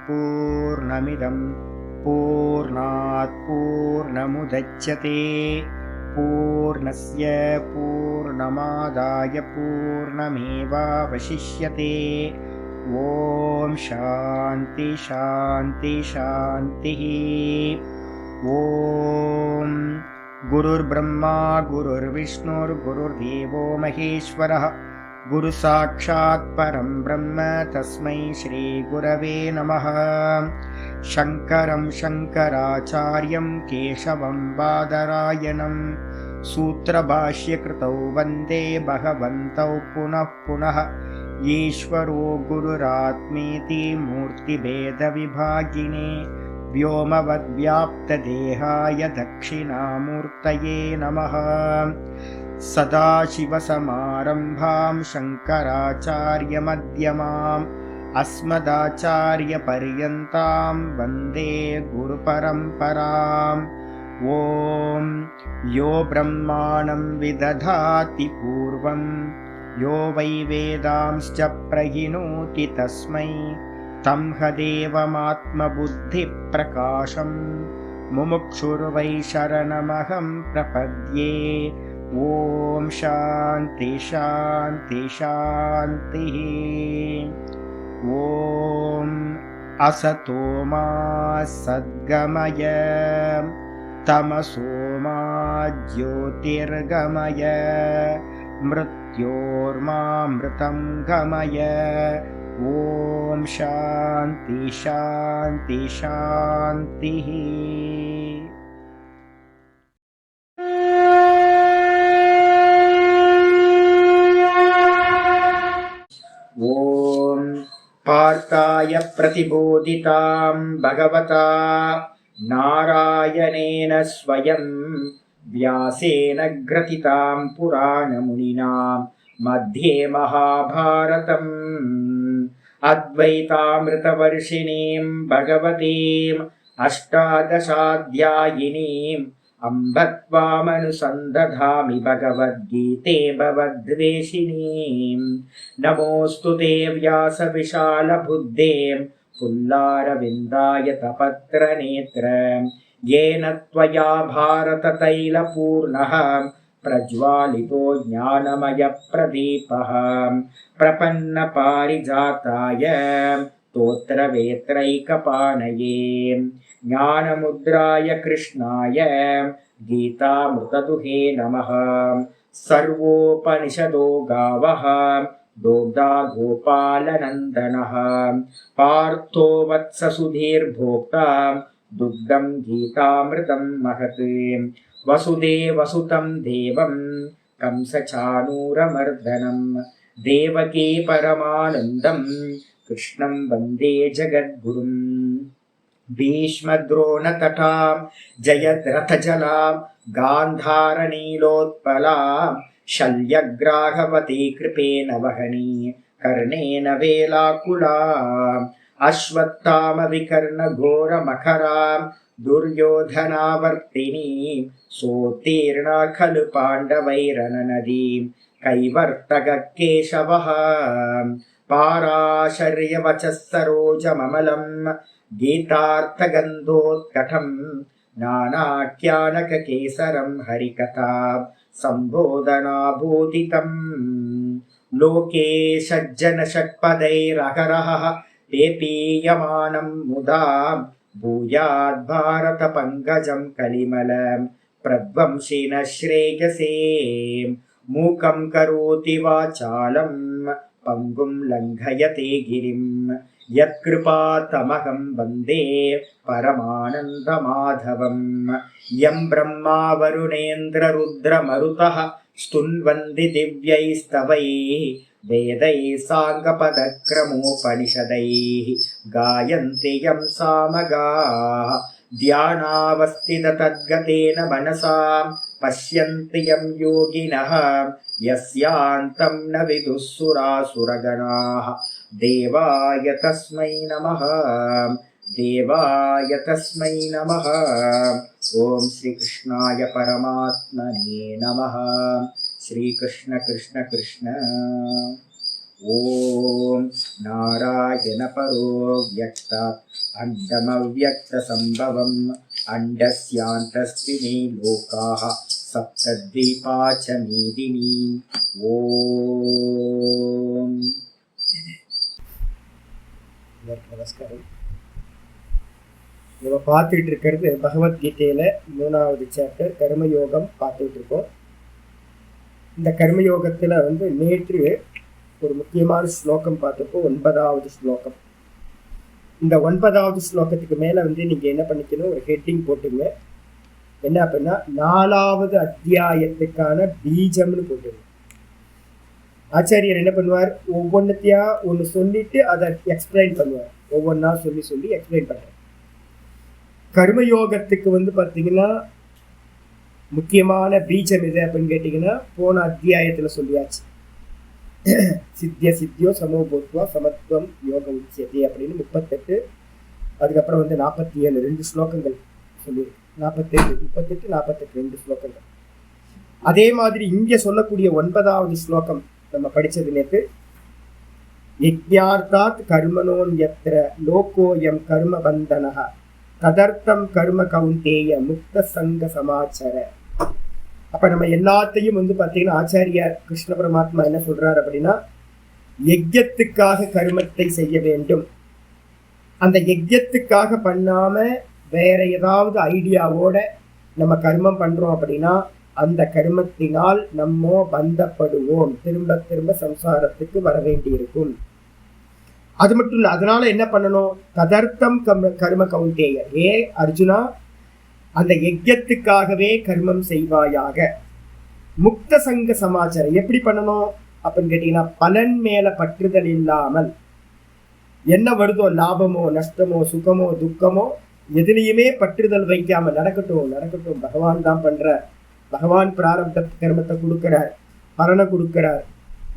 पूर्णमिदं पूर्णात् पूर्णमुदच्यते पूर्णस्य पूर्णमादाय पूर्णमेवावशिष्यते। ॐ शान्ति शान्ति शान्तिः। ॐ गुरुर्ब्रह्मा गुरुर्विष्णुर्गुरुर्देवो महेश्वरः गुरुसाक्षात् परं ब्रह्म तस्मै श्रीगुरवे नमः। शङ्करं शङ्कराचार्यं केशवं बादरायणं सूत्रभाष्यकृतौ वन्दे भगवन्तौ पुनः पुनः। ईश्वरो गुरुरात्मेति मूर्तिभेदविभागिने व्योमवद्व्याप्तदेहाय दक्षिणामूर्तये नमः। सदाशिवसमारम्भां शङ्कराचार्यमध्यमाम् अस्मदाचार्यपर्यन्तां वन्दे गुरुपरम्पराम्। ॐ यो ब्रह्माणं विदधाति पूर्वं यो वै वेदांश्च प्रहिणोति तस्मै तं हदेवमात्मबुद्धिप्रकाशं मुमुक्षुर्वै शरणमहं प्रपद्ये। ॐ शान्ति शान्ति शान्तिः। ॐ असतो मा सद्गमय तमसो मा ज्योतिर्गमय मृत्योर्मामृतं गमय। ॐ शान्ति शान्ति शान्तिः। ॐ पार्थाय प्रतिबोधितां भगवता नारायणेन स्वयं व्यासेन ग्रथितां पुराणमुनिना मध्ये महाभारतम् अद्वैतामृतवर्षिणीं भगवतीम् अष्टादशाध्यायिनीम् अम्ब त्वामनुसन्दधामि भगवद्गीते भवद्वेषिणीम्। नमोऽस्तु ते व्यासविशालबुद्धे पुल्लारविन्दाय तपत्रनेत्र येन त्वया भारततैलपूर्णः प्रज्वालितो ज्ञानमयप्रदीपः प्रपन्नपारिजाताय स्तोत्रवेत्रैकपाणये ज्ञानमुद्राय कृष्णाय गीतामृतदुहे नमः। सर्वोपनिषदो गावः दोग्धा गोपालनन्दनः पार्थो वत्ससुधीर्भोक्ता दुग्धं गीतामृतं महत्। वसुदेवसुतं देवं कंसचाणूरमर्दनं देवकी परमानन्दं कृष्णं वन्दे जगद्गुरुम्। भीष्मद्रोणतटां जयद्रथजलां गान्धारनीलोत्पलां शल्यग्राहवती कृपेण वहनी कर्णेन वेलाकुलाम् अश्वत्थामविकर्णघोरमखरां दुर्योधनावर्तिनीं सोत्तीर्णा खलु पाण्डवैरननदीं कैवर्तककेशवः पाराशर्यवचः सरोजममलं गीतार्थगन्धोत्कटं नानाख्यानककेसरं हरिकथा सम्बोधनाभूतितम्। लोके सज्जनषट्पदैरहरः पेपीयमानं मुदा भूयाद्भारतपङ्कजं कलिमलं प्रध्वंसिनः श्रेयसे। मूकं करोति वाचालं पङ्गुं लङ्घयते गिरिं यत्कृपातमहं वन्दे परमानन्दमाधवम्। यं ब्रह्मा वरुणेन्द्ररुद्रमरुतः स्तुन्वन्ति दिव्यैस्तवैः वेदैः साङ्गपदक्रमोपनिषदैः गायन्ति यं सामगाः ध्यानावस्थिततद्गतेन मनसा पश्यन्ति यं योगिनः यस्यान्तं न विदुः सुरासुरगणाः। देवाय तस्मै नमः देवाय तस्मै नमः। ॐ श्रीकृष्णाय परमात्मने नमः। श्रीकृष्ण कृष्ण कृष्ण। ஓம் நாராயண பரோ வியக்தாத் அண்டமவ்யக்த சம்பவம் அண்டஸ்யாந்தஸ்தினி லோகாஹ சப்தத்வீபா ச மீதினி. ஓம் நமஸ்காரம். நம்ம பார்த்துட்டு இருக்கிறது பகவத்கீதையில 3வது சாப்டர் கர்மயோகம் பார்த்துட்டு இருக்கோம். இந்த கர்மயோகத்துல நேற்று ஒரு முக்கியமான ஸ்லோகம் பார்த்தப்போ 9வது ஸ்லோகம். இந்த 9வது ஸ்லோகத்துக்கு மேல நீங்க என்ன பண்ணிக்கணும், ஒரு ஹெட்டிங் போட்டுங்க. என்ன அப்படின்னா 4வது அத்தியாயத்துக்கான பீஜம்னு போட்டுங்க. ஆச்சாரியர் என்ன பண்ணுவார், ஒவ்வொன்றத்தையா ஒன்று சொல்லிட்டு அதை எக்ஸ்பிளைன் பண்ணுவார். ஒவ்வொன்றா சொல்லி சொல்லி எக்ஸ்பிளைன் பண்றார். கர்மயோகத்துக்கு பார்த்தீங்கன்னா முக்கியமான பீஜம் எது அப்படின்னு கேட்டீங்கன்னா போன அத்தியாயத்துல சொல்லியாச்சு. சித்திய சித்தியோ சமோபூத்வா சமத்துவம் யோக உச்சியத்தை அப்படின்னு 38, அதுக்கப்புறம் 47 2 ஸ்லோகங்கள் சொல்லியிருக்கு. 48 2 ஸ்லோகங்கள். அதே மாதிரி இங்க சொல்லக்கூடிய 9வது ஸ்லோகம் நம்ம படிச்சது நேற்று. யஜ்ஞார்த்தாத் கர்மணோன்யத்ர லோகோயம் கர்ம பந்தனஹ ததர்த்தம் கர்ம கௌந்தேய முக்த சங்க சமாச்சார. அப்ப நம்ம எல்லாத்தையும் பார்த்தீங்கன்னா ஆச்சாரியார் கிருஷ்ண பரமாத்மா என்ன சொல்றாரு அப்படின்னா, யஜ்ஞத்துக்காக கர்மத்தை செய்ய வேண்டும். அந்த யஜ்ஞத்துக்காக பண்ணாம வேற ஏதாவது ஐடியாவோட நம்ம கர்மம் பண்றோம் அப்படின்னா அந்த கர்மத்தினால் நம்ம பந்தப்படுவோம், திரும்ப திரும்ப சம்சாரத்துக்கு வர வேண்டியிருக்கும். அது மட்டும் இல்ல, அதனால என்ன பண்ணணும், ததர்த்தம் கர்ம கௌந்தேய, ஏ அர்ஜுனா அந்த யஜ்ஞத்துக்காகவே கர்மம் செய்வாயாக. முக்த சங்க சமாச்சாரம் எப்படி பண்ணணும் அப்படின்னு கேட்டீங்கன்னா, பலன் மேல பற்றுதல் இல்லாமல் என்ன வருதோ லாபமோ நஷ்டமோ சுகமோ துக்கமோ எதுலையுமே பற்றுதல் வைக்காம நடக்கட்டும் நடக்கட்டும், பகவான் தான் பண்ற, பகவான் பிராரப்த கர்மத்தை கொடுக்கிறார், பலனை கொடுக்கிறார்,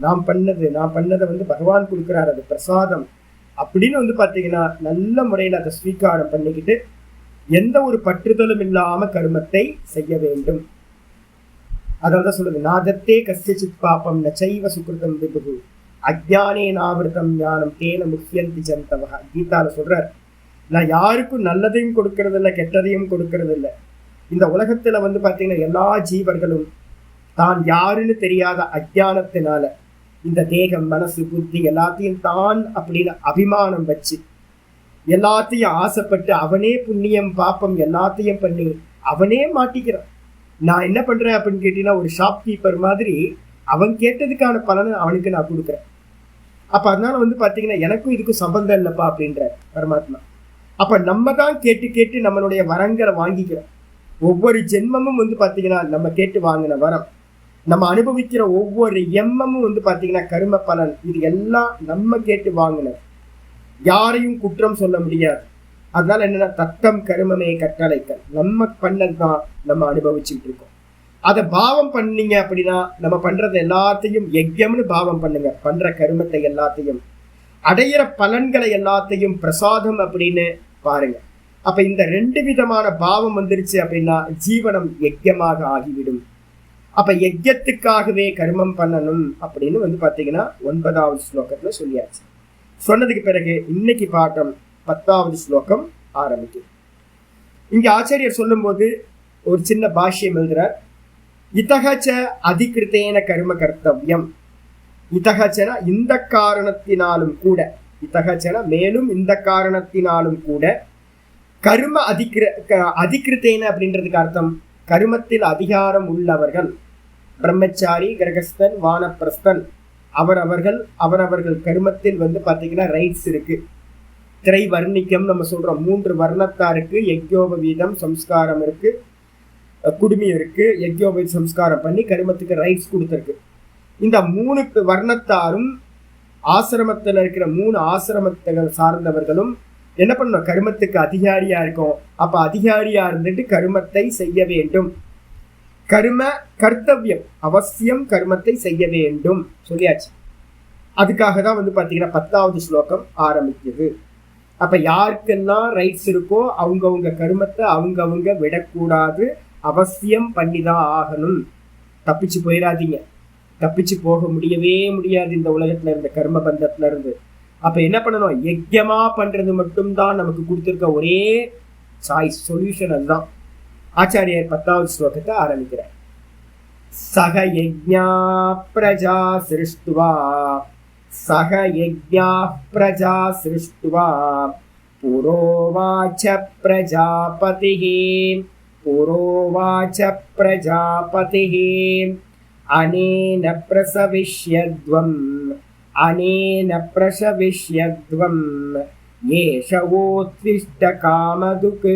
நான் பண்ணதை பகவான் கொடுக்கிறார், அது பிரசாதம் அப்படின்னு பாத்தீங்கன்னா நல்ல முறையில் அதை ஸ்வீகாரம் பண்ணிக்கிட்டு எந்த ஒரு பற்றுதலும் இல்லாம கர்மத்தை செய்ய வேண்டும். அதான் சொல்லுது, நாதத்தே கஸ்யசித் பாபம் நச்சைவ சுக்ருதம் விபுகு அஜ்ஞானே நாவிருத்தம் ஞானம் தேன முக்கியந்தி ஜந்தவக. கீதால சொல்றார், நான் யாருக்கும் நல்லதையும் கொடுக்கறது இல்லை கெட்டதையும் கொடுக்கறது இல்லை. இந்த உலகத்துல பாத்தீங்கன்னா எல்லா ஜீவர்களும் தான் யாருன்னு தெரியாத அஜ்ஞானத்தினால இந்த தேகம் மனசு புத்தி எல்லாத்தையும் தான் அப்படின்னு அபிமானம் வச்சு எல்லாத்தையும் ஆசைப்பட்டு அவனே புண்ணியம் பாப்பம் எல்லாத்தையும் பண்ணி அவனே மாட்டிக்கிறான். நான் என்ன பண்றேன் அப்படின்னு கேட்டீங்கன்னா, ஒரு ஷாப்கீப்பர் மாதிரி அவன் கேட்டதுக்கான பலனை அவனுக்கு நான் கொடுக்குறேன். அப்ப அதனால பாத்தீங்கன்னா எனக்கும் இதுக்கும் சம்பந்தம் இல்லப்பா அப்படின்ற பரமாத்மா. அப்ப நம்ம தான் கேட்டு கேட்டு நம்மளுடைய வரங்களை வாங்கிக்கிறோம். ஒவ்வொரு ஜென்மமும் பாத்தீங்கன்னா நம்ம கேட்டு வாங்கின வரம், நம்ம அனுபவிக்கிற ஒவ்வொரு எம்மமும் பாத்தீங்கன்னா கர்ம பலன், இது எல்லாம் நம்ம கேட்டு வாங்கினது, யாரையும் குற்றம் சொல்ல முடியாது. அதனால என்னன்னா தத்தம் கருமமே கட்டளைக்கல், நம்ம பண்ணதுதான் நம்ம அனுபவிச்சுட்டு இருக்கோம். அதை பாவம் பண்ணீங்க அப்படின்னா நம்ம பண்றது எல்லாத்தையும் யஜ்யம்னு பாவம் பண்ணுங்க. பண்ற கருமத்தை எல்லாத்தையும் அடையிற பலன்களை எல்லாத்தையும் பிரசாதம் அப்படின்னு பாருங்க. அப்ப இந்த 2 விதமான பாவம் வந்துருச்சு அப்படின்னா ஜீவனம் யஜ்யமாக ஆகிவிடும். அப்ப யஜ்யத்துக்காகவே கர்மம் பண்ணணும் அப்படின்னு பாத்தீங்கன்னா 9வது ஸ்லோகத்துல சொல்லியாச்சு. சொன்னதுக்கு பிறகு இன்னைக்கு பாட்டம் 10வது ஸ்லோகம் ஆரம்பிக்கும். இங்க ஆச்சாரியர் சொல்லும் போது ஒரு சின்ன பாஷ்யம் எழுதுறார். இதகச்ச அதிகிருத்தேன கர்ம கர்த்தவியம். இதகச்சன இந்த காரணத்தினாலும் கூட, இதகச்சன மேலும் இந்த காரணத்தினாலும் கூட, கர்ம அதிகிருத்தேன அப்படின்றதுக்கு அர்த்தம் கர்மத்தில் அதிகாரம் உள்ளவர்கள், பிரம்மச்சாரி கிரகஸ்தன் வானப்பிரஸ்தன், அவரவர்கள் கர்மத்தில் பாத்தீங்கன்னா ரைட்ஸ் இருக்கு. திரை வர்ணிக்கம் நம்ம சொல்றோம், 3 வர்ணத்தாருக்கு யஜ்யோபவீதம் சம்ஸ்காரம் இருக்கு, குடுமி இருக்கு, யஜ்யோபவீத சம்ஸ்காரம் பண்ணி கர்மத்துக்கு ரைட்ஸ் கொடுத்துருக்கு. இந்த 3 வர்ணத்தாரும் ஆசிரமத்தில் இருக்கிற 3 ஆசிரமத்தை சார்ந்தவர்களும் என்ன பண்ணணும், கர்மத்துக்கு அதிகாரியா இருக்கும். அப்ப அதிகாரியா இருந்துட்டு கர்மத்தை செய்ய வேண்டும். கர்ம கர்த்தவியம், அவசியம் கர்மத்தை செய்ய வேண்டும் சொல்லியாச்சு. அதுக்காக தான் பாத்தீங்கன்னா 10வது ஸ்லோகம் ஆரம்பிக்குது. அப்ப யாருக்கெல்லாம் ரைட்ஸ் இருக்கோ அவங்கவுங்க கர்மத்தை அவங்கவுங்க விடக்கூடாது, அவசியம் பண்ணிதான் ஆகணும். தப்பிச்சு போயிடாதீங்க. தப்பிச்சு போக முடியவே முடியாது இந்த உலகத்துல இருந்து, கர்ம பந்தத்துல இருந்து. அப்ப என்ன பண்ணணும்? யஜ்யமா பண்றது மட்டும்தான் நமக்கு கொடுத்திருக்க ஒரே சாய்ஸ், சொல்யூஷன். அதுதான் ஆச்சாரியர் 10வது ஸ்லோகத்தை ஆரம்பிக்கிறார். சக யஜ்ஞா பிரஜா சிருஷ்டுவா, சக யஜ்ஞா பிரஜா சிருஷ்டுவா புரோவாச்ச பிரஜாபதிஹி, புரோவாச்ச பிரஜாபதிஹி அனேன பிரசவிஷ்யத்வம், அனேன பிரசவிஷ்யத்வம் ஏஷவோத்விஷ்ட காமதுக்,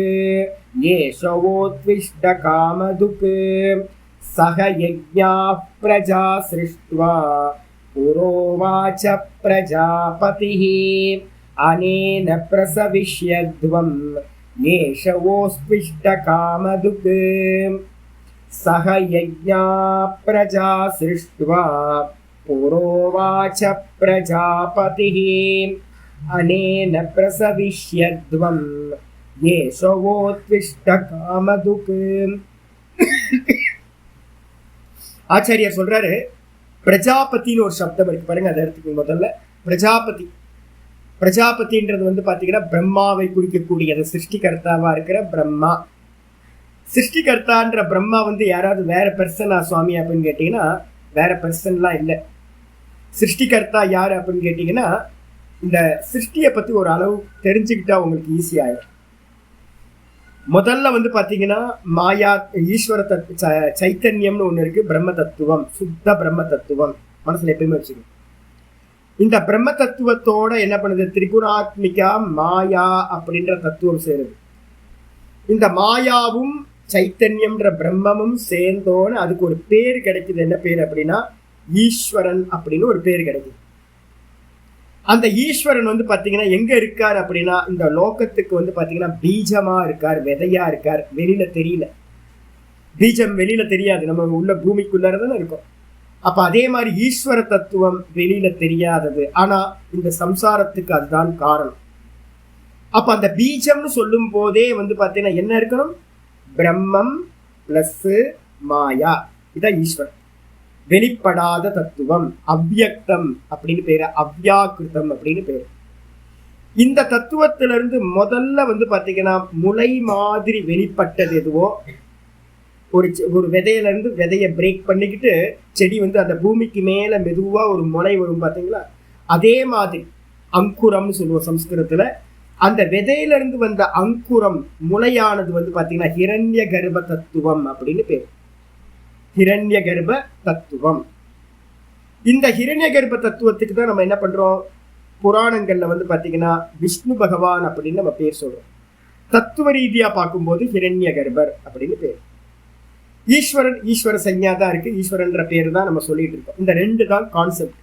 ஏஷவோத்விஷ்ட காமதுக் சக யஜ்ஞா பிரஜா சிருஷ்டுவா புரோவாச்ச பிரஜாபதிஹி அனேன பிரசவிஷ்யத்வம் ஏஷவோத்விஷ்ட காமதுக். சக யஜ்ஞா பிரஜா சிருஷ்டுவா புரோவாச்ச பிரஜாபதிஹி அனேன பிரசவிஷ்யத்வம் ஏஷவோத்விஷ்ட காமதுக். ஆச்சாரியர் சொல்றாரு, பிரஜாபதினு ஒரு சப்தம் இருக்கு பாருங்க, அதை எடுத்துக்கணும். முதல்ல பிரஜாபதி, பிரஜாபதின்றது பாத்தீங்கன்னா பிரம்மாவை குறிக்கக்கூடியது, சிருஷ்டிகர்த்தாவா இருக்கிற பிரம்மா. சிருஷ்டிகர்த்தான்ற பிரம்மா யாராவது வேற பர்சனா சுவாமி அப்படின்னு கேட்டீங்கன்னா வேற பர்சன்லாம் இல்லை. சிருஷ்டிகர்த்தா யாரு அப்படின்னு கேட்டீங்கன்னா, இந்த சிருஷ்டியை பத்தி ஒரு அளவு தெரிஞ்சுக்கிட்டா உங்களுக்கு ஈஸியாயிடும். முதல்ல பாத்தீங்கன்னா மாயா ஈஸ்வர சைத்தன்யம்னு ஒண்ணு இருக்கு, பிரம்ம தத்துவம், சுத்த பிரம்ம தத்துவம் மனசுல எப்பயுமே வச்சுக்கணும். இந்த பிரம்ம தத்துவத்தோட என்ன பண்ணுது? திரிகுணாத்மிகா மாயா அப்படின்ற தத்துவம் சேருது. இந்த மாயாவும் சைத்தன்யம்ன்ற பிரம்மமும் சேர்ந்தோன்னு அதுக்கு ஒரு பேர் கிடைக்குது. என்ன பேர் அப்படின்னா ஈஸ்வரன் அப்படின்னு ஒரு பேர் கிடைக்குது. அந்த ஈஸ்வரன் பாத்தீங்கன்னா எங்க இருக்கார் அப்படின்னா இந்த லோகத்துக்கு பாத்தீங்கன்னா பீஜமா இருக்கார், விதையா இருக்கார். வெளியில தெரியல, பீஜம் வெளியில தெரியாது, நம்ம உள்ள பூமிக்குள்ளதானே இருக்கும். அப்ப அதே மாதிரி ஈஸ்வர தத்துவம் வெளியில தெரியாதது, ஆனா இந்த சம்சாரத்துக்கு அதுதான் காரணம். அப்ப அந்த பீஜம்னு சொல்லும் போதே பாத்தீங்கன்னா என்ன இருக்கணும்? பிரம்மம் பிளஸ் மாயா, இதான் ஈஸ்வரன். வெளிப்படாத தத்துவம், அவ்யக்தம் அப்படின்னு பேரு, அவ்யாக்கிருதம் அப்படின்னு பேரு. இந்த தத்துவத்திலிருந்து முதல்ல பாத்தீங்கன்னா முளை மாதிரி வெளிப்பட்டது எதுவோ, ஒரு விதையில இருந்து விதைய பிரேக் பண்ணிக்கிட்டு செடி அந்த பூமிக்கு மேல மெதுவா ஒரு முளை வரும் பாத்தீங்களா, அதே மாதிரி அங்குரம்னு சொல்லுவோம் சம்ஸ்கிருதத்துல. அந்த விதையில இருந்து வந்த அங்குரம் முளையானது பாத்தீங்கன்னா ஹிரண்ய கர்ப்ப தத்துவம் அப்படின்னு பேரு, ஹிரண்ய கர்ப்ப தத்துவம். இந்த ஹிரண்ய கர்ப்ப தத்துவத்துக்கு தான் நம்ம என்ன பண்றோம்? புராணங்கள்ல பாத்தீங்கன்னா விஷ்ணு பகவான் அப்படின்னு நம்ம பேர் சொல்றோம். தத்துவ ரீதியா பார்க்கும்போது ஹிரண்ய கர்ப்பர் அப்படின்னு பேர். ஈஸ்வரன் ஈஸ்வர சஞ்ஞா தான் இருக்கு, ஈஸ்வரன்ற பேரு தான் நம்ம சொல்லிட்டு இருக்கோம். இந்த ரெண்டு தான் கான்செப்ட்.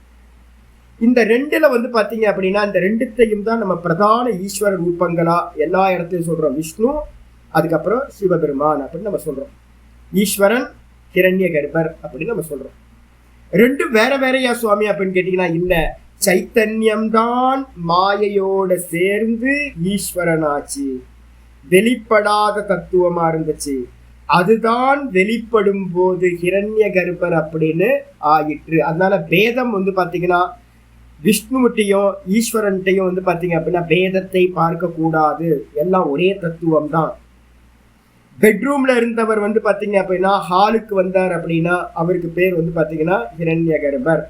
இந்த ரெண்டுல பாத்தீங்க அப்படின்னா இந்த ரெண்டுத்தையும் தான் நம்ம பிரதான ஈஸ்வர ரூபங்களா எல்லா இடத்துலயும் சொல்றோம். விஷ்ணு, அதுக்கப்புறம் சிவபெருமான் அப்படின்னு நம்ம சொல்றோம். ஈஸ்வரன், ஹிரண்ய கர்ப்பர் அப்படின்னு நம்ம சொல்றோம். ரெண்டும் வேற வேறையா சுவாமி அப்படின்னு கேட்டீங்கன்னா இல்ல, சைத்தன்யம் தான் மாயையோட சேர்ந்து ஈஸ்வரனாச்சு, வெளிப்படாத தத்துவமா இருந்துச்சு. அதுதான் வெளிப்படும் போது ஹிரண்ய கர்ப்பர் அப்படின்னு ஆயிற்று. அதனால பேதம் பாத்தீங்கன்னா விஷ்ணுவட்டையும் ஈஸ்வரன்ட்டையும் பாத்தீங்க அப்படின்னா பேதத்தை பார்க்க கூடாது, எல்லாம் ஒரே தத்துவம் தான். பெட்ரூம்ல இருந்தவர் பாத்தீங்க அப்படின்னா ஹாலுக்கு வந்தார் அப்படின்னா அவருக்கு பேர் பாத்தீங்கன்னா ஹிரண்ய கர்ப்பர்.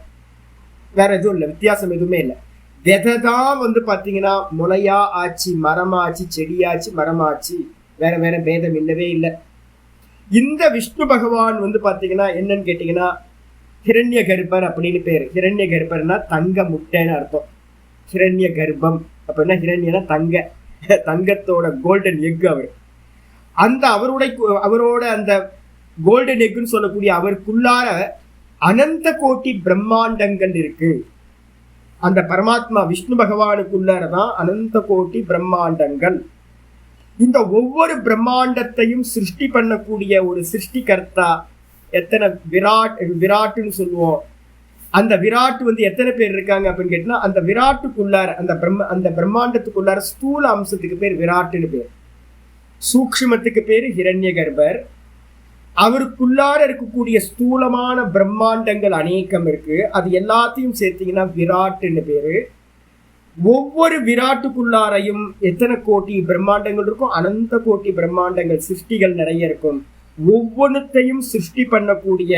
வேற எதுவும் இல்லை, வித்தியாசம் எதுவுமே இல்லை. விதை தான் பாத்தீங்கன்னா முளையா ஆச்சு, மரமாச்சு, செடியாச்சு, மரமாச்சு, வேற வேற பேதம் இல்லவே இல்லை. இந்த விஷ்ணு பகவான் பாத்தீங்கன்னா என்னன்னு கேட்டீங்கன்னா ஹிரண்ய கர்ப்பர் அப்படின்னு பேரு. ஹிரண்ய கர்ப்பர்னா தங்க முட்டைன்னு அர்த்தம். ஹிரண்ய கர்ப்பம் அப்படின்னா ஹிரண்யனா தங்க, தங்கத்தோட கோல்டன் எக் அவர். அந்த அவரோட அந்த கோல்டன் எக்னு சொல்லக்கூடிய அவருக்குள்ளார அனந்த கோட்டி பிரம்மாண்டங்கள் இருக்கு. அந்த பரமாத்மா விஷ்ணு பகவானுக்குள்ளாரதான் அனந்த கோட்டி பிரம்மாண்டங்கள். இந்த ஒவ்வொரு பிரம்மாண்டத்தையும் சிருஷ்டி பண்ணக்கூடிய ஒரு சிருஷ்டிகர்த்தா. எத்தனை விராட்டுன்னு சொல்லுவோம். அந்த விராட்டு எத்தனை பேர் இருக்காங்க அப்படின்னு கேட்டா அந்த விராட்டுக்குள்ளார அந்த பிரம்மாண்டத்துக்குள்ளார ஸ்தூல அம்சத்துக்கு பேர் விராட்டுன்னு பேர், சூக்ஷ்மத்துக்கு பேரு ஹிரண்ய கர்ப்பர், அவருக்குள்ளார இருக்கக்கூடிய ஸ்தூலமான பிரம்மாண்டங்கள் அநேகம் இருக்கு. அது எல்லாத்தையும் சேர்த்தீங்கன்னா விராட்டுன்னு பேரு. ஒவ்வொரு விராட்டுக்குள்ளாரையும் எத்தனை கோட்டி பிரம்மாண்டங்கள் இருக்கும்? அனந்த கோட்டி பிரம்மாண்டங்கள், சிருஷ்டிகள் நிறைய இருக்கும். ஒவ்வொன்றுத்தையும் சிருஷ்டி பண்ணக்கூடிய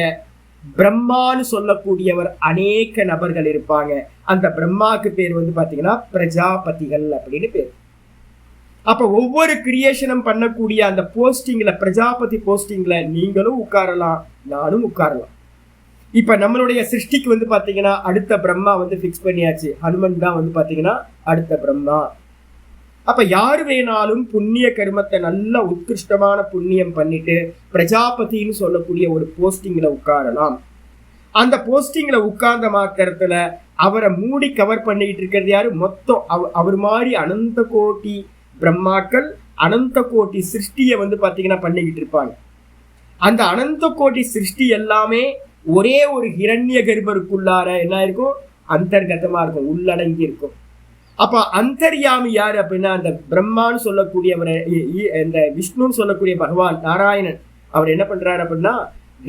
பிரம்மான்னு சொல்லக்கூடியவர் அநேக நபர்கள் இருப்பாங்க. அந்த பிரம்மாக்கு பேர் பாத்தீங்கன்னா பிரஜாபதிகள் அப்படின்னு பேர். அப்ப ஒவ்வொரு கிரியேஷனும் பண்ணக்கூடிய அந்த போஸ்டிங்ல, பிரஜாபதி போஸ்டிங்ல நீங்களும் உட்காரலாம், நானும் உட்காரலாம். இப்ப நம்மளுடைய சிருஷ்டிக்கு பாத்தீங்கன்னா அடுத்த பிரம்மா பிக்ஸ் பண்ணியாச்சு. ஹனுமன் தான் பாத்தீங்கன்னா அடுத்த பிரம்மா. அப்ப யாரு வேணாலும் புண்ணிய கர்மத்தை நல்ல உத்கிருஷ்டமான புண்ணியம் பண்ணிட்டு பிரஜாபதினு சொல்லக்கூடிய ஒரு போஸ்டிங்ல உட்காரலாம். அந்த போஸ்டிங்ல உட்கார்ந்த மாத்திரத்துல அவரை மூடி கவர் பண்ணிட்டு இருக்கிறது யாரு? மொத்தம் அவர் மாதிரி அனந்த கோட்டி பிரம்மாக்கள், அனந்த கோட்டி சிருஷ்டியை பாத்தீங்கன்னா பண்ணிக்கிட்டு இருப்பாங்க. அந்த அனந்த கோட்டி சிருஷ்டி எல்லாமே ஒரே ஒரு ஹிரண்ய கர்ப்பருக்குள்ளார என்ன இருக்கும்? அந்தர்கதமா இருக்கும், உள்ளடங்கி இருக்கும். அப்ப அந்தர்யாமி யாரு அப்படின்னா அந்த பிரம்மான்னு சொல்லக்கூடியவரை, இந்த விஷ்ணுன்னு சொல்லக்கூடிய பகவான் நாராயணன், அவர் என்ன பண்றாரு அப்படின்னா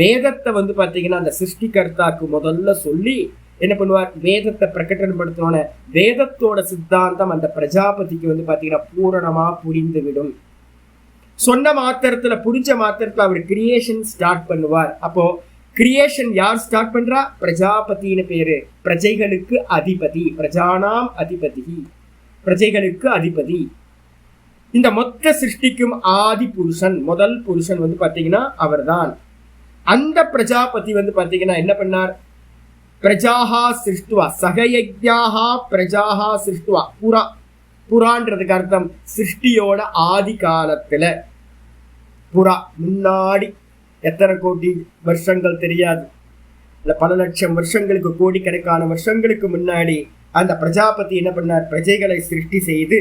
வேதத்தை பாத்தீங்கன்னா அந்த சிருஷ்டிகர்த்தாக்கு முதல்ல சொல்லி என்ன பண்ணுவார்? வேதத்தை பிரகடனப்படுத்தினோட வேதத்தோட சித்தாந்தம் அந்த பிரஜாபதிக்கு பாத்தீங்கன்னா பூரணமா புரிந்து விடும். சொன்ன மாத்திரத்துல, புரிஞ்ச மாத்திரத்துல அவர் கிரியேஷன் ஸ்டார்ட் பண்ணுவார். அப்போ கிரியேஷன் யார் ஸ்டார்ட் பண்றா? பிரஜாபதினு பேரு. பிரஜைகளுக்கு அதிபதி, பிரஜானாம் அதிபதி, பிரஜைகளுக்கு அதிபதி. இந்த மொத்த சிருஷ்டிக்கும் ஆதி புருஷன், முதல் புருஷன் பாத்தீங்கன்னா அவர் தான். அந்த பிரஜாபதி பாத்தீங்கன்னா என்ன பண்ணார்? பிரஜாஹா சிருஷ்டுவா சகயஜ்ஞாஹா பிரஜாஹா சிருஷ்டுவா. புறான்றதுக்கு அர்த்தம் சிருஷ்டியோட ஆதி காலத்துல. புறா முன்னாடி எத்தனை கோடி வருஷங்கள் தெரியாது, இல்ல பல லட்சம் வருஷங்களுக்கு, கோடிக்கணக்கான வருஷங்களுக்கு முன்னாடி அந்த பிரஜாபதி என்ன பண்ணார்? பிரஜைகளை சிருஷ்டி செய்து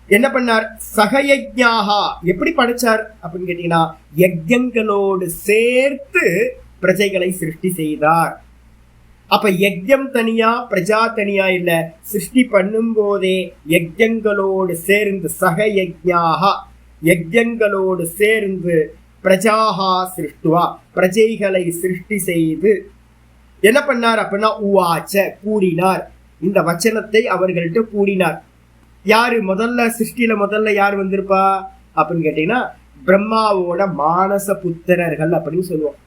என்ன பண்ணார்? சகயஜ்ஞாஹா. எப்படி படைச்சார் அப்படின்னு கேட்டீங்கன்னா யஜ்ஞங்களோடு சேர்த்து பிரஜைகளை சிருஷ்டி செய்தார். அப்ப யஜ்ஞம் தனியா பிரஜா தனியா இல்ல, சிருஷ்டி பண்ணும் போதே யஜ்ஞங்களோடு சேர்ந்து சகயஜ்ஞாஹா, யஜ்ஞங்களோடு சேர்ந்து பிரஜாஹா சிருஷ்டுவா, பிரஜைகளை சிருஷ்டி செய்து என்ன பண்ணார் அப்படின்னா உவாச்ச கூடினார். இந்த வச்சனத்தை அவர்கள்ட்ட கூடினார். யாரு முதல்ல சிருஷ்டியில முதல்ல யார் வந்திருப்பா அப்படின்னு கேட்டீங்கன்னா பிரம்மாவோட மானச புத்திரர்கள் அப்படின்னு சொல்லுவோம்.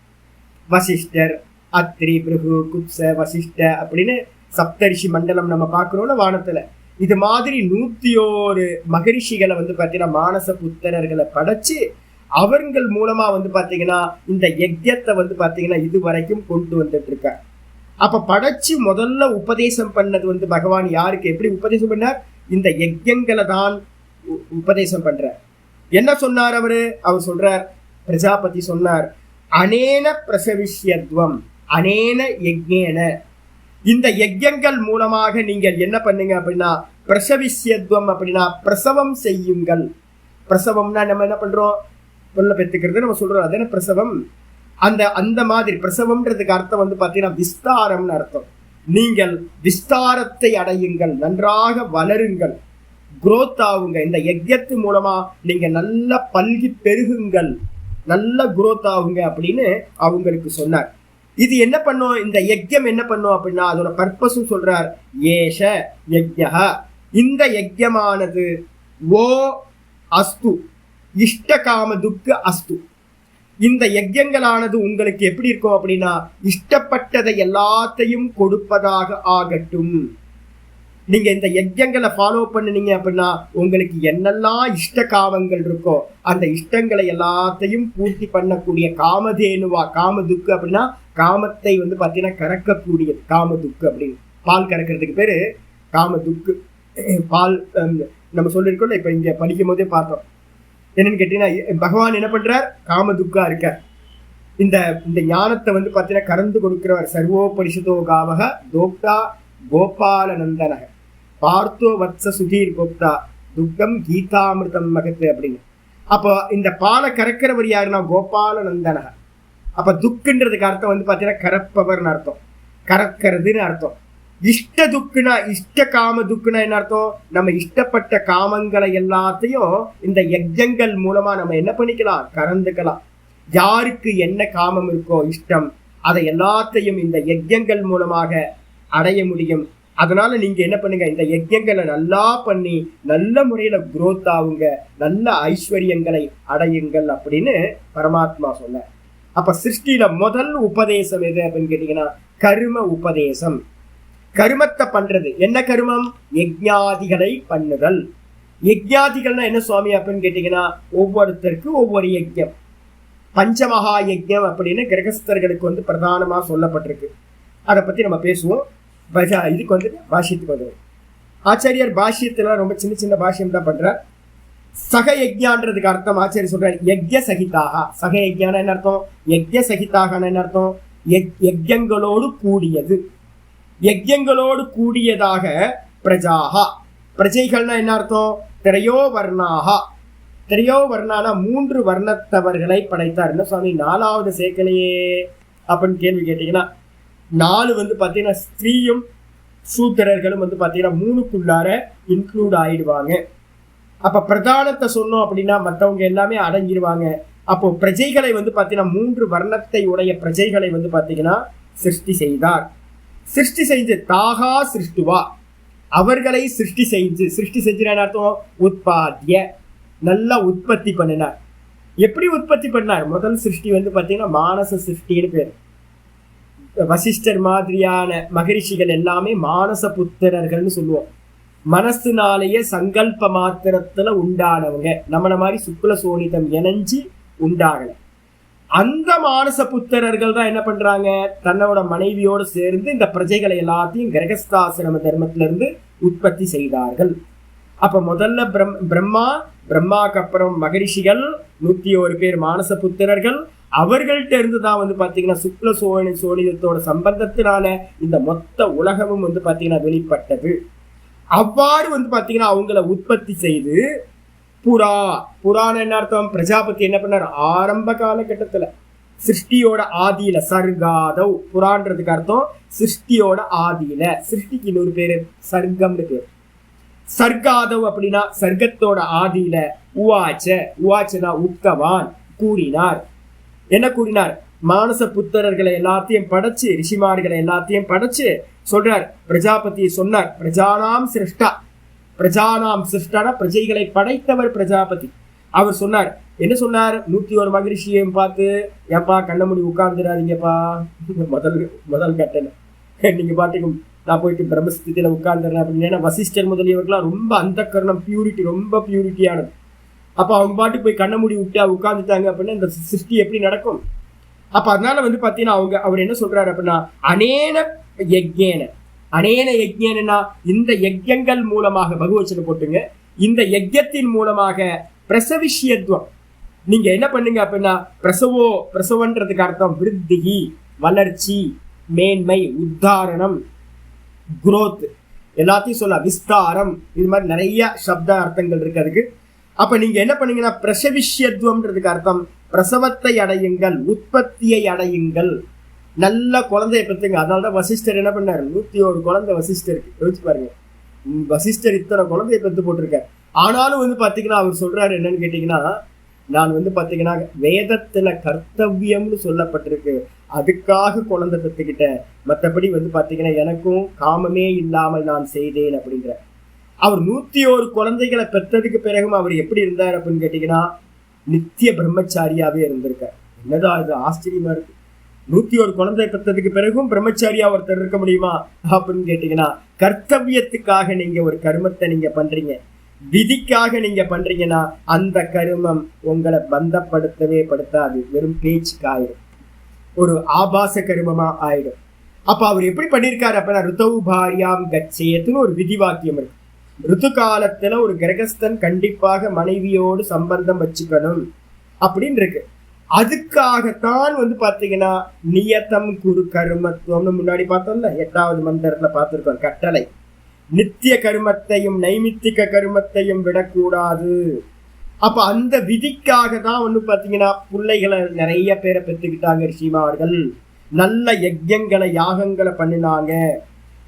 வசிஷ்டர், அத்ரி, பிருகு, குப்ச, வசிஷ்ட அப்படின்னு சப்தரிஷி மண்டலம் நம்ம பார்க்கிறோம்ல வானத்துல. இது மாதிரி 101 மகரிஷிகளை பாத்தீங்கன்னா மானச புத்திரர்களை படைச்சு அவர்கள் மூலமா பாத்தீங்கன்னா இந்த யஜ்யத்தை பாத்தீங்கன்னா இது வரைக்கும் கொண்டு வந்துட்டு இருக்க. அப்ப படைச்சு முதல்ல உபதேசம் பண்ணது பகவான் யாருக்கு எப்படி உபதேசம் பண்ணார்? இந்த யஜ்யங்களை தான் உபதேசம் பண்ற. என்ன சொன்னார் அவரு? அவர் சொல்றார், பிரஜாபதி சொன்னார், அனேன பிரசவிஷ்யத்வம் அனேன யஜ்ஞேன, இந்த யஜ்யங்கள் மூலமாக நீங்கள் என்ன பண்ணுங்க அப்படின்னா பிரசவிஷ்யத்வம் அப்படின்னா பிரசவம் செய்யுங்கள். பிரசவம்னா நம்ம என்ன பண்றோம்? பொருளை பெற்றுக்கிறது நம்ம சொல்றோம், அதான பிரசவம். அந்த மாதிரி பிரசவம்ன்றதுக்கு அர்த்தம் பாத்தீங்கன்னா விஸ்தாரம்னு அர்த்தம். நீங்கள் விஸ்தாரத்தை அடையுங்கள், நன்றாக வளருங்கள், குரோத் ஆகுங்க. இந்த யஜ்யத்து மூலமா நீங்க நல்லா பல்கி பெருகுங்கள், நல்ல குரோத் ஆகுங்க அப்படின்னு அவங்களுக்கு சொன்னார். இது என்ன பண்ணும்? இந்த யஜ்யம் என்ன பண்ணும் அப்படின்னா அதோட பர்பஸும் சொல்றார். ஏஷ யஜ்ஞஹ, இந்த யஜ்யமானது ஓ அஸ்து இஷ்ட காம துக்க அஸ்து. இந்த யஜ்யங்களானது உங்களுக்கு எப்படி இருக்கும் அப்படின்னா இஷ்டப்பட்டதை எல்லாத்தையும் கொடுப்பதாக ஆகட்டும். நீங்க இந்த யஜ்யங்களை ஃபாலோ பண்ணுனீங்க அப்படின்னா உங்களுக்கு என்னெல்லாம் இஷ்ட காமங்கள் இருக்கோ அந்த இஷ்டங்களை எல்லாத்தையும் பூர்த்தி பண்ணக்கூடிய காமதேனுவா, காமதுக்கு அப்படின்னா காமத்தை பாத்தீங்கன்னா கறக்கக்கூடியது காமதுக்கு அப்படின்னு. பால் கறக்கிறதுக்கு பேரு காமதுக்கு. பால் நம்ம சொல்லியிருக்கோம்ல, இப்ப இங்க படிக்கும் போதே பார்த்தோம். என்னன்னு கேட்டீங்கன்னா பகவான் என்ன பண்றார்? காமதுக்கா இருக்க. இந்த ஞானத்தை பாத்தீங்கன்னா கறந்து கொடுக்கிறவர். சர்வோபனிஷதோ காவக தோக்தா கோபால நந்தனக பார்த்தோ வத்ச சுதீர் கோப்தா துக்கம் கீதாமிருதம் மகத்து அப்படின்னு. அப்போ இந்த பாலை கறக்கிறவர் யாருன்னா கோபால நந்தனக. அப்ப துக்குன்றதுக்கு அர்த்தம் பாத்தீங்கன்னா கறப்பவர்னு அர்த்தம், கறக்கிறதுன்னு அர்த்தம். இஷ்ட துக்குனா, இஷ்ட காம துக்குனா என்ன அர்த்தம்? நம்ம இஷ்டப்பட்ட காமங்களை எல்லாத்தையும் இந்த யஜ்ஞங்கள் மூலமா நம்ம என்ன பண்ணிக்கலாம்? கறந்துக்கலாம். யாருக்கு என்ன காமம் இருக்கோ இஷ்டம், அதை எல்லாத்தையும் இந்த யஜ்யங்கள் மூலமாக அடைய முடியும். அதனால நீங்க என்ன பண்ணுங்க, இந்த யஜ்யங்களை நல்லா பண்ணி நல்ல முறையில குரோத் ஆகுங்க, நல்ல ஐஸ்வர்யங்களை அடையுங்கள் அப்படின்னு பரமாத்மா சொன்ன. அப்ப சிருஷ்டியில முதல் உபதேசம் எது அப்படின்னு கேட்டீங்கன்னா கர்ம உபதேசம். கருமத்தை பண்றது. என்ன கருமம்? யஜ்ஞாதிகளை பண்ணுதல். யஜ்ஞாதிகள்னா என்ன சுவாமி அப்படின்னு கேட்டீங்கன்னா ஒவ்வொருத்தருக்கு ஒவ்வொரு யஜ்யம். பஞ்சமகா யஜ்யம் அப்படின்னு கிரகஸ்தர்களுக்கு பிரதானமா சொல்லப்பட்டிருக்கு. அதை பத்தி நம்ம பேசுவோம். இதுக்கு பாஷ்யத்துக்கு வந்துடும். ஆச்சாரியார் பாஷ்யத்துல ரொம்ப சின்ன சின்ன பாஷ்யம் தான் பண்றார். சக யஜ்யான்றதுக்கு அர்த்தம் ஆச்சாரியர் சொல்றாரு யஜ்ய சகிதாக. சக யஜ்யான என்ன அர்த்தம்? யஜ்ய சகிதாக என்ன அர்த்தம்? யஜ்யங்களோடு கூடியது. யஜ்யங்களோடு கூடியதாக பிரஜாகா. பிரஜைகள்னா என்ன அர்த்தம்? திரையோ வர்ணாகா. திரையோ வர்ணானா 3 வர்ணத்தவர்களை படைத்தார். என்ன சுவாமி 4வது சேர்க்கலையே அப்படின்னு கேள்வி கேட்டீங்கன்னா 4 பாத்தீங்கன்னா ஸ்திரீயும் சூத்திரர்களும் பாத்தீங்கன்னா 3க்குள்ளார இன்க்ளூட் ஆயிடுவாங்க. அப்ப பிரதானத்தை சொன்னோம் அப்படின்னா மற்றவங்க எல்லாமே அடங்கிடுவாங்க. அப்போ பிரஜைகளை பாத்தீங்கன்னா 3 வர்ணத்தை உடைய பிரஜைகளை பாத்தீங்கன்னா சிருஷ்டி செய்தார். சிருஷ்டி செஞ்சு தாகா சிருஷ்டுவா, அவர்களை சிருஷ்டி செஞ்சு அர்த்தம் உற்பத்திய, நல்லா உற்பத்தி பண்ணினார். எப்படி உற்பத்தி பண்ணார்? முதல் சிருஷ்டி பாத்தீங்கன்னா மானச சிருஷ்டின்னு பேர். வசிஷ்டர் மாதிரியான மகரிஷிகள் எல்லாமே மானச புத்திரர்கள்னு சொல்லுவோம். மனசுனாலேயே சங்கல்ப மாத்திரத்துல உண்டானவங்க. நம்மள மாதிரி சுக்ல சோனிதம் இணைஞ்சு உண்டாகல. அந்த மானச புத்திரர்கள் தான் என்ன பண்றாங்க, தன்னோட மனைவியோடு சேர்ந்து இந்த பிரஜைகளை எல்லாத்தையும் கிரகஸ்தாசிரம தர்மத்திலிருந்து உற்பத்தி செய்தார்கள். அப்ப முதல்ல பிரம்மாக்கு அப்புறம் மகரிஷிகள் 101 பேர் மானச புத்திரர்கள். அவர்கள்ட்ட இருந்து தான் பாத்தீங்கன்னா சுக்ல சோனிதத்தோட சம்பந்தத்தினால இந்த மொத்த உலகமும் பாத்தீங்கன்னா வெளிப்பட்டது. அவ்வாறு பாத்தீங்கன்னா அவங்கள உற்பத்தி செய்து புராண என்ன அர்த்தம்? பிரஜாபதி என்ன பண்ணார்? ஆரம்ப காலகட்டத்துல சிருஷ்டியோட ஆதியில சர்காதவ். புறான்றதுக்கு அர்த்தம் சிருஷ்டியோட ஆதியில. சிருஷ்டிக்கு இன்னொரு பேரு சர்க்கம்னு பேர். சர்காதவ் அப்படின்னா சர்க்கத்தோட ஆதியில உவாச்சனா உத்தவான் கூறினார். என்ன கூறினார்? மானச புத்திரர்களை எல்லாத்தையும் படைச்சு, ரிஷிமார்களை எல்லாத்தையும் படைச்சு சொல்றார். பிரஜாபதி சொன்னார் பிரஜானாம் சிருஷ்டா. பிரஜானாம் சிருஷ்டான பிரஜைகளை படைத்தவர் பிரஜாபதி. அவர் சொன்னார். என்ன சொன்னார்? 101 மகரிஷியையும் பார்த்து, ஏப்பா கண்ண மூடி உட்கார்ந்துடாதீங்கப்பா. முதல் கட்டண நீங்க பாட்டுக்கும் நான் போயிட்டு பிரம்மஸ்தியில உட்கார்ந்துறேன் அப்படின்னு. வசிஷ்டர் முதலியவர்கள்லாம் ரொம்ப அந்த கரணம் பியூரிட்டி, ரொம்ப பியூரிட்டியானது. அப்ப அவங்க பாட்டுக்கு போய் கண்ண மூடி விட்டா உட்கார்ந்துட்டாங்க அப்படின்னா இந்த சிருஷ்டி எப்படி நடக்கும்? அப்ப அதனால பாத்தீங்கன்னா அவர் என்ன சொல்றாரு அப்படின்னா அனேன யஜ்ஞேனா, இந்த யஜ்யங்கள் மூலமாக பகவச்சனை போட்டுங்க, இந்த யஜ்யத்தின் மூலமாக பிரசவிஷ்யத்வம். நீங்க என்ன பண்ணுங்க அப்படின்னா பிரசவன்றதுக்கு அர்த்தம் விருத்தி, வளர்ச்சி, மேன்மை, உத்தாரணம், குரோத் எல்லாத்தையும் சொல்ல, விஸ்தாரம், இது மாதிரி நிறைய சப்த அர்த்தங்கள் இருக்கு அதுக்கு. அப்ப நீங்க என்ன பண்ணீங்கன்னா பிரசவிஷ்யத்வம்ன்றதுக்கு அர்த்தம் பிரசவத்தை அடையுங்கள், உற்பத்தியை அடையுங்கள், நல்ல குழந்தைய பெற்றுங்க. அதனாலதான் வசிஷ்டர் என்ன பண்ணாரு? 101 குழந்தை வசிஷ்டருக்கு. யோசிச்சு பாருங்க, வசிஷ்டர் இத்தனை குழந்தைய பெற்று போட்டிருக்காரு. ஆனாலும் பாத்தீங்கன்னா அவர் சொல்றாரு என்னன்னு கேட்டீங்கன்னா, நான் பாத்தீங்கன்னா வேதத்துல கர்த்தவியம்னு சொல்லப்பட்டிருக்கு, அதுக்காக குழந்தை பெற்றுக்கிட்டேன். மற்றபடி பாத்தீங்கன்னா எனக்கும் காமமே இல்லாமல் நான் செய்தேன் அப்படிங்கிற. அவர் 101 குழந்தைகளை பெற்றதுக்கு பிறகும் அவர் எப்படி இருந்தார் அப்படின்னு கேட்டீங்கன்னா நித்திய பிரம்மச்சாரியாவே இருந்திருக்கார். என்னதான் இது ஆச்சரியமா இருக்கு. 101 குழந்தை பெற்றதுக்கு பிறகும் பிரம்மச்சாரியா ஒருத்தர் இருக்க முடியுமா அப்படின்னு கேட்டீங்கன்னா, கர்த்தவியத்துக்காக நீங்க ஒரு கர்மத்தை நீங்க பண்றீங்க, விதிக்காக நீங்க பண்றீங்கன்னா அந்த கர்மம் உங்களை பந்தப்படுத்தவே படுத்தாது, வெறும் பேச்சுக்கு ஆயிடும், ஒரு ஆபாச கர்மமா ஆயிடும். அப்ப அவர் எப்படி பண்ணிருக்காரு அப்படின்னா ருதவு பாரியாம் கச்சேத்துன்னு ஒரு விதி வாக்கியம் இருக்கு. ருத்து காலத்துல ஒரு கிரகஸ்தன் கண்டிப்பாக மனைவியோடு சம்பந்தம் வச்சுக்கணும் அப்படின்னு இருக்கு. அதுக்காகத்தான் பாத்தீங்கன்னா நியத்தம் குரு கர்மத்துவம்னு முன்னாடி பார்த்தோம்ல, 8வது மந்திரத்துல பார்த்திருக்கோம். கட்டளை நித்திய கர்மத்தையும் நைமித்திக கர்மத்தையும் விடக்கூடாது. அப்ப அந்த விதிக்காக தான் பாத்தீங்கன்னா பிள்ளைகளை நிறைய பேரை பெற்றுக்கிட்டாங்க ரிஷிமார்கள். நல்ல யஜ்யங்களை யாகங்களை பண்ணினாங்க,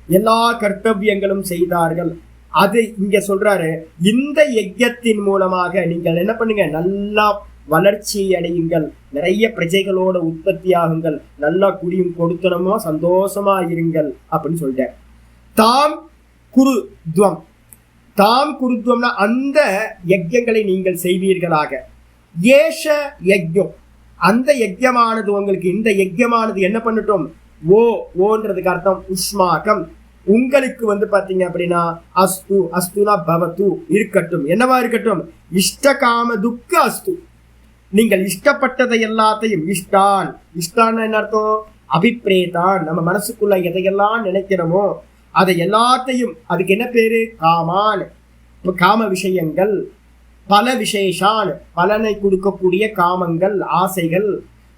எல்லா கர்த்தவியங்களும் செய்தார்கள். அது இங்க சொல்றாரு, இந்த யஜ்யத்தின் மூலமாக நீங்கள் என்ன பண்ணுங்க, நல்லா வளர்ச்சி அடையுங்கள், நிறைய பிரஜைகளோட உற்பத்தி ஆகுங்கள், நல்லா குடியும் கொடுத்தனமா சந்தோஷமா இருங்கள் அப்படின்னு சொல்லிட்டார். தாம் குருத்வம், தாம் குருத்வம்னா அந்த யஜ்யங்களை நீங்கள் செய்வீர்களாக. ஏஷ யஜ்யம், அந்த யஜ்யமானது உங்களுக்கு, இந்த யஜ்யமானது என்ன பண்ணட்டும், ஓன்றதுக்கு அர்த்தம் உஷ்மாகம், உங்களுக்கு பாத்தீங்க அப்படின்னா அஸ்து, அஸ்துனா பவத்து, இருக்கட்டும். என்னவா இருக்கட்டும், இஷ்டகாம துக்க அஸ்து, நீங்கள் இஷ்டப்பட்டதை எல்லாத்தையும், இஷ்டான் என்ன அர்த்தம், அபிப்ரேதான், நம்ம மனசுக்குள்ள எதையெல்லாம் நினைக்கிறோமோ அதை எல்லாத்தையும், அதுக்கு என்ன பேரு, காமான், காம விஷயங்கள், பல விசேஷான், பலனை கொடுக்கக்கூடிய காமங்கள், ஆசைகள்,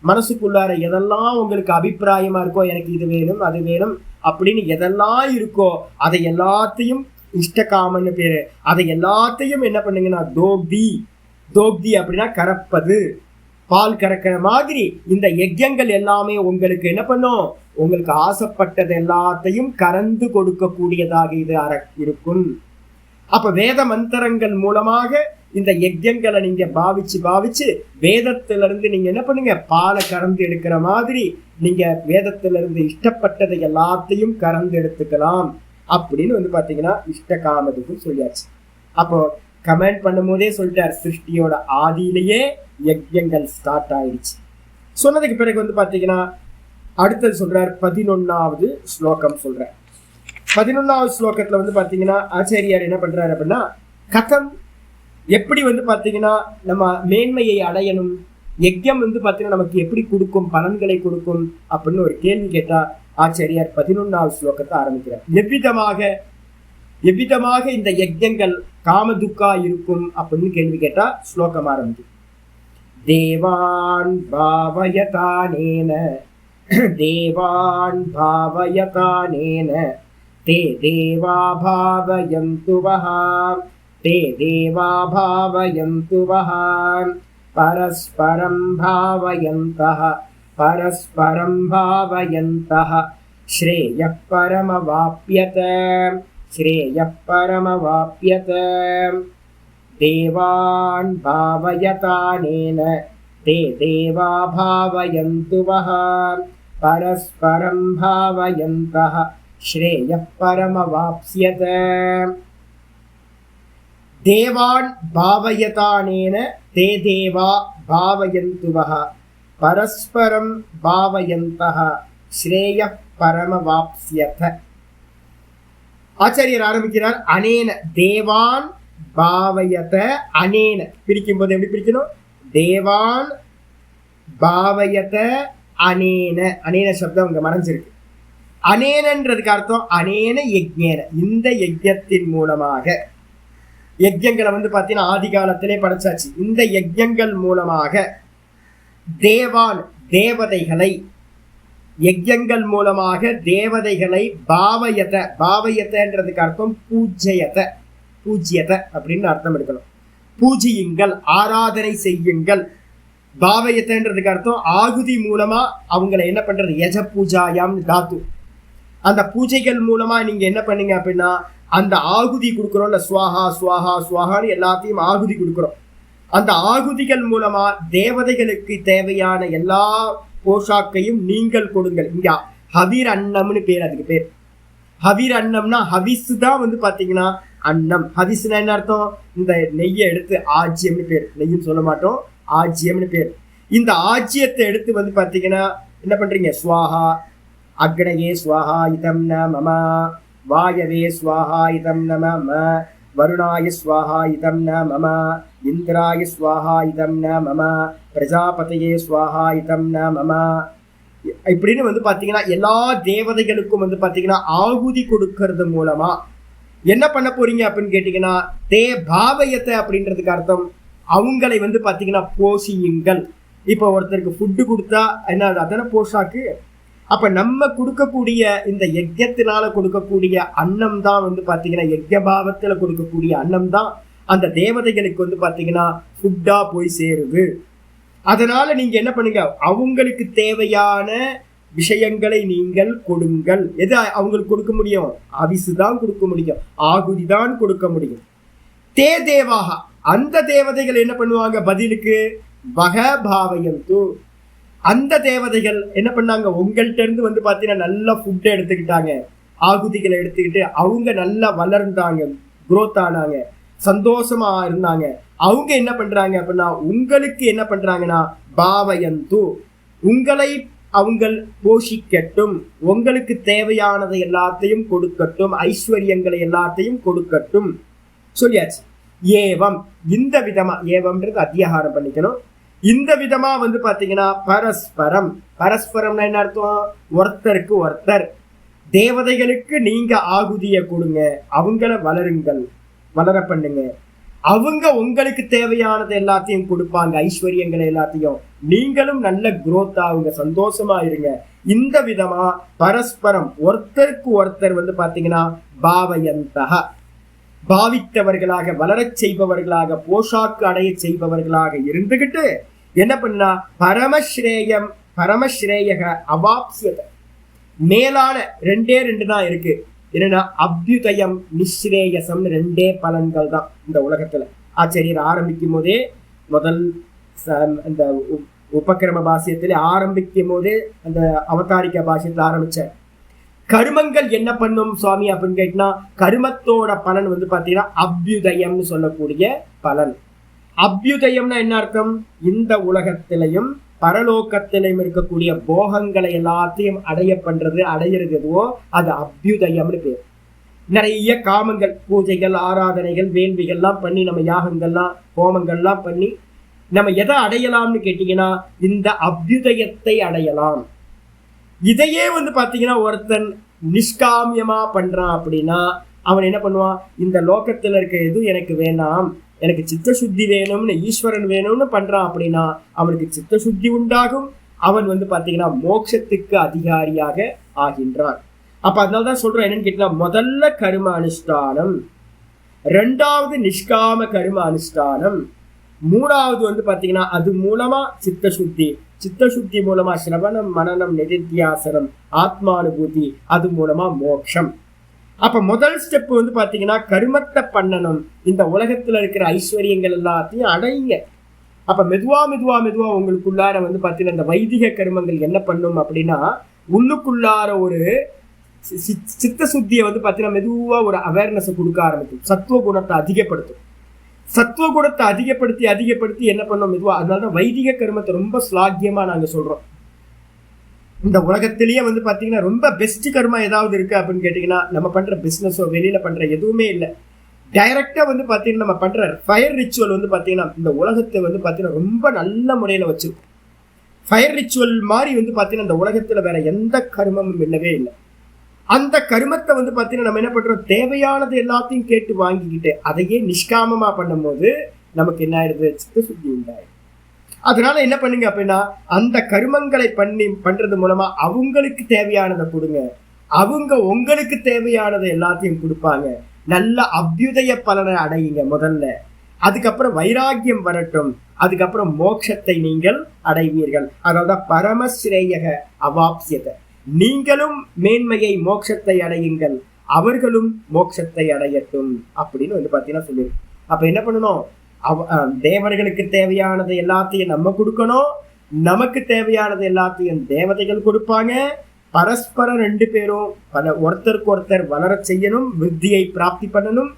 மனசுக்குள்ளார எதெல்லாம் உங்களுக்கு அபிப்பிராயமா இருக்கோ, எனக்கு இது வேணும் அது வேணும் அப்படின்னு எதெல்லாம் இருக்கோ அதை எல்லாத்தையும் இஷ்டகாமன்னு பேரு. அதை எல்லாத்தையும் என்ன பண்ணுங்கன்னா தோக்தி அப்படின்னா கறப்பது, பால் கறக்கிற மாதிரி இந்த யஜ்யங்கள் எல்லாமே உங்களுக்கு என்ன பண்ணும், உங்களுக்கு ஆசைப்பட்டது எல்லாத்தையும் கறந்து கொடுக்கக்கூடியதாக இது இருக்கும். அப்ப வேத மந்திரங்கள் மூலமாக இந்த யஜ்யங்களை நீங்க பாவிச்சு வேதத்திலிருந்து நீங்க என்ன பண்ணுங்க, பாலை கறந்து எடுக்கிற மாதிரி நீங்க வேதத்திலிருந்து இஷ்டப்பட்டதை எல்லாத்தையும் கறந்து எடுத்துக்கலாம் அப்படின்னு பாத்தீங்கன்னா இஷ்டகாமதுக்கும் சொல்லியாச்சு. அப்போ கமெண்ட் பண்ணும் போதே சொல்லிட்டார், சிருஷ்டியோட ஆதியிலேயே யஜ்யங்கள் ஸ்டார்ட் ஆயிடுச்சு. சொன்னதுக்கு பிறகு பாத்தீங்கன்னா அடுத்தது சொல்றார், 11வது ஸ்லோகம் சொல்றார். 11வது ஸ்லோகத்துல பாத்தீங்கன்னா ஆச்சாரியார் என்ன பண்றாரு அப்படின்னா, கதம், எப்படி பாத்தீங்கன்னா நம்ம மேன்மையை அடையணும், யஜ்யம் பாத்தீங்கன்னா நமக்கு எப்படி கொடுக்கும், பலன்களை கொடுக்கும் அப்படின்னு ஒரு கேள்வி கேட்டா ஆச்சாரியார் 11வது ஸ்லோகத்தை ஆரம்பிக்கிறார். எவ்விதமாக இந்த யஜ்யங்கள் காமதுக்கா இருக்கும் அப்படின்னு கேள்வி கேட்டா ஸ்லோகம் ஆரம்பிக்கும். தேவான் பாவயதானேன தே தேவா பாவயந்து வஹா, தே தேவா பாவயந்து வஹா, பரஸ்பரம் பாவயந்தஹ ஸ்ரேயः பரமவாப்யத. தேவான் பாவயதானேன தே தேவா பாவயந்து வஹா, பரஸ்பரம் பாவயந்தஹ ஸ்ரேயः பரமவாப்ஸ்யத. தேவான் பாவயதானேன தே தேவா பாவயந்து வஹா, பரஸ்பரம் பாவயந்தஹ ஸ்ரேயः பரமவாப்ஸ்யத. ஆச்சாரியர் ஆரம்பிக்கிறார், அனேன, தேவான் பாவயத, அனேன பிரிக்கும் போது எப்படி பிரிக்கணும், தேவான் பாவயத அனேன, அனேன சப்தம் அங்க மறைஞ்சிருக்கு. அனேனன்றதுக்கு அர்த்தம் அனேன யஜ்ஞேன, இந்த யஜ்ஞத்தின் மூலமாக. யஜ்ஞங்களை பாத்தீங்கன்னா ஆதி காலத்திலே படைச்சாச்சு. இந்த யஜ்ஞங்கள் மூலமாக தேவான், தேவதைகளை, யஜ்ஞங்கள் மூலமாக தேவதைகளை பாவயத்தன்றதுக்கு அர்த்தம் பூஜ்யத அப்படின்னு அர்த்தம் எடுக்கணும். பூஜியுங்கள், ஆராதனை செய்யுங்கள். பாவயத்தன்றதுக்கு அர்த்தம் ஆகுதி மூலமா அவங்களை என்ன பண்றது, யஜ பூஜாயாம் தாத்து. அந்த பூஜைகள் மூலமா நீங்க என்ன பண்ணீங்க அப்படின்னா அந்த ஆகுதி கொடுக்குறோம்ல, ஸ்வாஹா ஸ்வாஹா ஸ்வாஹான்னு எல்லாத்தையும் ஆகுதி கொடுக்குறோம். அந்த ஆகுதிகள் மூலமா தேவதைகளுக்கு தேவையான எல்லா போஷாக்கையும் நீங்கள் கொடுங்கள். இங்க ஹவிர் அன்னம்னு பேர், அதுக்கு பேர் ஹவிர் அன்னம்னா, ஹவிஸ் தான் பாத்தீங்கன்னா அன்னம். ஹவிஸ்னா என்ன அர்த்தம், இந்த நெய்யை எடுத்து ஆஜ்யம்னு பேர், நெய்யும் சொல்ல மாட்டோம், ஆஜ்யம்னு பேர். இந்த ஆஜ்யத்தை எடுத்து பாத்தீங்கன்னா என்ன பண்றீங்க, ஸ்வாஹா அக்னயே ஸ்வாஹா இதம் ந மம, வாயவே ஸ்வாஹா இதம் ந மம, வருணாய ஸ்வாஹா இதம் ந மம, இந்திராய ஸ்வாஹா இதம் ந மம, பிரஜாபதியே ஸ்வாஹா இதம் ந மம. இப்படின்னு பாத்தீங்கன்னா எல்லா தேவதைகளுக்கும் பாத்தீங்கன்னா ஆகுதி கொடுக்கறது மூலமா என்ன பண்ண போறீங்க அப்படின்னு கேட்டீங்கன்னா, தே பாவயத்தை அப்படின்றதுக்கு அர்த்தம் அவங்களை பாத்தீங்கன்னா போஷியுங்கள். இப்ப ஒருத்தருக்கு ஃபுட்டு கொடுத்தா என்ன, அதான போஷாக்கு. அப்ப நம்ம கொடுக்கக்கூடிய இந்த யஜ்யத்தினால கொடுக்கக்கூடிய அன்னம் தான் பாத்தீங்கன்னா, யஜ்யபாவத்துல கொடுக்கக்கூடிய அன்னம் தான் அந்த தேவதைகளுக்கு பாத்தீங்கன்னா ஃபுட்டா போய் சேருது. அதனால நீங்க என்ன பண்ணுங்க, அவங்களுக்கு தேவையான விஷயங்களை நீங்கள் கொடுங்கள். எது அவங்களுக்கு கொடுக்க முடியும், அவிசு தான் கொடுக்க முடியும், ஆகுதி தான் கொடுக்க முடியும். தே தேவாக, அந்த தேவதைகள் என்ன பண்ணுவாங்க, பதிலுக்கு வகபாவயந்து. அந்த தேவதைகள் என்ன பண்ணாங்க, உங்கள்கிட்ட இருந்து வந்து பாத்தீங்கன்னா நல்ல ஃபுட்டை எடுத்துக்கிட்டாங்க, ஆகுதிகளை எடுத்துக்கிட்டு அவங்க நல்லா வளர்ந்தாங்க, குரோத் ஆனாங்க, சந்தோஷமா இருந்தாங்க. அவங்க என்ன பண்றாங்க அப்படின்னா உங்களுக்கு என்ன பண்றாங்கன்னா பாவயந்து, உங்களை அவங்க போஷிக்கட்டும், உங்களுக்கு தேவையானதை எல்லாத்தையும் கொடுக்கட்டும், ஐஸ்வர்யங்களை எல்லாத்தையும் கொடுக்கட்டும் சொல்லியாச்சு. ஏவம், இந்த விதமா, ஏவம்ன்றது அத்தியாகாரம் பண்ணிக்கணும். இந்த விதமா வந்து பாத்தீங்கன்னா பரஸ்பரம், பரஸ்பரம்னா என்ன அர்த்தம், ஒருத்தருக்கு ஒருத்தர். தேவதைகளுக்கு நீங்க ஆகுதியை கொடுங்க, அவங்கள வளருங்கள், வளர பண்ணுங்க. அவங்க உங்களுக்கு தேவையானது எல்லாத்தையும் கொடுப்பாங்க, ஐஸ்வர்யங்களை எல்லாத்தையும். நீங்களும் நல்ல குரோத் ஆகுங்க, சந்தோஷமா இருங்க. இந்த விதமா பரஸ்பரம் ஒருத்தருக்கு ஒருத்தர் வந்து பாத்தீங்கன்னா பாவயந்தக, பாவித்தவர்களாக, வளரச் செய்பவர்களாக, போஷாக்கு அடைய செய்பவர்களாக இருந்துகிட்டு என்ன பண்ணா பரமஸ்ரேயம், பரமஸ்ரேயக அவாப்ஸ்யத, மேலான ரெண்டே தான் இருக்கு. என்னன்னா அபியுதயம் நிஸ்ரேயசம், ரெண்டே பலன்கள் தான் இந்த உலகத்துல. ஆச்சரியர் ஆரம்பிக்கும் போதே முதல் அந்த உபக்கிரம பாஷ்யத்திலே ஆரம்பிக்கும் போதே அந்த அவதாரிக்க பாஷ்யத்தில் ஆரம்பிச்ச கருமங்கள் என்ன பண்ணும் சுவாமி அப்படின்னு கேட்டா, கருமத்தோட பலன் வந்து பாத்தீங்கன்னா அபியுதயம்னு சொல்லக்கூடிய பலன். அபியுதயம்னா என்ன அர்த்தம், இந்த உலகத்திலையும் பரலோகத்திலையும் இருக்கக்கூடிய போகங்களை எல்லாத்தையும் அடைய பண்றது, அடையிறது எதுவோ அது அபியுதயம்னு பேர். நிறைய காமங்கள், பூஜைகள், ஆராதனைகள், வேள்விகள்லாம் பண்ணி, நம்ம யாகங்கள்லாம் ஹோமங்கள்லாம் பண்ணி நம்ம எதை அடையலாம்னு கேட்டீங்கன்னா இந்த அபியுதயத்தை அடையலாம். இதையே வந்து பாத்தீங்கன்னா ஒருத்தன் நிஷ்காமியமா பண்றான் அப்படின்னா அவன் என்ன பண்ணுவான், இந்த லோகத்துல இருக்க எது எனக்கு வேணாம், எனக்கு சித்த சுத்தி வேணும்னு, ஈஸ்வரன் வேணும்னு பண்றான் அப்படின்னா அவனுக்கு சித்த சுத்தி உண்டாகும், அவன் வந்து பாத்தீங்கன்னா மோட்சத்துக்கு அதிகாரியாக ஆகின்றான். அப்ப அதனாலதான் சொல்றேன் என்னன்னு கேட்டீங்கன்னா, முதல்ல கரும அனுஷ்டானம், ரெண்டாவது நிஷ்காம கரும அனுஷ்டானம், மூணாவது வந்து பாத்தீங்கன்னா அது மூலமா சித்த சுத்தி, சித்த சுத்தி மூலமா சிரவணம், மனனம், நிதித்தியாசனம், ஆத்மானுபூதி, அது மூலமா மோட்சம். அப்ப முதல் ஸ்டெப் வந்து பாத்தீங்கன்னா கருமத்தை பண்ணணும், இந்த உலகத்துல இருக்கிற ஐஸ்வர்யங்கள் எல்லாத்தையும் அடையுங்க. அப்ப மெதுவா மெதுவா மெதுவா உங்களுக்குள்ளார வந்து பாத்தீங்கன்னா இந்த வைதிக கருமங்கள் என்ன பண்ணும் அப்படின்னா உள்ளுக்குள்ளார ஒரு சித்த சுத்தியை வந்து பாத்தீங்கன்னா மெதுவா ஒரு அவேர்னஸ் கொடுக்க ஆரம்பிக்கும், சத்துவ குணத்தை அதிகப்படுத்தும். சத்துவ குணத்தை அதிகப்படுத்தி அதிகப்படுத்தி என்ன பண்ணோம் மெதுவா. அதனாலதான் வைதிக கர்மத்தை ரொம்ப ஸ்லாக்கியமா நாங்க சொல்றோம். இந்த உலகத்திலேயே வந்து பாத்தீங்கன்னா ரொம்ப பெஸ்ட் கர்மா ஏதாவது இருக்கு அப்படின்னு கேட்டீங்கன்னா நம்ம பண்ற பிசினஸோ வெளியில பண்ற எதுவுமே இல்லை. டைரக்டா வந்து பாத்தீங்கன்னா நம்ம பண்ற ஃபயர் ரிச்சுவல் வந்து பாத்தீங்கன்னா இந்த உலகத்தை வந்து பாத்தீங்கன்னா ரொம்ப நல்ல முறையில வச்சிருக்கும். ஃபயர் ரிச்சுவல் மாதிரி வந்து பாத்தீங்கன்னா இந்த உலகத்துல வேற எந்த கர்மமும் இல்லவே இல்லை. அந்த கர்மத்தை வந்து பாத்தீங்கன்னா நம்ம என்ன பண்றோம், தேவையானது எல்லாத்தையும் கேட்டு வாங்கிக்கிட்டு அதையே நிஷ்காமமா பண்ணும் போது நமக்கு என்ன ஆயிடுது, சித்த சுத்தி உண்டாயிடும். அதனால என்ன பண்ணுங்க அப்படின்னா அந்த கர்மங்களை பண்றது மூலமா அவங்களுக்கு தேவையானதை கொடுங்க, அவங்க உங்களுக்கு தேவையானதை எல்லாத்தையும் கொடுப்பாங்க. நல்ல அபியுதய பலனை அடையுங்க முதல்ல, அதுக்கப்புறம் வைராக்கியம் வரட்டும், அதுக்கப்புறம் மோட்சத்தை நீங்கள் அடைவீர்கள். அதாவது பரமஸ்ரேயக அவாப்சியத, நீங்களும் மேன்மையை மோட்சத்தை அடையுங்கள், அவர்களும் மோட்சத்தை அடையட்டும் அப்படின்னு வந்து பாத்தீங்கன்னா சொல்லிருக்கு. அப்ப என்ன பண்ணணும், தேவர்களுக்கு தேவையானது எல்லாத்தையும் நம்ம கொடுக்கணும், நமக்கு தேவையானது எல்லாத்தையும் தேவதைகள் கொடுப்பாங்க. பரஸ்பரம் ரெண்டு பேரும் ஒருத்தருக்கு ஒருத்தர் வளர செய்யணும், விருத்தியை பிராப்தி பண்ணணும்.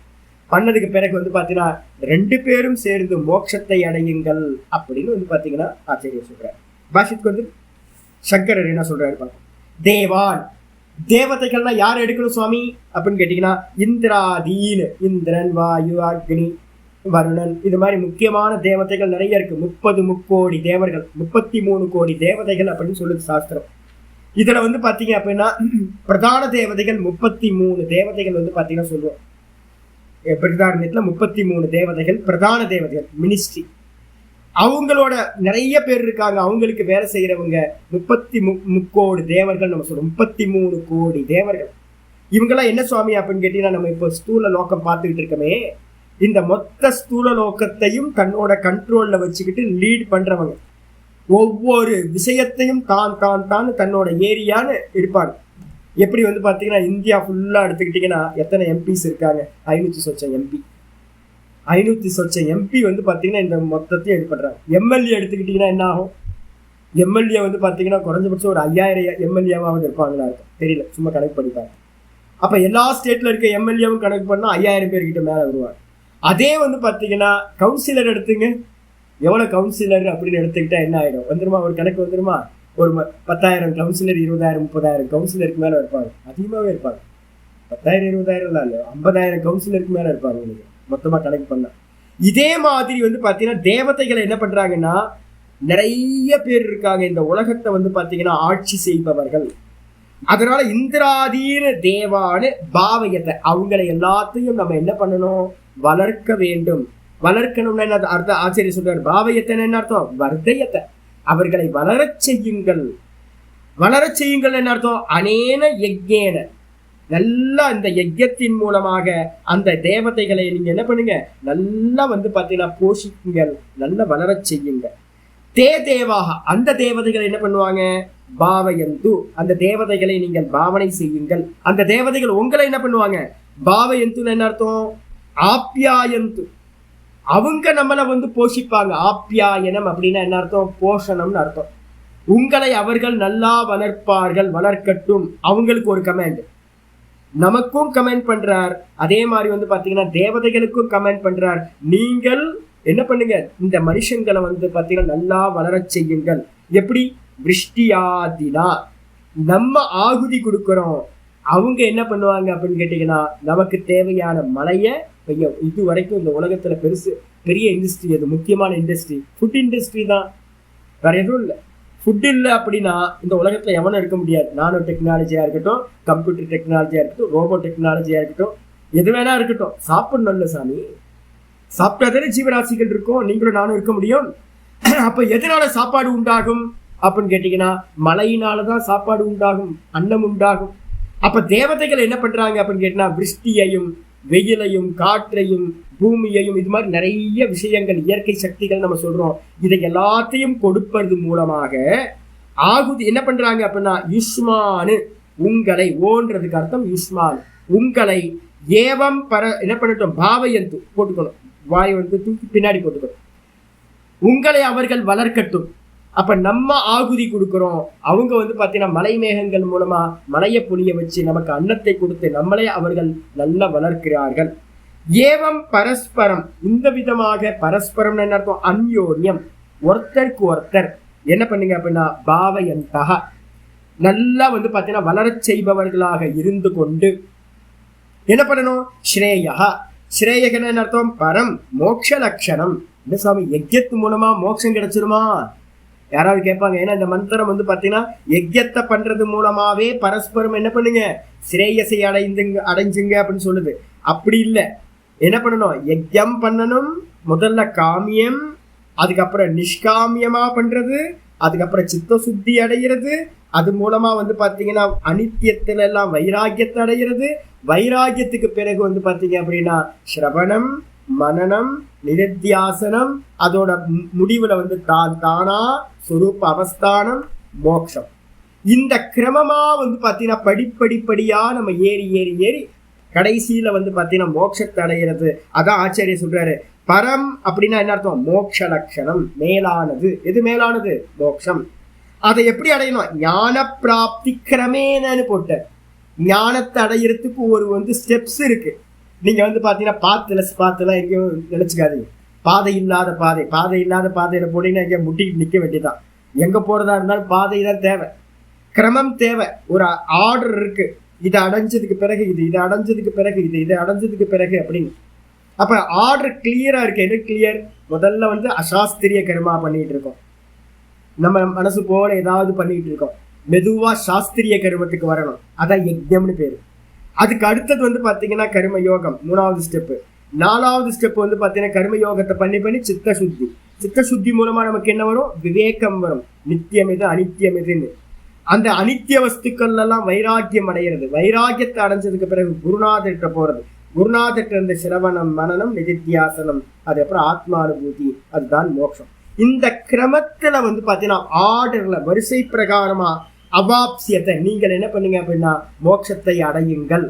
பண்ணதுக்கு பிறகு வந்து பாத்தீங்கன்னா ரெண்டு பேரும் சேர்ந்து மோட்சத்தை அடையுங்கள் அப்படின்னு வந்து பாத்தீங்கன்னா ஆச்சரியம் சொல்றாரு. பாஷித்துக்கு வந்து சங்கரர் என்ன சொல்றாரு பாருங்க. தேவான், தேவதைகள்னா யார் எடுக்கணும் சுவாமி அப்படின்னு கேட்டீங்கன்னா இந்திராதீன், இந்திரன், வாயு, அக்னி, வருணன், இது மாதிரி முக்கியமான தேவதைகள் நிறைய இருக்கு. 30 முக்கோடி தேவர்கள், 33 கோடி தேவதைகள் அப்படின்னு சொல்லுது சாஸ்திரம். இதுல வந்து பாத்தீங்க அப்படின்னா பிரதான தேவதைகள் 33 தேவதைகள் வந்து பாத்தீங்கன்னா சொல்லுவோம். பிரதானத்துல 33 தேவதைகள் பிரதான தேவதைகள், மினிஸ்ட்ரி. அவங்களோட நிறைய பேர் இருக்காங்க, அவங்களுக்கு வேலை செய்யறவங்க 33 கோடி தேவர்கள் நம்ம சொல்றோம். 33 கோடி தேவர்கள். இவங்கெல்லாம் என்ன சுவாமி அப்படின்னு கேட்டீங்கன்னா நம்ம இப்போ ஸ்தூல லோகம் பார்த்துக்கிட்டு இருக்கமே, இந்த மொத்த ஸ்தூல லோகத்தையும் தன்னோட கண்ட்ரோல்ல வச்சுக்கிட்டு லீட் பண்றவங்க. ஒவ்வொரு விஷயத்தையும் தான் தன்னோட ஏரியான்னு இருப்பாங்க. எப்படி வந்து பாத்தீங்கன்னா இந்தியா ஃபுல்லா எடுத்துக்கிட்டீங்கன்னா எத்தனை எம்பிஸ் இருக்காங்க, 500 சொச்சம் எம்பி. 500 சொச்சம் எம்பி வந்து பார்த்தீங்கன்னா இந்த மொத்தத்தையும் இது பண்ணுறாங்க. எம்எல்ஏ எடுத்துக்கிட்டிங்கன்னா என்ன ஆகும்? எம்எல்ஏ வந்து பார்த்தீங்கன்னா குறைஞ்சபட்சம் ஒரு 5000 எம்எல்ஏவாவது இருப்பாங்களா இருக்கும், தெரியல, சும்மா கணக்கு பண்ணிப்பாங்க. அப்போ எல்லா ஸ்டேட்டில் இருக்க எம்எல்ஏவும் கணக்கு பண்ணால் 5000 பேர்கிட்ட மேலே வருவாங்க. அதே வந்து பார்த்தீங்கன்னா கவுன்சிலர் எடுத்துங்க, எவ்வளோ கவுன்சிலர் அப்படின்னு எடுத்துக்கிட்டா என்ன ஆகிடும் வந்துருமா? ஒரு கணக்கு வந்துருமா? ஒரு 10,000 கவுன்சிலர், 20,000 30,000 கவுன்சிலருக்கு மேலே இருப்பாங்க, அதிகமாகவே இருப்பாங்க. 10,000 20,000 இல்லை, 50,000 கவுன்சிலருக்கு மேலே இருப்பாங்க உங்களுக்கு மொத்தமாக கணக்கு பண்ணால். இதே மாதிரி வந்து பார்த்தீங்கன்னா தேவதைகளை என்ன பண்ணுறாங்கன்னா நிறைய பேர் இருக்காங்க இந்த உலகத்தை வந்து பார்த்தீங்கன்னா ஆட்சி செய்பவர்கள். அதனால இந்திராதீன தேவான பாவயத்தை, அவங்களை எல்லாத்தையும் நம்ம என்ன பண்ணணும்? வளர்க்க வேண்டும். வளர்க்கணும்னா என்ன அர்த்தம்? ஆச்சரிய சொல்றாரு. பாவயத்தை என்ன அர்த்தம்? வர்தயத்தை, அவர்களை வளரச் செய்யுங்கள். வளரச் செய்யுங்கள் என்ன அர்த்தம்? அனேன யஜ்ஞேன, நல்லா இந்த யஜ்ஞத்தின் மூலமாக அந்த தேவதைகளை நீங்க என்ன பண்ணுங்க? நல்லா வந்து பார்த்தீங்கன்னா போஷிக்குங்கள், நல்லா வளரச் செய்யுங்க. தே தேவாக, அந்த தேவதைகளை என்ன பண்ணுவாங்க? பாவயந்து, அந்த தேவதைகளை நீங்கள் பாவனை செய்யுங்கள். அந்த தேவதைகள் உங்களை என்ன பண்ணுவாங்க? பாவயந்துன்னு என்ன அர்த்தம்? ஆப்யாயந்து, அவங்க நம்மளை வந்து போஷிப்பாங்க. ஆப்யாயனம் அப்படின்னா என்ன அர்த்தம்? போஷணம்னு அர்த்தம். உங்களை அவர்கள் நல்லா வளர்ப்பார்கள், வளர்க்கட்டும். அவங்களுக்கு ஒரு கமெண்ட், நமக்கும் கமெண்ட் பண்றார். அதே மாதிரி வந்து பாத்தீங்கன்னா தேவதைகளுக்கும் கமெண்ட் பண்றார். நீங்கள் என்ன பண்ணுங்க? இந்த மனுஷங்களை வந்து பாத்தீங்கன்னா நல்லா வளரச் செய்யுங்கள். எப்படி? விருஷ்டியாதினா, நம்ம ஆகுதி கொடுக்கிறோம், அவங்க என்ன பண்ணுவாங்க அப்படின்னு கேட்டீங்கன்னா நமக்கு தேவையான மழையை பெய்யும். இது வரைக்கும் இந்த உலகத்துல பெரிய இண்டஸ்ட்ரி, அது முக்கியமான இண்டஸ்ட்ரி ஃபுட் இண்டஸ்ட்ரி தான், வேற எதுவும் இல்லை. ஃபுட் இல்லை அப்படின்னா இந்த உலகத்துல எவனும் இருக்க முடியாது. நானோ டெக்னாலஜியா இருக்கட்டும், கம்ப்யூட்டர் டெக்னாலஜியா இருக்கட்டும், ரோபோ டெக்னாலஜியா இருக்கட்டும், எது வேணா இருக்கட்டும், சாப்பிடணும் இல்லை சாமி, சாப்பிட்டாதானே ஜீவராசிகள் இருக்கும், நீங்களும் நானும் இருக்க முடியும். அப்ப எதனால சாப்பாடு உண்டாகும் அப்படின்னு கேட்டீங்கன்னா மழையினாலதான் சாப்பாடு உண்டாகும், அன்னம் உண்டாகும். அப்ப தேவதைகள் என்ன பண்றாங்க அப்படின்னு கேட்டீங்கன்னா விருஷ்டியையும் வெயிலையும் காற்றையும் பூமியையும் இது மாதிரி நிறைய விஷயங்கள், இயற்கை சக்திகள் நம்ம சொல்றோம், இதை எல்லாத்தையும் கொடுப்பது மூலமாக ஆகுதி என்ன பண்றாங்க அப்படின்னா யுஷ்மானு, உங்களை, ஓன்றதுக்கு அர்த்தம் யுஷ்மான், உங்களை ஏவம் என்ன பண்ணட்டும்? பாவயந்து போட்டுக்கணும், வாய் வந்து தூக்கி பின்னாடி போட்டுக்கணும். உங்களை அவர்கள் வளர்க்கட்டும். அப்ப நம்ம ஆகுதி கொடுக்கிறோம், அவங்க வந்து பாத்தீங்கன்னா மலை மேகங்கள் மூலமா மலையை புளிய வச்சு நமக்கு அன்னத்தை கொடுத்து நம்மளே அவர்கள் நல்லா வளர்க்கிறார்கள். ஏவம் பரஸ்பரம், இந்த விதமாக பரஸ்பரம் என்ன அர்த்தம்? அந்யோன்யம், ஒருத்தருக்கு ஒருத்தர் என்ன பண்ணுங்க அப்படின்னா பாவயந்தகா, நல்லா வந்து பாத்தீங்கன்னா வளரச் செய்பவர்களாக இருந்து கொண்டு என்ன பண்ணணும்? ஸ்ரேயா, ஸ்ரேயகன் என்ன அர்த்தம்? பரம் மோட்ச லட்சணம். என்ன சாமி, யஜ்யத்து மூலமா மோட்சம் கிடைச்சிருமா? யாராவது கேட்பாங்க. ஏன்னா இந்த மந்திரம் வந்து பாத்தீங்கன்னா யஜ்யத்தை பண்றது மூலமாவே பரஸ்பரம் என்ன பண்ணுங்க? ஸ்ரேயசை அடைஞ்சுங்க அப்படின்னு சொல்லுது. அப்படி இல்லை, என்ன பண்ணணும்? யஜ்யம் பண்ணணும், முதல்ல காமியம், அதுக்கப்புறம் நிஷ்காமியமா பண்றது, அதுக்கப்புறம் சித்த சுத்தி அடைகிறது, அது மூலமா வந்து பாத்தீங்கன்னா அனித்தியத்துல எல்லாம் வைராகியத்தை அடைகிறது, வைராகியத்துக்கு பிறகு வந்து பாத்தீங்க அப்படின்னா ஸ்ரவணம், மனனம், நிதித்தியாசனம், அதோட முடிவுல வந்து தானா சொரூப அவஸ்தானம், மோட்சம். இந்த கிரமமா வந்து பாத்தீங்கன்னா படிப்படிப்படியா நம்ம ஏறி ஏறி ஏறி கடைசியில வந்து பாத்தீங்கன்னா மோட்சத்தை அடைகிறது. அதான் ஆச்சாரியர் சொல்றாரு, பரம் அப்படின்னா என்ன அர்த்தம்? மோட்ச லட்சணம், மேலானது. எது மேலானது? மோட்சம். அதை எப்படி அடையணும்? ஞான பிராப்தி கிரமேனு போட்ட, ஞானத்தை அடையிறதுக்கு ஒரு வந்து ஸ்டெப்ஸ் இருக்கு. நீங்க வந்து பாத்தீங்கன்னா பாத்துலாம் எங்கேயும் நினைச்சுக்காதீங்க. பாதை இல்லாத பாதையில போனீங்கன்னா எங்கேயும் முட்டிக்கிட்டு நிக்க வேண்டியதான். எங்க போறதா இருந்தாலும் பாதை தான் தேவை, கிரமம் தேவை, ஒரு ஆர்டர் இருக்கு. இதை அடைஞ்சதுக்கு பிறகு இது, இதை அடைஞ்சதுக்கு பிறகு இது, இதை அடைஞ்சதுக்கு பிறகு அப்படின்னு. அப்ப ஆர்டர் கிளியரா இருக்கு. எது கிளியர்? முதல்ல வந்து அசாஸ்திரிய கர்மா பண்ணிட்டு இருக்கோம், நம்ம மனசு போல ஏதாவது பண்ணிட்டு இருக்கோம். மெதுவா சாஸ்திரிய கர்மத்துக்கு வரணும், அதான் யஜ்யம்னு பேரு. அதுக்கு அடுத்தது வந்து பாத்தீங்கன்னா கர்ம யோகம், 3வது ஸ்டெப்பு. 4வது ஸ்டெப் வந்து பாத்தீங்கன்னா கர்ம யோகத்தை பண்ணி சித்த சுத்தி. சித்த சுத்தி மூலமா நமக்கு என்ன வரும்? விவேகம் வரும். நித்தியம் எது, அனித்தியம் எதுன்னு. அந்த அனித்திய வஸ்துக்கள் எல்லாம் வைராக்கியம் அடைகிறது. வைராக்கியத்தை அடைஞ்சதுக்கு பிறகு குருநாதர்கிட்ட போறது. குருநாதர்கிட்ட இருந்த சிரவணம், மனனம், நிதித்தியாசனம், அதுக்கப்புறம் ஆத்மானுபூதி, அதுதான் மோட்சம். இந்த கிரமத்துல வந்து பாத்தீங்கன்னா ஆர்டர்ல வரிசை பிரகாரமா அவாப்சியத்தை நீங்கள் என்ன பண்ணுங்க அப்படின்னா மோட்சத்தை அடையுங்கள்.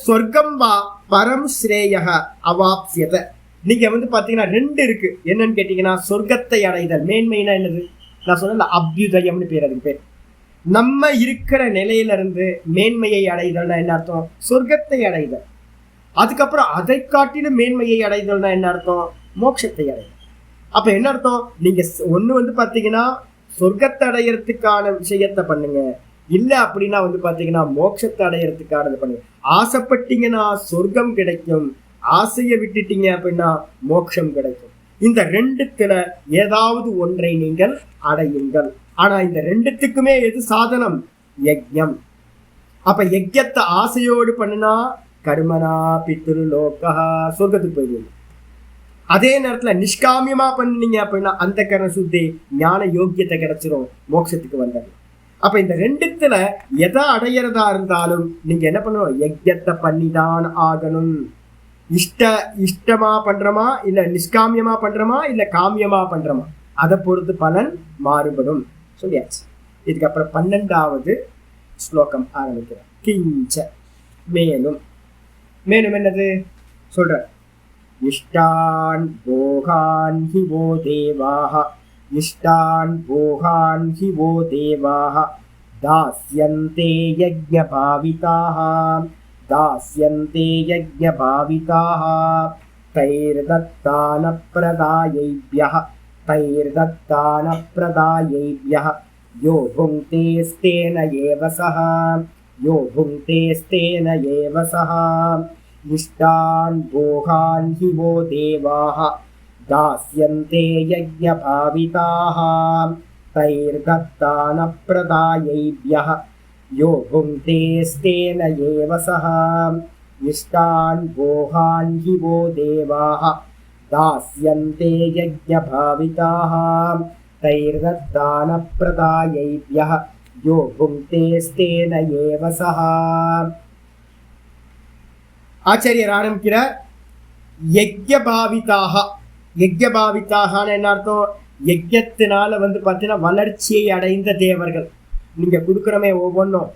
சொர்க்கம் வா பரம் ஸ்ரேயக அவாப்சியத்தை, நீங்க வந்து பாத்தீங்கன்னா ரெண்டு இருக்கு. என்னன்னு கேட்டீங்கன்னா சொர்க்கத்தை அடைதல். மேன்மைனா என்னது? நான் சொன்ன அபியுதயம்னு பேர், அதுக்கு பேர். நம்ம இருக்கிற நிலையில இருந்து மேன்மையை அடைதல்னா என்ன அர்த்தம்? சொர்க்கத்தை அடைதல். அதுக்கப்புறம் அதை காட்டிலும் மேன்மையை அடைதல்னா என்ன அர்த்தம்? மோட்சத்தை அடைதல். அப்ப என்ன அர்த்தம்? நீங்க ஒண்ணு வந்து பாத்தீங்கன்னா சொர்க்கத்தை அடையறதுக்கான விஷயத்த பண்ணுங்க, இல்ல அப்படின்னா வந்து பாத்தீங்கன்னா மோட்சத்தை அடையறதுக்கானது பண்ணுங்க. ஆசைப்பட்டீங்கன்னா சொர்க்கம் கிடைக்கும், ஆசையை விட்டுட்டீங்க அப்படின்னா மோட்சம் கிடைக்கும். இந்த ரெண்டுத்துல ஏதாவது ஒன்றை நீங்கள் அடையுங்கள். ஆனா இந்த ரெண்டுத்துக்குமே எது சாதனம்? யஜ்யம். அப்ப யஜ்யத்தை ஆசையோடு பண்ணுனா கர்மனா பித்ரு லோகா, சொர்க்கத்துக்கு போயிடுவீங்க. அதே நேரத்துல நிஷ்காமியமா பண்ணீங்க அப்படின்னா அந்த கர்ண சுத்தி ஞான யோக்கியத்தை கிடைச்சிரும், மோட்சத்துக்கு வந்தாங்க. அப்ப இந்த ரெண்டுத்துல எதை அடையிறதா இருந்தாலும் நீங்க என்ன பண்ணணும்? யஜ்யத்தை பண்ணிதான் ஆகணும். இஷ்டமா பண்றோமா, இல்ல நிஷ்காமியமா பண்றோமா, இல்ல காமியமா பண்றோமா, அதை பொறுத்து பலன் மாறுபடும் சொல்லியாச்சு. இதுக்கப்புறம் 12வது ஸ்லோகம் ஆரம்பிக்கிறேன். கிஞ்ச, மேலும். மேலும் என்னது சொல்ற? இஷ்டான் போகான் ஹி வோ தேவாஹ, இஷ்டான் போகான் ஹி வோ தேவாஹ தாஸ்யந்தே யஜ்ஞபாவிதாஹ, தாஸ்யந்தே யஜ்ஞபாவிதாஹ தைர்தத்தான பிரதாயைப்யஹ, தைர்தத்தான பிரதாயைப்யஹ யோ புங்க்தேஸ்தேன ஏவ ஸஹ, யோ புங்க்தேஸ்தேன ஏவ ஸஹ. இஷ்டான் போகான் ஹி வோ தேவாஹ தாஸ்யந்தே யஜ்ஞபாவிதாஹ தைர்தத்தான பிரதாயைப்யஹ யோ புங்க்தேஸ்தேன ஏவ ஸஹ. இஷ்டான் போகான் ஹி வோ தேவாஹ தாஸ்யந்தே யஜ்ஞபாவிதாஹ தைர்தத்தான பிரதாயைப்யஹ யோ புங்க்தேஸ்தேன ஏவ ஸஹ. ஆச்சாரியர் ஆரம்பிக்கிறார். யஜ்ஞபாவிதாக. யஜ்ஞபாவிதாகனு என்ன அர்த்தம்? யஜ்ஞத்தினால வந்து பார்த்தீங்கன்னா வளர்ச்சியை அடைந்த தேவர்கள். நீங்க கொடுக்குறமே ஒவ்வொன்றும்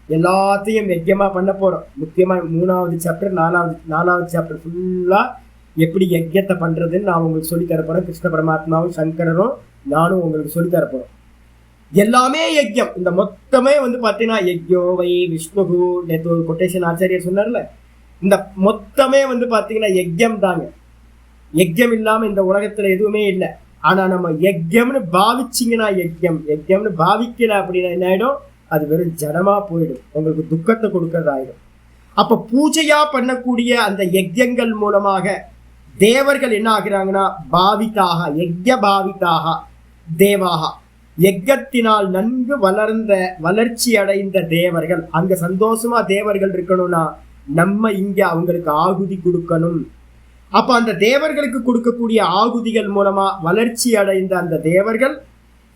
எல்லாத்தையும் யஜ்யமா பண்ண போறோம். முக்கியமா 3வது சாப்டர் 4வது சாப்டர் ஃபுல்லா எப்படி யஜ்யத்தை பண்றதுன்னு நான் உங்களுக்கு சொல்லி தரப்போறேன். கிருஷ்ண பரமாத்மாவும் சங்கரரும் நானும் உங்களுக்கு சொல்லி தரப்போறோம். எல்லாமே யஜ்யம். இந்த மொத்தமே வந்து பார்த்தீங்கன்னா யஜ்யோ வை விஷ்ணுகு, நேற்று ஒரு கொட்டேஷன் ஆச்சாரியர் சொன்னார்ல, இந்த மொத்தமே வந்து பார்த்தீங்கன்னா யஜ்யம் தாங்க. யஜ்யம் இல்லாம இந்த உலகத்துல எதுவுமே இல்லை. ஆனா நம்ம யஜ்யம்னு பாவிச்சிங்கன்னா யஜ்யம், யஜ்யம்னு பாவிக்கல அப்படின்னா என்ன ஆயிடும்? அது வெறும் ஜடமா போயிடும், உங்களுக்கு துக்கத்தை கொடுக்கறதாயிடும். அப்ப பூஜையா பண்ணக்கூடிய அந்த யஜ்யங்கள் மூலமாக தேவர்கள் என்ன ஆகிறாங்கன்னா பாவிதாக, யஜ்ய பாவிதாக தேவாக, யஜ்யத்தினால் நன்கு வளர்ந்த வளர்ச்சி அடைந்த தேவர்கள். அங்க சந்தோஷமா தேவர்கள் இருக்கணும்னா நம்ம இங்க அவங்களுக்கு ஆகுதி கொடுக்கணும். அப்ப அந்த தேவர்களுக்கு கொடுக்கக்கூடிய ஆகுதிகள் மூலமா வளர்ச்சி அடைந்த அந்த தேவர்கள்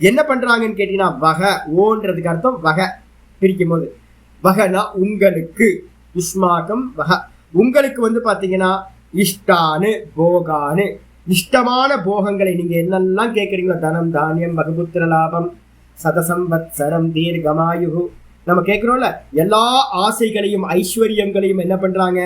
என்ன பண்றாங்கன்னு கேட்டீங்கன்னா வகை, ஓன்றதுக்கு அர்த்தம் வகை. பிரிக்கும் போது வகைனா உங்களுக்கு, யுஷ்மாகம் வகை, உங்களுக்கு வந்து பாத்தீங்கன்னா இஷ்டானு போகானு, இஷ்டமான போகங்களை நீங்க என்னெல்லாம் கேட்குறீங்களோ, தனம் தானியம் பகபுத்திர லாபம் சதசம்வத்சரம் தீர்கமாயு, நம்ம கேட்கிறோம்ல, எல்லா ஆசைகளையும் ஐஸ்வர்யங்களையும் என்ன பண்றாங்க?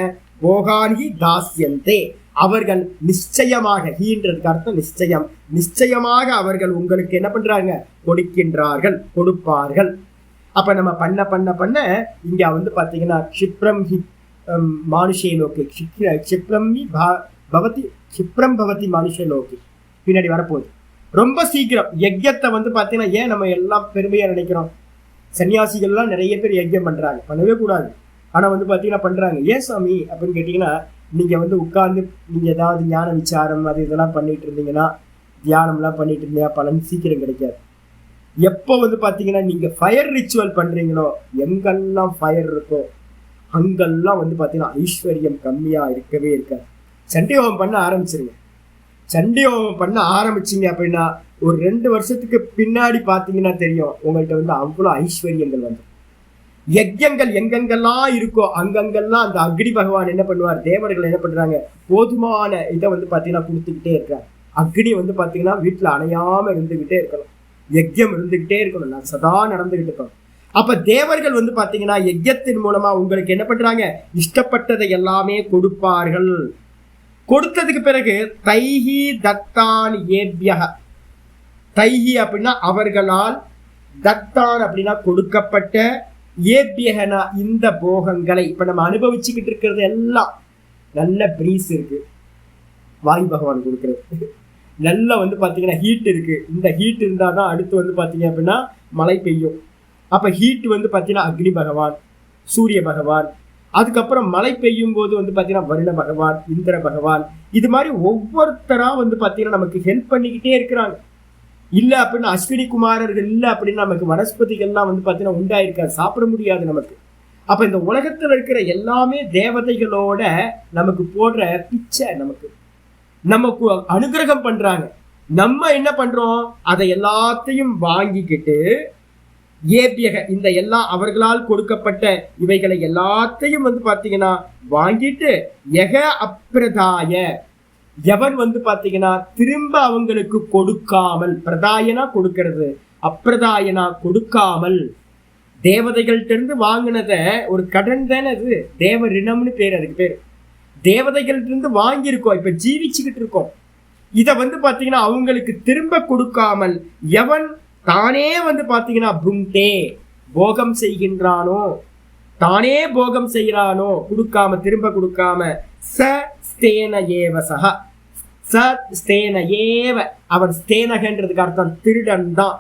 போகான்ஹி தாஸ்யந்தே, அவர்கள் நிச்சயமாக, ஹீன்றதுக்கு அர்த்தம் நிச்சயம், நிச்சயமாக அவர்கள் உங்களுக்கு என்ன பண்றாங்க? கொடுக்கின்றார்கள், கொடுப்பார்கள். அப்ப நம்ம பண்ண பண்ண பண்ண இங்க வந்து பாத்தீங்கன்னா க்ஷிப்ரம் ஹி மானுஷே லோகி, க்ஷிப்ரம் ஹி பவதி, க்ஷிப்ரம் பவதி மானுஷே லோகி பின்னாடி வரப்போகுது. ரொம்ப சீக்கிரம் யஜ்யத்தை வந்து பாத்தீங்கன்னா, ஏன் நம்ம எல்லாம் பெருமையா நினைக்கிறோம்? சன்னியாசிகள்லாம் நிறைய பேர் யஜ்யம் பண்றாங்க, பண்ணவே கூடாது, ஆனா வந்து பாத்தீங்கன்னா பண்றாங்க. ஏன் சாமி அப்படின்னு கேட்டீங்கன்னா, நீங்க வந்து உட்கார்ந்து நீங்க ஏதாவது ஞான விசாரம் அது இதெல்லாம் பண்ணிட்டு இருந்தீங்கன்னா, தியானம்லாம் பண்ணிட்டு இருந்தீங்கன்னா பலன் சீக்கிரம் கிடைக்காது. எப்போ வந்து பாத்தீங்கன்னா நீங்க ஃபயர் ரிச்சுவல் பண்றீங்களோ, எங்கெல்லாம் ஃபயர் இருக்கோ அங்கெல்லாம் வந்து பாத்தீங்கன்னா ஐஸ்வர்யம் கம்மியா இருக்கவே இருக்காது. சண்டி ஹோமம் பண்ண ஆரம்பிச்சிருங்க. சண்டி ஹோமம் பண்ண ஆரம்பிச்சிங்க அப்படின்னா ஒரு 2 வருஷத்துக்கு பின்னாடி பார்த்தீங்கன்னா தெரியும், உங்கள்கிட்ட வந்து அவ்வளோ ஐஸ்வர்யங்கள் வந்து. யஜ்யங்கள் எங்கெங்கெல்லாம் இருக்கோ அங்கங்கெல்லாம் அந்த அக்னி பகவான் என்ன பண்ணுவார்? தேவர்கள் என்ன பண்றாங்க? போதுமான இதை வந்து பார்த்தீங்கன்னா கொடுத்துக்கிட்டே இருக்காங்க. அக்னி வந்து பார்த்தீங்கன்னா வீட்டில் அணையாம இருந்துகிட்டே இருக்கணும், யஜ்யம் இருந்துகிட்டே இருக்கணும், நான் சதா நடந்துகிட்டு இருக்கணும். அப்ப தேவர்கள் வந்து பார்த்தீங்கன்னா யஜ்யத்தின் மூலமா உங்களுக்கு என்ன பண்றாங்க? இஷ்டப்பட்டதை எல்லாமே கொடுப்பார்கள். கொடுத்ததுக்கு பிறகு தைஹி தத்தான் ஏபியக, தைஹி அப்படின்னா அவர்களால், தத்தான் அப்படின்னா கொடுக்கப்பட்ட, ஏபியகனா இந்த போகங்களை இப்ப நம்ம அனுபவிச்சுக்கிட்டு இருக்கிறது எல்லாம். நல்ல பிரீஸ் இருக்கு, வாயு பகவான் கொடுக்கறது. நல்ல பாத்தீங்கன்னா ஹீட் இருக்கு, இந்த ஹீட் இருந்தாதான் அடுத்து பாத்தீங்க அப்படின்னா மழை பெய்யும். அப்ப ஹீட் பாத்தீங்கன்னா அக்னி பகவான், சூரிய பகவான். அதுக்கப்புறம் மழை பெய்யும் போது பாத்தீங்கன்னா வருண பகவான், இந்திர பகவான். இது மாதிரி ஒவ்வொருத்தரா பாத்தீங்கன்னா நமக்கு ஹெல்ப் பண்ணிக்கிட்டே இருக்கிறாங்க. இல்ல அப்படின்னா அஸ்வினி குமாரர்கள் இல்ல அப்படின்னா நமக்கு வனஸ்பதிகள்லாம் பாத்தீங்கன்னா உண்டாயிருக்காது, சாப்பிட முடியாது நமக்கு. அப்ப இந்த உலகத்துல இருக்கிற எல்லாமே தேவதைகளோட நமக்கு போடுற பிச்சை, நமக்கு அனுகிரகம் பண்றாங்க. நம்ம என்ன பண்றோம், அதை எல்லாத்தையும் வாங்கிக்கிட்டு, ஏபியக இந்த எல்லாம் அவர்களால் கொடுக்கப்பட்ட இவைகளை எல்லாத்தையும் பாத்தீங்கன்னா வாங்கிட்டு, எக அப்பிரதாய எவன் பாத்தீங்கன்னா திரும்ப அவங்களுக்கு கொடுக்காமல், பிரதாயனா கொடுக்கிறது, அப்பிரதாயனா கொடுக்காமல், தேவதைகள்ட்ட இருந்து வாங்கினத ஒரு கடன் தானே அது, தேவ ரிணம்னு பேர், அதுக்கு பேர். தேவதைகள்ட்ட இருந்து வாங்கியிருக்கோம், இப்ப ஜீவிச்சுக்கிட்டு இருக்கோம். இத பாத்தீங்கன்னா அவங்களுக்கு திரும்ப கொடுக்காமல் எவன் தானே பாத்தீங்கன்னா புங்கே போகம் செய்கின்றானோ, தானே போகம் செய்யறானோ, கொடுக்காம திரும்ப கொடுக்காம, ச ஸ்தேன ஏவ சஹ, ச ஸ்தேன ஏவ, அவன் ஸ்தேனகன்றதுக்கு அர்த்தம் திருடன் தான்,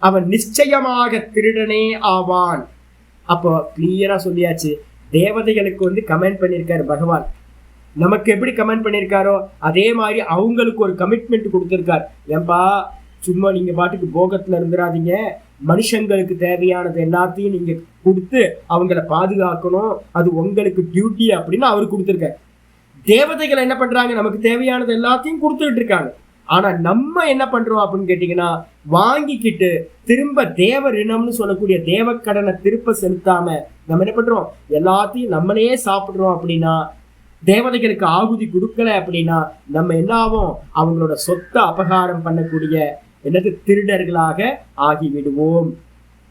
அவன் நிச்சயமாக திருடனே ஆவான். அப்போ கிளியரா சொல்லியாச்சு. தேவதைகளுக்கு கமெண்ட் பண்ணியிருக்காரு பகவான், நமக்கு எப்படி கமெண்ட் பண்ணியிருக்காரோ அதே மாதிரி அவங்களுக்கு ஒரு கமிட்மெண்ட் கொடுத்துருக்கார். ஏன்பா சும்மா நீங்க பாட்டுக்கு போகத்துல இருந்துடாதீங்க, மனுஷங்களுக்கு தேவையானது எல்லாத்தையும் நீங்க கொடுத்து அவங்கள பாதுகாக்கணும், அது உங்களுக்கு டியூட்டி அப்படின்னு அவரு கொடுத்துருக்காரு. தேவதைகள் என்ன பண்றாங்க, நமக்கு தேவையானது எல்லாத்தையும் கொடுத்துட்டு இருக்காங்க. ஆனா நம்ம என்ன பண்றோம் அப்படின்னு கேட்டீங்கன்னா, வாங்கிக்கிட்டு திரும்ப தேவ ரிணம்னு சொல்லக்கூடிய தேவக்கடனை திருப்ப செலுத்தாம நம்ம என்ன பண்றோம், எல்லாத்தையும் நம்மளே சாப்பிடுறோம். அப்படின்னா தேவதைகளுக்கு ஆகுதி கொடுக்கல அப்படின்னா நம்ம என்ன ஆகும், அவங்களோட சொத்தை அபகாரம் பண்ணக்கூடிய என்னது திருடர்களாக ஆகிவிடுவோம்.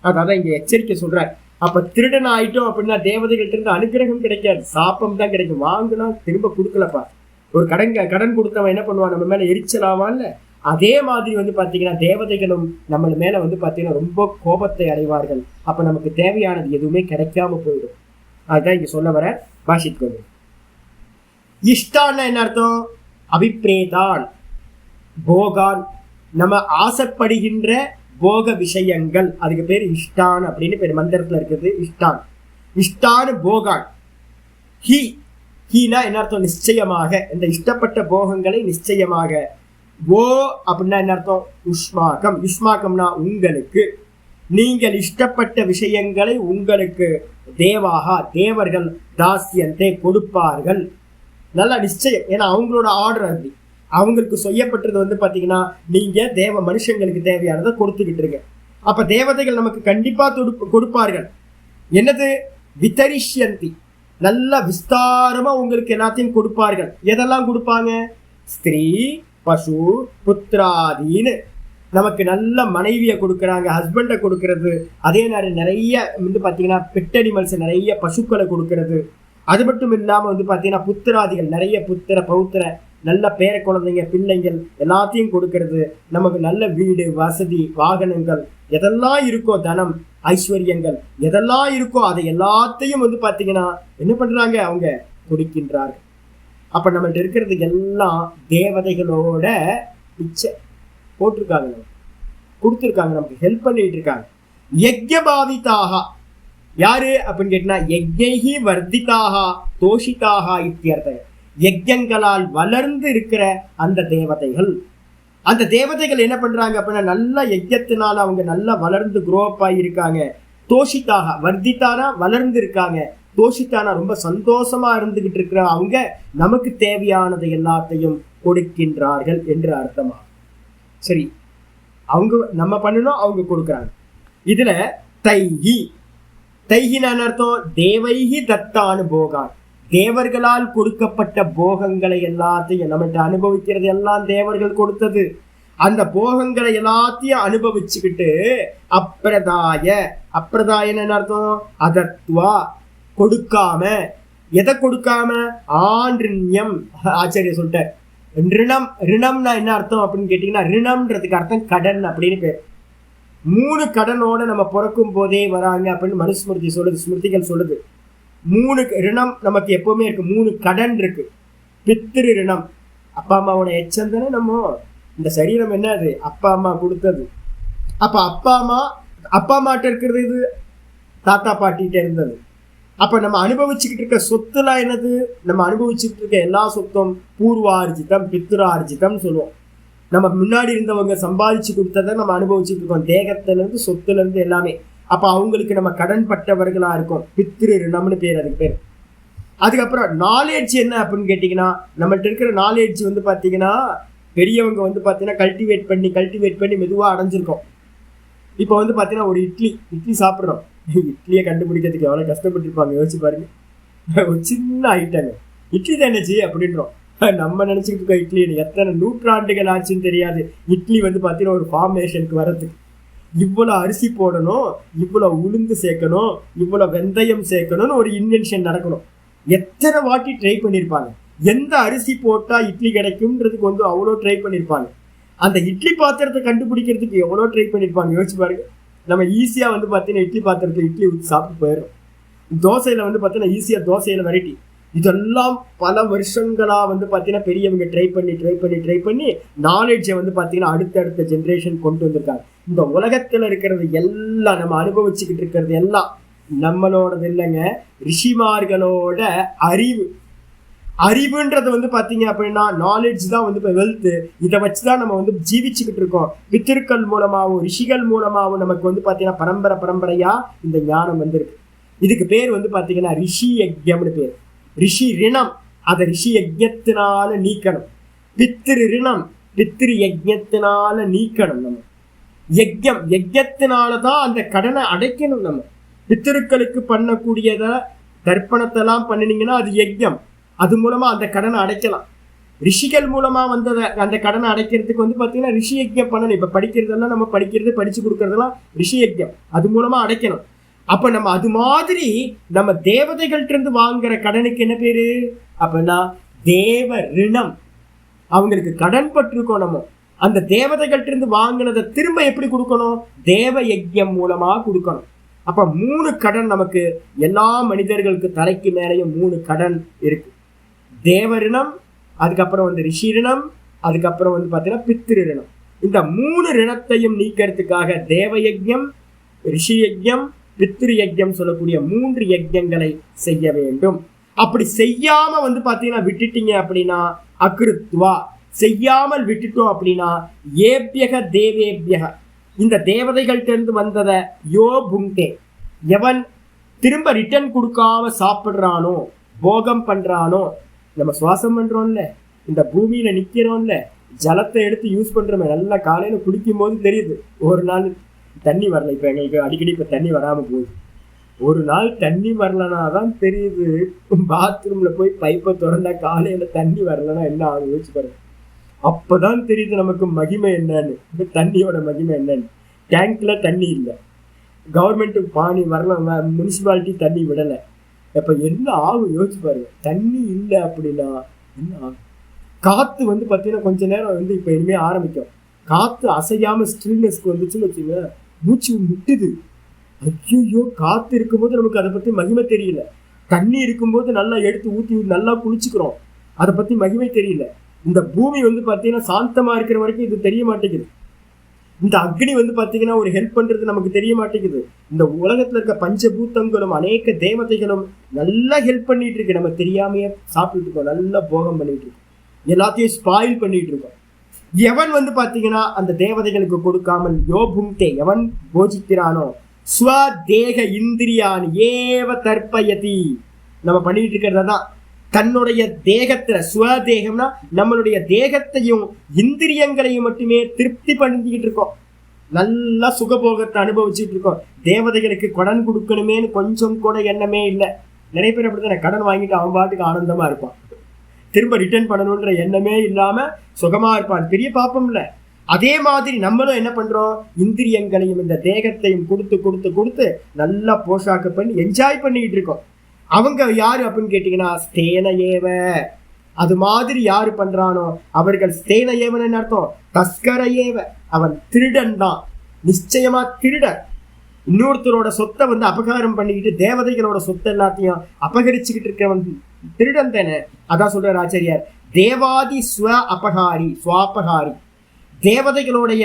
அதான் இங்க எச்சரிக்கை சொல்றார். அப்ப திருடன் ஆயிட்டோம் அப்படின்னா தேவதைகள்ட்ட இருந்து அனுகிரகம் கிடைக்காது, சாப்பம் தான் கிடைக்கும். வாங்கினா திரும்ப கொடுக்கலப்பா, ஒரு கடன் கொடுத்தவன் என்ன பண்ணுவான், நம்ம மேல எரிச்சல் ஆவான்ல. அதே மாதிரி பாத்தீங்கன்னா தேவதைகளும் நம்ம மேல பாத்தீங்கன்னா ரொம்ப கோபத்தை அடைவார்கள். அப்ப நமக்கு தேவையானது எதுவுமே கிடைக்காம போயிடும். அதுதான் இங்க சொல்ல வர பாஷித் வந்து. இஷ்டான்னா என்ன அர்த்தம், அபிப்ரேதான், போகான், நம்ம ஆசைப்படுகின்ற போக விஷயங்கள், அதுக்கு பேர் இஷ்டான் அப்படின்னு பேர். மந்திரத்துல இருக்குது இஷ்டான். இஷ்டான் போகான். ஹீனா என்ன அர்த்தம், நிச்சயமாக, இந்த இஷ்டப்பட்ட போகங்களை நிச்சயமாக. ஓ அப்படின்னா என்ன அர்த்தம், உஷ்மாகம். யுஷ்மாகம்னா உங்களுக்கு, நீங்கள் இஷ்டப்பட்ட விஷயங்களை உங்களுக்கு தேவாகா தேவர்கள் தாசியத்தை கொடுப்பார்கள். நல்லா நிச்சயம், ஏன்னா அவங்களோட ஆர்டர் அப்படி, அவங்களுக்கு செய்யப்பட்டது பாத்தீங்கன்னா நீங்க தேவ மனுஷங்களுக்கு தேவையானதை கொடுத்துக்கிட்டு இருக்க. அப்ப தேவதைகள் நமக்கு கண்டிப்பா கொடுப்பார்கள். என்னது, விதரிஷ்யந்தி, நல்ல விஸ்தாரமா உங்களுக்கு எல்லாத்தையும் கொடுப்பார்கள். எதெல்லாம் கொடுப்பாங்க, ஸ்திரீ பசு புத்திராதீன்னு நமக்கு நல்ல மனைவியை கொடுக்குறாங்க, ஹஸ்பண்டை கொடுக்கறது. அதே நேரம் நிறைய பாத்தீங்கன்னா பெட் அனிமல்ஸ், நிறைய பசுக்களை கொடுக்கறது. அது மட்டும் இல்லாம பாத்தீங்கன்னா புத்திராதிகள், நிறைய புத்திர பௌத்திர நல்ல பேர குழந்தைங்க பிள்ளைங்கள் எல்லாத்தையும் கொடுக்கறது. நமக்கு நல்ல வீடு வசதி வாகனங்கள் எதெல்லாம் இருக்கோ, தனம் ஐஸ்வர்யங்கள் எதெல்லாம் இருக்கோ அதை எல்லாத்தையும் பாத்தீங்கன்னா என்ன பண்றாங்க, அவங்க கொடுக்கின்றார்கள். அப்ப நம்மள்ட்ட இருக்கிறது எல்லாம் தேவதைகளோட பிச்சை போட்டிருக்காங்க, கொடுத்துருக்காங்க, நமக்கு ஹெல்ப் பண்ணிட்டு இருக்காங்க. யஜ்ஞபாவிதாக யாரு அப்படின்னு கேட்டா, யஜ்ஞைஹி வர்த்திதாக தோஷிதாக இத்தியர்த்த, யஜ்ஞங்களால் வளர்ந்து இருக்கிற அந்த தேவதைகள். அந்த தேவதைகள் என்ன பண்றாங்க அப்படின்னா, நல்ல யஜ்ஞத்தினால அவங்க நல்லா வளர்ந்து குரோப் ஆகியிருக்காங்க. தோஷிதாக, வர்த்தித்தானா வளர்ந்து இருக்காங்க, தோஷித்தானா ரொம்ப சந்தோஷமா இருந்துகிட்டு இருக்கிற அவங்க நமக்கு தேவையானதை எல்லாத்தையும் கொடுக்கின்றார்கள் என்று அர்த்தமா. சரி, அவங்க நம்ம பண்ணணும், அவங்க கொடுக்குறாங்க. இதுல தைஹி, தைஹினான அர்த்தம் தேவைஹி தத்தானு போகான், தேவர்களால் கொடுக்கப்பட்ட போகங்களை எல்லாத்தையும் நம்மகிட்ட அனுபவிக்கிறது எல்லாம் தேவர்கள் கொடுத்தது. அந்த போகங்களை எல்லாத்தையும் அனுபவிச்சுக்கிட்டு அப்பிரதாய, அப்பிரதாயன்னு அர்த்தம் அதத்வா கொடுக்காம, எதை கொடுக்காம? ஆண்யம். ஆச்சாரிய சொல்லிட்டார். ரிணம். ரிணம்னா என்ன அர்த்தம் அப்படின்னு கேட்டீங்கன்னா, ரிணம்ன்றதுக்கு அர்த்தம் கடன் அப்படின்னு பேர். 3 கடனோட நம்ம பிறக்கும் போதே வராங்க அப்படின்னு மனுஸ்மிருதி சொல்லுது, ஸ்மிருதிகள் சொல்லுது. 3 ரிணம் நமக்கு எப்பவுமே இருக்கு. 3 கடன் இருக்கு. பித்திரு ரிணம், அப்பா அம்மாவோட எச்சம் தானே நம்ம. இந்த சரீரம் என்ன, அது அப்பா அம்மா கொடுத்தது. அப்ப அப்பா அம்மாட்ட இருக்கிறது இது தாத்தா பாட்டிகிட்ட இருந்தது. அப்ப நம்ம அனுபவிச்சுக்கிட்டு இருக்க சொத்துலாம் என்னது? நம்ம அனுபவிச்சுக்கிட்டு இருக்க எல்லா சொத்தும் பூர்வார்ஜிதம், பித்ரார்ஜிதம் சொல்லுவோம். நம்ம முன்னாடி இருந்தவங்க சம்பாதிச்சு கொடுத்ததை நம்ம அனுபவிச்சுட்டு இருக்கோம், தேகத்துல இருந்து சொத்துல இருந்து எல்லாமே. அப்ப அவங்களுக்கு நம்ம கடன் பட்டவர்களா இருக்கோம். பித்ரு ரிணம்னு பேர், அதுக்கு பேர். அதுக்கப்புறம் நாலேஜ் என்ன அப்படின்னு கேட்டீங்கன்னா, நம்மள்ட்ட இருக்கிற நாலேஜ் வந்து பாத்தீங்கன்னா, பெரியவங்க வந்து பாத்தீங்கன்னா கல்டிவேட் பண்ணி மெதுவா அடைஞ்சிருக்கோம். இப்போ வந்து பாத்தீங்கன்னா ஒரு இட்லி சாப்பிட்றோம். இட்லியை கண்டுபிடிக்கிறதுக்கு எவ்வளவு கஷ்டப்பட்டுருப்பாங்க யோசிச்சு பாருங்க. ஒரு சின்ன ஐட்டங்க, இட்லி தானேச்சு அப்படின்றோம். நம்ம நினைச்சுக்கிட்டு இருக்கோம் இட்லி எத்தனை நூற்றாண்டுகள் ஆச்சுன்னு தெரியாது. இட்லி வந்து பாத்தீங்கன்னா ஒரு ஃபார்மேஷனுக்கு வர்றதுக்கு இவ்வளவு அரிசி போடணும், இவ்வளவு உளுந்து சேர்க்கணும், இவ்வளவு வெந்தயம் சேர்க்கணும்னு ஒரு இன்வென்ஷன் நடக்கணும். எத்தனை வாட்டி ட்ரை பண்ணியிருப்பாங்க. எந்த அரிசி போட்டா இட்லி கிடைக்கும்ன்றதுக்கு வந்து அவ்வளோ ட்ரை பண்ணியிருப்பாங்க. அந்த இட்லி பாத்திரத்தை கண்டுபிடிக்கிறதுக்கு எவ்வளோ ட்ரை பண்ணியிருப்பாங்க யோசிச்சு பாருங்க. நம்ம ஈஸியா வந்து பார்த்தீங்கன்னா இட்லி பாத்திரத்தில் இட்லி ஊற்றி சாப்பிட்டு போயிடும். தோசையில வந்து பார்த்தீங்கன்னா ஈஸியா தோசையில வெரைட்டி. இதெல்லாம் பல வருஷங்களா வந்து பார்த்தீங்கன்னா பெரியவங்க ட்ரை பண்ணி நாலேஜை வந்து பார்த்தீங்கன்னா அடுத்த ஜென்ரேஷன் கொண்டு வந்திருக்காங்க. இந்த உலகத்துல இருக்கிறது எல்லாம் நம்ம அனுபவிச்சுக்கிட்டு இருக்கிறது எல்லாம் நம்மளோடது இல்லைங்க, ரிஷிமார்களோட அறிவுன்றது வந்து பாத்தீங்க அப்படின்னா நாலேஜ் தான் வந்து இப்போ வெல்த். இதை வச்சுதான் நம்ம வந்து ஜீவிச்சுக்கிட்டு இருக்கோம். பித்திருக்கள் மூலமாகவும் ரிஷிகள் மூலமாகவும் நமக்கு வந்து பாத்தீங்கன்னா பரம்பரையா இந்த ஞானம் வந்திருக்கு. இதுக்கு பேர் வந்து பாத்தீங்கன்னா ரிஷி யஜ்யம்னு பேர். ரிஷி ரிணம், அதை ரிஷி யஜ்யத்தினால நீக்கணும். பித்திரு ரிணம், பித்திரு யஜ்யத்தினால நீக்கணும். நம்ம யஜ்யத்தினாலதான் அந்த கடனை அடைக்கணும். நம்ம பித்திருக்களுக்கு பண்ணக்கூடியத தர்ப்பணத்தெல்லாம் பண்ணினீங்கன்னா அது யஜ்யம். அது மூலமா அந்த கடனை அடைக்கலாம். ரிஷிகள் மூலமா வந்தத அந்த கடனை அடைக்கிறதுக்கு வந்து பாத்தீங்கன்னா ரிஷி யஜ்யம் பண்ணணும். இப்ப படிக்கிறதெல்லாம் நம்ம படிச்சு கொடுக்கறதெல்லாம் ரிஷி யஜ்யம், அது மூலமா அடைக்கணும். அப்ப நம்ம அது மாதிரி நம்ம தேவதைகள்ட்ட இருந்து வாங்குற கடனுக்கு என்ன பேரு அப்படின்னா தேவ ரிணம். அவங்களுக்கு கடன் பட்டிருக்கோம். நம்ம அந்த தேவதைகள்ட்ட இருந்து வாங்கினதை திரும்ப எப்படி கொடுக்கணும்? தேவ யஜ்யம் மூலமா கொடுக்கணும். அப்ப 3 கடன் நமக்கு, எல்லா மனிதர்களுக்கு தலைக்கு மேலேயும் 3 கடன் இருக்கு. தேவரிணம், அதுக்கப்புறம் வந்து ரிஷி ரிணம், அதுக்கப்புறம் வந்து பாத்தீங்கன்னா பித்திரு ரிணம். இந்த 3 ரிணத்தையும் நீக்கிறதுக்காக தேவ யஜ்யம், ரிஷி யஜ்யம், பித்திரு யஜ்யம் சொல்லக்கூடிய 3 யஜ்யங்களை செய்ய வேண்டும். அப்படி செய்யாம வந்து பாத்தீங்கன்னா விட்டுட்டீங்க அப்படின்னா அகிருத்வா, செய்யாமல் விட்டுட்டோம் அப்படின்னா ஏபியக தேவேபியக, இந்த தேவதைகள்ட்ட இருந்து வந்ததை யோ புங்கே, எவன் திரும்ப ரிட்டர்ன் கொடுக்காம சாப்பிட்றானோ, போகம் பண்றானோ. நம்ம சுவாசம் பண்றோம்ல, இந்த பூமியில நிக்கிறோம்ல, ஜலத்தை எடுத்து யூஸ் பண்றோமே, நல்லா காலையில குடிக்கும் போது தெரியுது. ஒரு நாள் தண்ணி வரல. இப்ப எங்களுக்கு அடிக்கடி இப்ப தண்ணி வராம போகுது. ஒரு நாள் தண்ணி வரலன்னா தான் தெரியுது. பாத்ரூம்ல போய் பைப்பை திறந்தா காலையில தண்ணி வரலன்னா என்ன ஆகும் யோசிச்சு பாருங்க. அப்பதான் தெரியுது நமக்கு மகிமை என்னன்னு, தண்ணியோட மகிமை என்னன்னு. டேங்க்ல தண்ணி இல்லை, கவர்மெண்ட் பானி வரல, முனிசிபாலிட்டி தண்ணி விடலை. அப்ப என்ன ஆகும் யோசிச்சு பாருங்க. தண்ணி இல்லை அப்படின்னா என்ன ஆகும்? காத்து வந்து பார்த்தீங்கன்னா கொஞ்ச நேரம் வந்து இப்போ இனிமே ஆரம்பிக்கும். காத்து அசையாம ஸ்டில்னஸ்க்கு வந்துச்சுன்னு வச்சுங்க, மூச்சு முட்டுது. ஐயோ, காத்து இருக்கும்போது நமக்கு அதை பத்தி மகிமை தெரியல. தண்ணி இருக்கும்போது நல்லா எடுத்து ஊற்றி நல்லா குளிச்சுக்கிறோம், அதை பத்தி மகிமை தெரியல. இந்த பூமி வந்து பார்த்தீங்கன்னா சாந்தமா இருக்கிற வரைக்கும் இது தெரிய மாட்டேங்குது. இந்த அக்னி வந்து பார்த்தீங்கன்னா ஒரு ஹெல்ப் பண்றது நமக்கு தெரிய மாட்டேங்குது. இந்த உலகத்துல இருக்க பஞ்சபூத்தங்களும் அநேக தேவதைகளும் நல்லா ஹெல்ப் பண்ணிட்டு இருக்கு. நம்ம தெரியாமையே சாப்பிட்டு இருக்கோம், நல்லா போகம் பண்ணிட்டு இருக்கோம், எல்லாத்தையும் ஸ்பாயில் பண்ணிட்டு இருக்கோம். எவன் வந்து பார்த்தீங்கன்னா அந்த தேவதைகளுக்கு கொடுக்காமல் யோபுங்கே, எவன் போஜிக்கிறானோ, ஸ்வதேக இந்திரியான் ஏவ தர்ப்பயதி, நம்ம பண்ணிட்டு இருக்கிறதான் தன்னுடைய தேகத்துல, ஸ்வதேகம்னா நம்மளுடைய தேகத்தையும் இந்திரியங்களையும் மட்டுமே திருப்தி பண்ணிக்கிட்டு இருக்கோம், நல்லா சுகபோகத்தை அனுபவிச்சுட்டு இருக்கோம். தேவதைகளுக்கு கடன் கொடுக்கணுமேனு கொஞ்சம் கூட எண்ணமே இல்லை. நிறைய பேர் அப்படித்தானே, கடன் வாங்கிட்டு அவன் பாட்டுக்கு ஆனந்தமா இருப்பான், திரும்ப ரிட்டர்ன் பண்ணணுன்ற எண்ணமே இல்லாம சுகமா இருப்பான். பெரிய பாப்பம் இல்லை. அதே மாதிரி நம்மளும் என்ன பண்றோம், இந்திரியங்களையும் இந்த தேகத்தையும் கொடுத்து கொடுத்து கொடுத்து நல்லா போஷாக்கு பண்ணி என்ஜாய் பண்ணிக்கிட்டு இருக்கோம். அவங்க யாரு அப்படின்னு கேட்டீங்கன்னா ஸ்தேன ஏவ, அது மாதிரி யாரு பண்றானோ அவர்கள் ஸ்தேன ஏவன் அர்த்தம் தஸ்கர ஏவ, அவன் திருடன் தான், நிச்சயமா திருடன். இன்னொருத்தரோட சொத்தை வந்து அபகாரம் பண்ணிக்கிட்டு தேவதைகளோட சொத்தை எல்லாத்தையும் அபகரிச்சுக்கிட்டு இருக்கவன் திருடன் தானே. அதான் சொல்றார் ஆச்சாரியார், தேவாதி ஸ்வ அபகாரி ஸ்வாபகாரி. தேவதைகளுடைய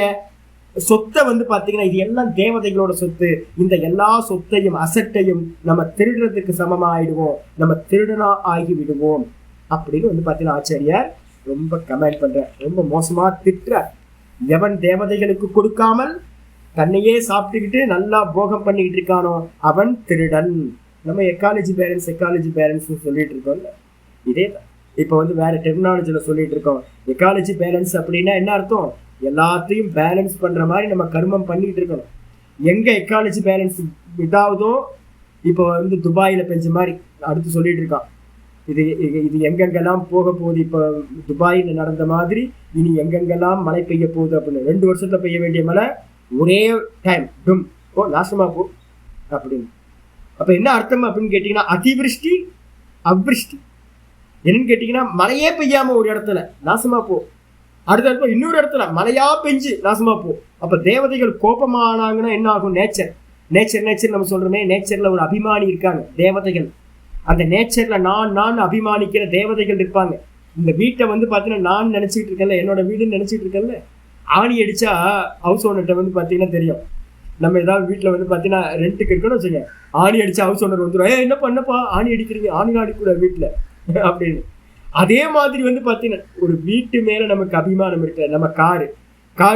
சொத்தை வந்து பாத்தீங்கன்னா இது எல்லாம் தேவதைகளோட சொத்து, இந்த எல்லா சொத்தையும் அசட்டையும் நம்ம திருடுறதுக்கு சமமாயிடுவோம், நம்ம திருடனா ஆகி விடுவோம் அப்படின்னு வந்து பாத்தீங்கன்னா ஆச்சாரியார் ரொம்ப கமெண்ட் பண்ற, ரொம்ப மோசமா திட்டுற. எவன் தேவதைகளுக்கு கொடுக்காமல் தன்னையே சாப்பிட்டுக்கிட்டு நல்லா போகம் பண்ணிக்கிட்டு இருக்கானோ அவன் திருடன். நம்ம எக்காலஜி பேலன்ஸ் சொல்லிட்டு இருக்கோம்ல, இதே தான் இப்போ வந்து வேற டெக்னாலஜியில் சொல்லிட்டு இருக்கோம். எக்காலஜி பேலன்ஸ் அப்படின்னா என்ன அர்த்தம்? எல்லாத்தையும் பேலன்ஸ் பண்ற மாதிரி நம்ம கர்மம் பண்ணிட்டு இருக்கணும். எங்க எக்காலஜி பேலன்ஸ் இதாவதோ, இப்போ வந்து துபாயில பெஞ்ச மாதிரி அடுத்து சொல்லிட்டு இருக்கான். இது இது எங்கெங்கெல்லாம் போக போகுது, இப்போ துபாயில் நடந்த மாதிரி இனி எங்கெங்கெல்லாம் மழை பெய்ய போகுது அப்படின்னு. 2 வருஷத்துல பெய்ய வேண்டிய மழை ஒரே டைம் டும் ஓ நாசமா போ அப்படின்னு. அப்ப என்ன அர்த்தம் அப்படின்னு கேட்டீங்கன்னா அதிவிருஷ்டி அவ்விருஷ்டி. என்னன்னு கேட்டீங்கன்னா மழையே பெய்யாம ஒரு இடத்துல நாசமா போ, அடுத்த இடத்துல இன்னொரு இடத்துல மழையா பெஞ்சு நாசமா போ. அப்ப தேவதைகள் கோபமானாங்கன்னா என்ன ஆகும்? நேச்சர் நம்ம சொல்றோமே, நேச்சர்ல ஒரு அபிமானி இருக்காங்க தேவதைகள். அந்த நேச்சர்ல நான் அபிமானிக்கிற தேவதைகள் இருப்பாங்க. இந்த வீட்டை வந்து பாத்தீங்கன்னா நான் நினைச்சிட்டு இருக்கேன்ல, என்னோட வீடுன்னு நினைச்சிட்டு இருக்கேன்ல, ஆணி அடிச்சா ஹவுஸ் ஓனர்கிட்ட வந்து பாத்தீங்கன்னா தெரியும். நம்ம ஏதாவது வீட்டுல வந்து பாத்தீங்கன்னா ரெண்டுக்கு இருக்குன்னு வச்சுங்க, ஆணி அடிச்சா ஹவுஸ் ஓனர் வந்துடும், என்ன பண்ணப்பா ஆணி அடிக்கிறீங்க, ஆணி அடிக்கூடாது வீட்டுல அப்படின்னு. அதே மாதிரி வந்து பாத்தீங்கன்னா ஒரு வீட்டு மேல நமக்கு அபிமானம் இருக்கு. நம்ம கார்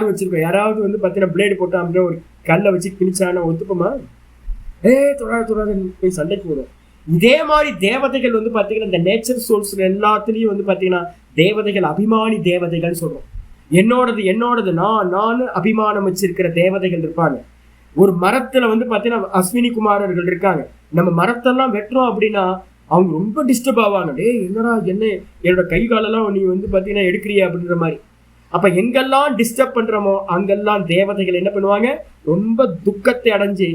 வச்சிருக்கோம், யாராவது வந்து பாத்தீங்கன்னா பிளேடு போட்டா அப்படியே ஒரு கல்லை வச்சு கிழிச்சான ஒத்துப்போமா? தொடாது போய் சண்டைக்கு வரும். இதே மாதிரி தேவதைகள் வந்து பாத்தீங்கன்னா இந்த நேச்சர் சோர்ஸ் எல்லாத்துலயும் வந்து பாத்தீங்கன்னா தேவதைகள் அபிமானி தேவதைகள் சொல்றோம். என்னோடது நான் அபிமானம் வச்சிருக்கிற தேவதைகள் இருப்பாங்க. ஒரு மரத்துல வந்து பாத்தீங்கன்னா அஸ்வினி குமாரர்கள் இருக்காங்க. நம்ம மரத்தெல்லாம் வெட்டுறோம் அப்படின்னா அவங்க ரொம்ப டிஸ்டர்ப் ஆவாங்க. என்னடா என்னோட கை காலெல்லாம் நீ வந்து பாத்தீங்கன்னா எடுக்கிறியா அப்படின்ற மாதிரி. அப்ப எங்கெல்லாம் டிஸ்டர்ப் பண்றோமோ அங்கெல்லாம் தேவதைகள் என்ன பண்ணுவாங்க? ரொம்ப துக்கத்தை அடைஞ்சு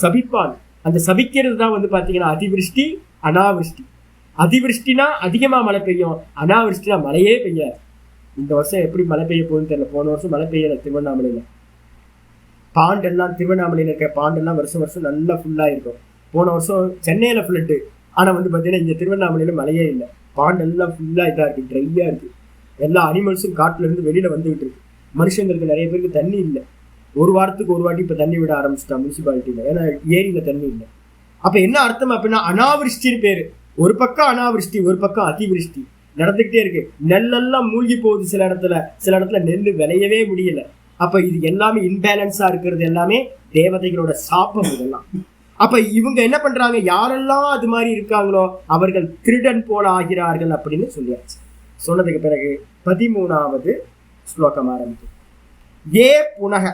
சபிப்பாங்க. அந்த சபிக்கிறது தான் வந்து பாத்தீங்கன்னா அதிவிருஷ்டி அனாவிருஷ்டி. அதிவிருஷ்டினா அதிகமா மழை பெய்யும், அனாவிருஷ்டினா மழையே பெய்யாது. இந்த வருஷம் எப்படி மழை பெய்ய போகுதுன்னு தெரியல. போன வருஷம் மழை பெய்யல திருவண்ணாமலையில. பாண்டெல்லாம் திருவண்ணாமலையில இருக்க பாண்டெல்லாம் வருஷம் நல்லா ஃபுல்லா இருக்கும். போன வருஷம் சென்னையில ஃபிளட்டு, ஆனா வந்து பாத்தீங்கன்னா இங்க திருவண்ணாமலையில மழையே இல்லை. பாண்டெல்லாம் ஃபுல்லா இதா இருக்கு, ட்ரையா இருக்கு. எல்லா அனிமல்ஸும் காட்டுல இருந்து வெளியில வந்துகிட்டு இருக்கு. மனுஷங்களுக்கு நிறைய பேருக்கு தண்ணி இல்லை. ஒரு வாரத்துக்கு ஒரு வாட்டி இப்ப தண்ணி விட ஆரம்பிச்சுட்டான் முனிசிபாலிட்டியில, ஏன்னா ஏரியில தண்ணி இல்லை. அப்ப என்ன அர்த்தம் அப்படின்னா அனாவிருஷ்டின்னு பேரு. ஒரு பக்கம் அனாவிருஷ்டி, ஒரு பக்கம் அதிவிருஷ்டி நடந்துகிட்டே இருக்கு. நெல்லெல்லாம் மூழ்கி போகுது, சில இடத்துல நெல் விளையவே முடியல. அப்ப இது எல்லாமே இன்பேலன்ஸா இருக்கிறது எல்லாமே தேவதைகளோட சாபம் இதெல்லாம். அப்ப இவங்க என்ன பண்றாங்க? யாரெல்லாம் அது மாதிரி இருக்காங்களோ அவர்கள் திருடன் போல ஆகிறார்கள் அப்படின்னு சொல்லியாச்சு. சொன்னதுக்கு பிறகு 13வது ஸ்லோகம் ஆரம்பிச்சு. ஏ புனக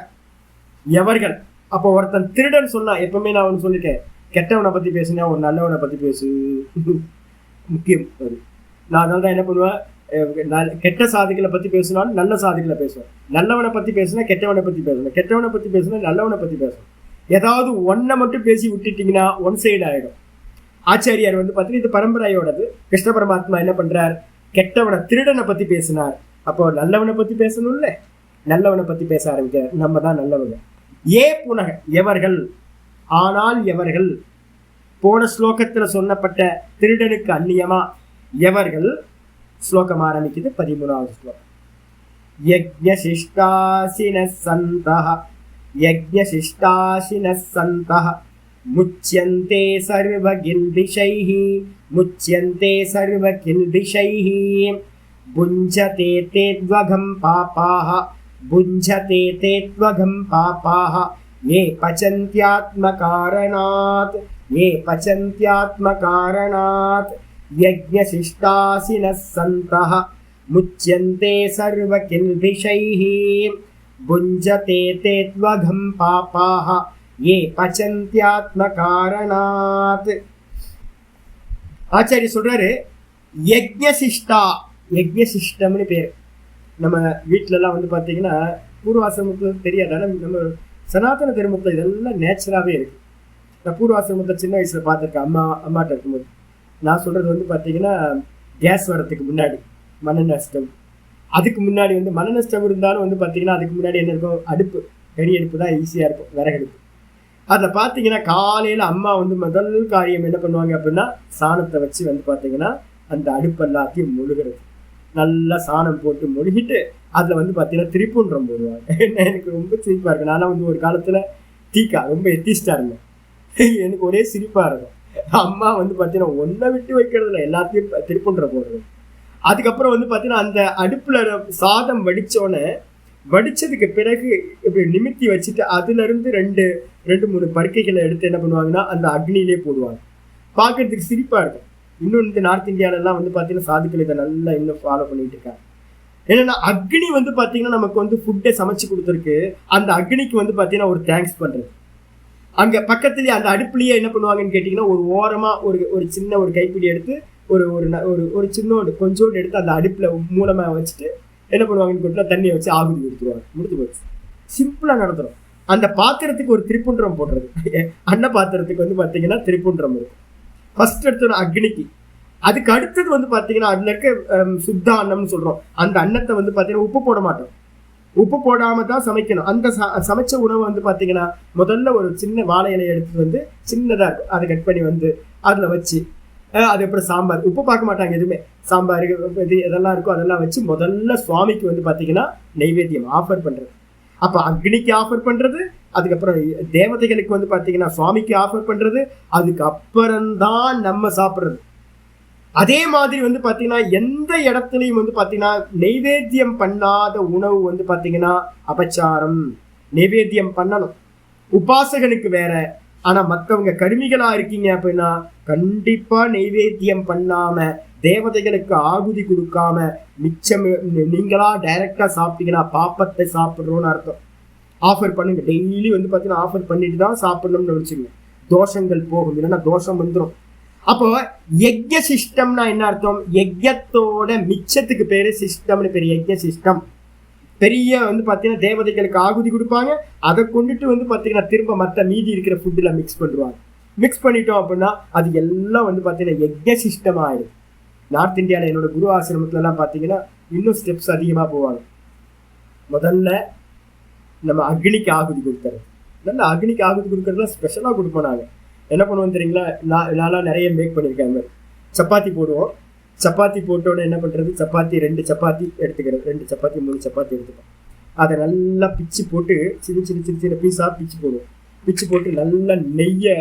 எவர்கள். அப்போ ஒருத்தன் திருடன் சொன்னா, எப்பவுமே நான் ஒன்று சொல்லியிருக்கேன், கெட்டவனை பத்தி பேசுனா ஒரு நல்லவனை பத்தி பேசு, முக்கியம் அது. நான் அதனால தான் என்ன பண்ணுவேன், கெட்ட சாதிகளை பத்தி பேசினாலும் நல்ல சாதிகளை பேசுவேன். நல்லவனை பத்தி பேசுனா கெட்டவனை பத்தி பேசணும், கெட்டவனை பத்தி பேசுனா நல்லவனை பத்தி பேசணும். ஏதாவது ஒன்றை மட்டும் பேசி விட்டுட்டீங்கன்னா ஒன் சைடு ஆயிடும். ஆச்சாரியார் வந்து பார்த்தீங்கன்னா இது பரம்பரையோடது. கிருஷ்ண பரமாத்மா என்ன பண்றார்? கெட்டவனை திருடனை பத்தி பேசினார். அப்போ நல்லவனை பத்தி பேசணும்ல, நல்லவனை பத்தி பேச ஆரம்பிக்கிறார். நம்ம தான் நல்லவங்க. ஏ புனக எவர்கள். ஆனால் எவர்கள் போன ஸ்லோகத்துல சொல்லப்பட்ட திருடனுக்கு அந்நியமா எவர்கள். ஸ்லோகம் ஆரம்பிக்குது 13வது ஸ்லோகம். யஜ்ஞசிஷ்டாசினः சந்தः முச்யந்தே சர்வகில்பிஷைः புஞ்சதே தேத்வகம் பாபாः ये पचन्त्यात्मकारणात् यज्ञशिष्टासिनः सन्तः मुच्यन्ते सर्वकिल्बिषैः भुञ्जते ते त्वघं पापाः ये पचन्त्यात्मकारणात्. ஆச்சாரிய சொல்றாரு யஜ்ஞசிஷ்டா. யஜ்ஞசிஷ்டம்னு பேர். நம்ம வீட்டிலலாம் வந்து பார்த்தீங்கன்னா பூர்வாசிரமத்துக்கு தெரியாது, ஆனால் நம்ம சனாதன தர்மத்தில் இதெல்லாம் நேச்சுராகவே இருக்கு. நான் பூர்வாசிரமத்தை சின்ன வயசுல பார்த்துருக்கேன், அம்மாட்ட இருக்கும்போது. நான் சொல்றது வந்து பார்த்தீங்கன்னா கேஸ் வரத்துக்கு முன்னாடி மண்ணெண்ணெய் ஸ்டவ். அதுக்கு முன்னாடி வந்து மண்ணெண்ணெய் ஸ்டவ் இருந்தாலும் வந்து பார்த்தீங்கன்னா அதுக்கு முன்னாடி என்ன இருக்கும், அடுப்பு, கறி அடுப்பு தான் ஈஸியாக இருக்கும், விறகடுப்பு. அதில் பார்த்தீங்கன்னா காலையில் அம்மா வந்து முதல் காரியம் என்ன பண்ணுவாங்க அப்படின்னா சாணத்தை வச்சு வந்து பார்த்தீங்கன்னா அந்த அடுப்பு எல்லாத்தையும் மொழுகிறது. நல்லா சாணம் போட்டு மொழுகிட்டு அதில் வந்து பார்த்தீங்கன்னா திரிப்புன்றம் போடுவாங்க. எனக்கு ரொம்ப சிரிப்பாக இருக்கும். நானும் வந்து ஒரு காலத்தில் டீக்கா ரொம்ப எத்திஸ்டா இருந்தேன். எனக்கு ஒரே சிரிப்பாக இருக்கும். அம்மா வந்து பார்த்தீங்கன்னா ஒன்றை விட்டு வைக்கிறதுல எல்லாத்தையும் திரிப்புன்றம் போடுறது. அதுக்கப்புறம் வந்து பார்த்தீங்கன்னா அந்த அடுப்பில் சாதம் வடிச்சதுக்கு பிறகு இப்படி நிமித்தி வச்சுட்டு அதுல இருந்து ரெண்டு மூணு பருக்கைகளை எடுத்து என்ன பண்ணுவாங்கன்னா அந்த அக்னியிலே போடுவாங்க. பார்க்கறதுக்கு சிரிப்பா இருக்கும். இன்னும் இந்த நார்த் இந்தியாவிலலாம் வந்து பார்த்தீங்கன்னா சாதுக்கள் இதை நல்லா இன்னும் ஃபாலோ பண்ணிட்டு இருக்காங்க. என்னன்னா அக்னி வந்து பார்த்தீங்கன்னா நமக்கு வந்து ஃபுட்டை சமைச்சு கொடுத்துருக்கு. அந்த அக்னிக்கு வந்து பார்த்தீங்கன்னா ஒரு தேங்க்ஸ் பண்றது. அங்க பக்கத்துலயே அந்த அடுப்புலயே என்ன பண்ணுவாங்கன்னு கேட்டீங்கன்னா ஒரு ஓரமா ஒரு சின்ன ஒரு கைப்பிடி எடுத்து ஒரு ஒரு சின்னோடு கொஞ்சோண்டு எடுத்து அந்த அடுப்புல மூலமா வச்சுட்டு என்ன பண்ணுவாங்கன்னு கேட்டால் தண்ணியை வச்சு ஆகுதி கொடுத்துருவாங்க. முடித்து போச்சு. சிம்பிளா நடந்துடும். அந்த பாத்திரத்துக்கு ஒரு திரிப்புன்றம் போடுறது. அன்ன பாத்திரத்துக்கு வந்து பார்த்தீங்கன்னா திரிப்புன்றம் இருக்கும். ஃபர்ஸ்ட் எடுத்தோம் அக்னிக்கு. அதுக்கு அடுத்தது வந்து பார்த்தீங்கன்னா அதுல இருக்க சுத்த அன்னம்னு சொல்றோம். அந்த அன்னத்தை வந்து பார்த்தீங்கன்னா உப்பு போட மாட்டோம். உப்பு போடாம தான் சமைக்கணும். அந்த சமைச்ச உணவு வந்து பார்த்தீங்கன்னா முதல்ல ஒரு சின்ன வாழை இலையை எடுத்துட்டு வந்து சின்னதாக இருக்கும் அதை கட் பண்ணி வந்து அதில் வச்சு அது அப்புறம் சாம்பார், உப்பு பார்க்க மாட்டாங்க எதுவுமே, சாம்பார் இது இதெல்லாம் இருக்கும் அதெல்லாம் வச்சு முதல்ல சுவாமிக்கு வந்து பார்த்தீங்கன்னா நைவேத்தியம் ஆஃபர் பண்ணுறது. அப்போ அக்னிக்கு ஆஃபர் பண்ணுறது, அதுக்கப்புறம் தேவதைகளுக்கு வந்து பார்த்தீங்கன்னா சுவாமிக்கு ஆஃபர் பண்ணுறது, அதுக்கப்புறம்தான் நம்ம சாப்பிட்றது. அதே மாதிரி வந்து பார்த்தீங்கன்னா எந்த இடத்துலையும் வந்து பார்த்தீங்கன்னா நைவேத்தியம் பண்ணாத உணவு வந்து பார்த்தீங்கன்னா அபச்சாரம். நைவேத்தியம் பண்ணணும். உபாசகனுக்கு வேற. ஆனா மற்றவங்க கருமிகளா இருக்கீங்க அப்படின்னா கண்டிப்பா நைவேத்தியம் பண்ணாம தேவதைகளுக்கு ஆகுதி கொடுக்காம மிச்சம் நீங்களா டைரக்டா சாப்பிட்டீங்கன்னா பாப்பத்தை சாப்பிட்றோன்னு அர்த்தம். ஆஃபர் பண்ணுங்க. டெய்லி வந்து பார்த்தீங்கன்னா ஆஃபர் பண்ணிட்டு தான் சாப்பிடணும்னு நினைச்சுங்க. தோஷங்கள் போகும், இல்லைன்னா தோஷம் வந்துடும். அப்போ யஜ்ஞ சிஸ்டம்னா என்ன அர்த்தம்? யஜ்ஞத்தோட மிச்சத்துக்கு பேரு சிஸ்டம்னு பேரு. யஜ்ஞ சிஸ்டம் பெரிய வந்து பார்த்தீங்கன்னா தேவதைகளுக்கு ஆகுதி கொடுப்பாங்க. அதை கொண்டுட்டு வந்து பார்த்தீங்கன்னா திரும்ப மற்ற மீதி இருக்கிற ஃபுட்டில் மிக்ஸ் பண்ணுவாங்க. மிக்ஸ் பண்ணிட்டோம் அப்படின்னா அது எல்லாம் வந்து பார்த்தீங்கன்னா யஜ்ஞ சிஸ்டம் ஆயிடும். நார்த் இந்தியாவில் என்னோட குரு ஆசிரமத்துலலாம் பார்த்தீங்கன்னா இன்னும் ஸ்டெப்ஸ் அதிகமாக போவாங்க. முதல்ல நம்ம அக்னிக்கு ஆகுதி கொடுத்துறது. நல்ல அக்னிக்கு ஆகுதி கொடுக்கறதுலாம் ஸ்பெஷலாக கொடுப்போம். நாங்கள் என்ன பண்ணுவோம் தெரியுங்களா? நான்லாம் நிறைய மேக் பண்ணியிருக்கேன். சப்பாத்தி போடுவோம். சப்பாத்தி போட்டோன்னு என்ன பண்ணுறது, சப்பாத்தி 2 சப்பாத்தி எடுத்துக்கிறது. 2 சப்பாத்தி 3 சப்பாத்தி எடுத்துப்போம். அதை நல்லா பிச்சு போட்டு சின்ன சின்ன சின்ன சின்ன பீஸாக பிச்சு போடுவோம். பிச்சு போட்டு நல்லா நெய்யை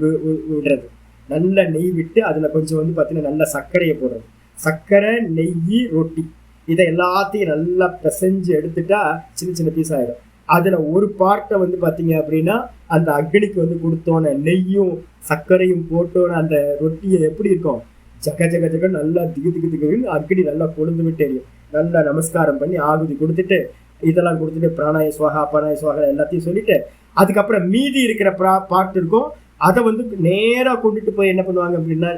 விடுறது. நல்ல நெய் விட்டு அதில் கொஞ்சம் வந்து பார்த்தீங்கன்னா நல்லா சர்க்கரையை போடுறது. சர்க்கரை, நெய், ரொட்டி இதை எல்லாத்தையும் நல்லா பிசைஞ்சு எடுத்துட்டா சின்ன சின்ன பீஸ் ஆகிடும். அதில் ஒரு பார்ட்டை வந்து பார்த்தீங்க அப்படின்னா அந்த அக்னிக்கு வந்து கொடுத்தோன்னே நெய்யும் சர்க்கரையும் போட்டோன்னே அந்த ரொட்டியை எப்படி இருக்கும், ஜக ஜக ஜக நல்லா திகுன்னு அக்னி நல்லா கொழுந்து விட்டு எரியும். நல்லா நமஸ்காரம் பண்ணி ஆகுதி கொடுத்துட்டு இதெல்லாம் கொடுத்துட்டு பிராணாய சுவாகா அபானாய சுவாகா எல்லாத்தையும் சொல்லிட்டு அதுக்கப்புறம் மீதி இருக்கிற பார்ட் இருக்கும். அதை வந்து நேராக கொண்டுட்டு போய் என்ன பண்ணுவாங்க அப்படின்னா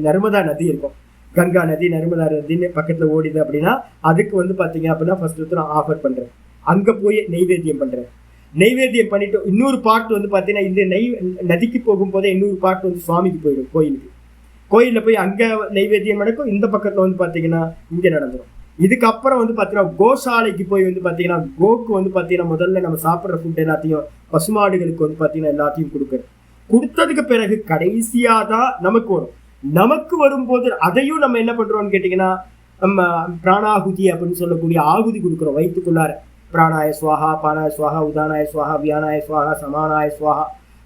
நர்மதா நதி இருக்கும். கங்கா நதி, நர்மதா நதின்னு பக்கத்தில் ஓடிது அப்படின்னா அதுக்கு வந்து பார்த்தீங்க அப்படின்னா ஃபர்ஸ்ட் நான் ஆஃபர் பண்ணுறேன். அங்கே போய் நெய்வேத்தியம் பண்ணுறேன். நெய்வேத்தியம் பண்ணிட்டு இன்னொரு பார்ட் வந்து பார்த்தீங்கன்னா இந்த நதிக்கு போகும்போதே இன்னொரு பார்ட் வந்து சுவாமிக்கு போயிடும். கோயிலில் போய் அங்கே நைவேத்தியம் நடக்கும். இந்த பக்கத்தில் வந்து பார்த்தீங்கன்னா இங்கே நடந்துடும். இதுக்கப்புறம் வந்து பார்த்தீங்கன்னா கோசாலைக்கு போய் வந்து பார்த்தீங்கன்னா கோக்கு வந்து பார்த்தீங்கன்னா முதல்ல நம்ம சாப்பிட்ற ஃபுட் எல்லாத்தையும் பசுமாடுகளுக்கு வந்து பார்த்தீங்கன்னா எல்லாத்தையும் கொடுத்ததுக்கு பிறகு கடைசியாக தான் நமக்கு வரும். நமக்கு வரும்போது அதையும் நம்ம என்ன பண்ணுறோம்னு கேட்டிங்கன்னா நம்ம பிராணாகுதி அப்படின்னு சொல்லக்கூடிய ஆகுதி கொடுக்குறோம். வயிற்றுக்குள்ளார பிராணாய சுவாகா, பானாய சுவாகா, உதானாய சுவாகா, வியானாய சுவாகா, சமானாய சுவாகா,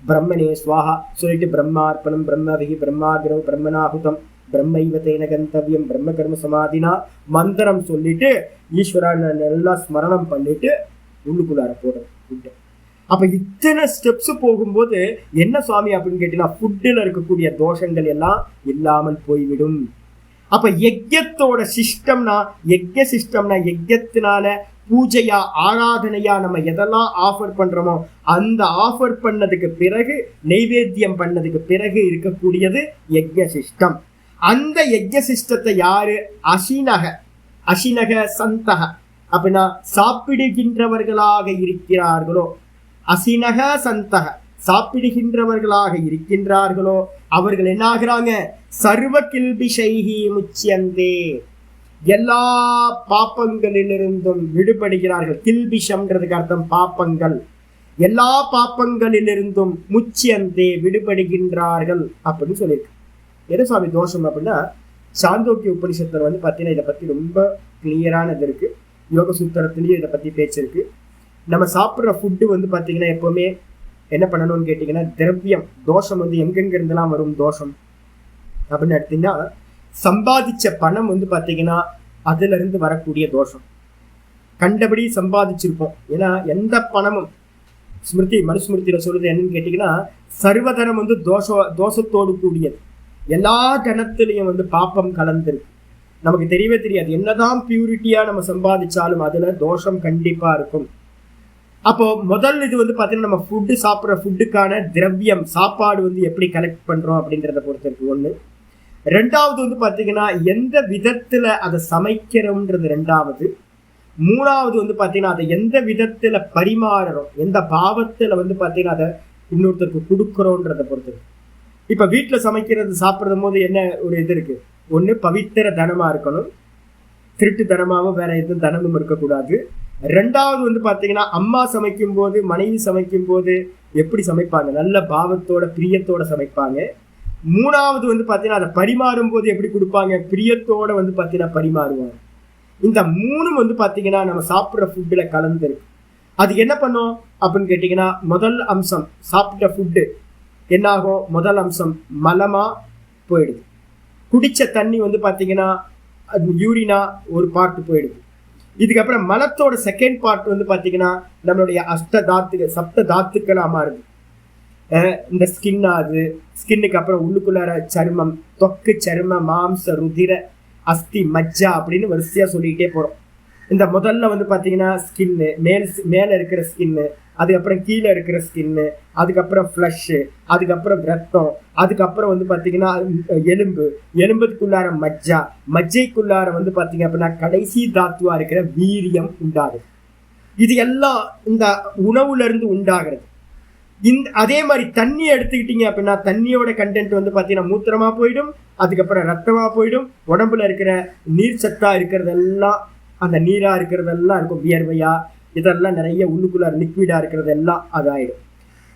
பிரம்மனே சுவாகா சொல்லிட்டு பிரம்மார்ப்பணம், பிரம்மவிகி, பிரம்மாகிரவ், பிரம்மனாகுதம், பிரம்மைவத்தேன கந்தவியம், பிரம்ம கர்ம சமாதினா மந்திரம் சொல்லிட்டு ஈஸ்வரன் நல்லா ஸ்மரணம் பண்ணிட்டு உள்ளுக்குள்ளார போடுறது ஃபுட்டு. அப்ப இத்தனை ஸ்டெப்ஸ் போகும்போது என்ன சுவாமி அப்படின்னு கேட்டீங்கன்னா ஃபுட்டில் இருக்கக்கூடிய தோஷங்கள் எல்லாம் இல்லாமல் போய்விடும். அப்ப யஜ்ஞத்தோட சிஸ்டம்னா யஜ்ஞத்தினால பூஜையா ஆராதனையா நம்ம எதெல்லாம் ஆஃபர் பண்றோமோ அந்த ஆஃபர் பண்ணதுக்கு பிறகு நைவேத்தியம் பண்ணதுக்கு பிறகு இருக்கக்கூடியது யஜ்ஞ சிஸ்டம். அந்த யஜ்ஞ சிஸ்டத்தை யாரு அசினக சந்தக அப்படின்னா சாப்பிடுகின்றவர்களாக இருக்கிறார்களோ, அசினக சந்தக சாப்பிடுகின்றவர்களாக இருக்கின்றார்களோ அவர்கள் என்ன ஆகிறாங்க? சர்வ கில்பிஷைஹி முச்சியந்தே, எல்லா பாப்பங்களிலிருந்தும் விடுபடுகிறார்கள். கில்பிஷம்ன்றதுக்கு அர்த்தம் பாப்பங்கள். எல்லா பாப்பங்களிலிருந்தும் முச்சியந்தே விடுபடுகின்றார்கள் அப்படின்னு சொல்லியிருக்கு. எது சுவாமி தோஷம் அப்படின்னா, சாந்தோக்கிய உபனிஷத்துல பார்த்தீங்கன்னா இதை பத்தி ரொம்ப கிளியரானது இருக்கு. யோக சூத்திரத்திலேயே இதை பத்தி பேச்சு இருக்கு. நம்ம சாப்பிட்ற ஃபுட்டு பார்த்தீங்கன்னா எப்பவுமே என்ன பண்ணணும்னு கேட்டீங்கன்னா, திரவியம் தோஷம் எங்கெங்க இருந்தெல்லாம் வரும் தோஷம் அப்படின்னு எடுத்தீங்கன்னா, சம்பாதிச்ச பணம் பார்த்தீங்கன்னா அதுல இருந்து வரக்கூடிய தோஷம். கண்டபடி சம்பாதிச்சிருப்போம். ஏன்னா எந்த பணமும் மனுஸ்மிருதியில சொல்றது என்னன்னு கேட்டீங்கன்னா, சர்வதனம் தோஷத்தோடு கூடியது. எல்லா தனத்திலையும் பாப்பம் கலந்துருக்கு. நமக்கு தெரியவே தெரியாது. என்னதான் பியூரிட்டியா நம்ம சம்பாதிச்சாலும் அதுல தோஷம் கண்டிப்பா இருக்கும். அப்போ முதல் இது பார்த்தீங்கன்னா, நம்ம ஃபுட்டு சாப்பிட்ற ஃபுட்டுக்கான திரவியம் சாப்பாடு எப்படி கலெக்ட் பண்றோம் அப்படின்றத பொறுத்து இருக்கு ஒண்ணு. ரெண்டாவது பார்த்தீங்கன்னா, எந்த விதத்துல அதை சமைக்கிறோம்ன்றது ரெண்டாவது. மூணாவது பார்த்தீங்கன்னா, அதை எந்த விதத்துல பரிமாறுறோம், எந்த பாவத்துல பார்த்தீங்கன்னா அதை இன்னொருத்தருக்கு கொடுக்குறோன்றதை பொறுத்து. இப்ப வீட்டுல சமைக்கிறது சாப்பிடுற போது என்ன ஒரு இது இருக்கு, ஒண்ணு பவித்திர தனமா இருக்கணும், திருட்டு தனமாவும் வேற எதுவும் தனமும் இருக்கக்கூடாது. ரெண்டாவது பார்த்தீங்கன்னா, அம்மா சமைக்கும் போது மனைவி சமைக்கும் போது எப்படி சமைப்பாங்க, நல்ல பாவத்தோட பிரியத்தோட சமைப்பாங்க. மூணாவது பார்த்தீங்கன்னா, அதை பரிமாறும் போது எப்படி கொடுப்பாங்க, பிரியத்தோட பார்த்தீங்கன்னா பரிமாறுவாங்க. இந்த மூணும் பார்த்தீங்கன்னா நம்ம சாப்பிட்ற ஃபுட்டுல கலந்துருக்கு. அது என்ன பண்ணும் அப்படின்னு கேட்டீங்கன்னா, முதல் அம்சம் சாப்பிட்ட ஃபுட்டு என்ன ஆகும், முதல் அம்சம் மலமா போயிடுது. குடிச்ச தண்ணி பார்த்தீங்கன்னா அது யூரினா ஒரு பார்ட் போயிடுது. இதுக்கப்புறம் மலத்தோட செகண்ட் பார்ட் பார்த்தீங்கன்னா நம்மளுடைய சப்த தாத்துக்களா மாறுது. இந்த ஸ்கின்னாது, ஸ்கின்னுக்கு அப்புறம் உள்ளுக்குள்ளார சருமம், தொக்கு, சரும, மாம்ச, ருதிர, அஸ்தி, மஜ்ஜா அப்படின்னு வரிசையா சொல்லிக்கிட்டே போறோம். இந்த முதல்ல பார்த்தீங்கன்னா ஸ்கின்னு, மேல இருக்கிற ஸ்கின்னு, அதுக்கப்புறம் கீழே இருக்கிற ஸ்கின்னு, அதுக்கப்புறம் ஃப்ளஷ், அதுக்கப்புறம் ரத்தம், அதுக்கப்புறம் பார்த்தீங்கன்னா எலும்புக்குள்ளார மஜ்ஜா, மஜ்ஜைக்குள்ளார பார்த்தீங்க அப்படின்னா கடைசி தாத்துவா இருக்கிற வீரியம் உண்டாகுது. இது எல்லாம் இந்த உணவுல இருந்து உண்டாகிறது. அதே மாதிரி தண்ணி எடுத்துக்கிட்டீங்க அப்படின்னா, தண்ணியோட கண்டென்ட் பார்த்தீங்கன்னா மூத்திரமா போயிடும், அதுக்கப்புறம் ரத்தமா போயிடும், உடம்புல இருக்கிற நீர் சத்தா இருக்கிறதெல்லாம், அந்த நீரா இருக்கிறதெல்லாம் இருக்கும், வியர்வையா இதெல்லாம் நிறைய உள்ளுக்குள்ள லிக்விடா இருக்கிறதெல்லாம் அதாயிடும்.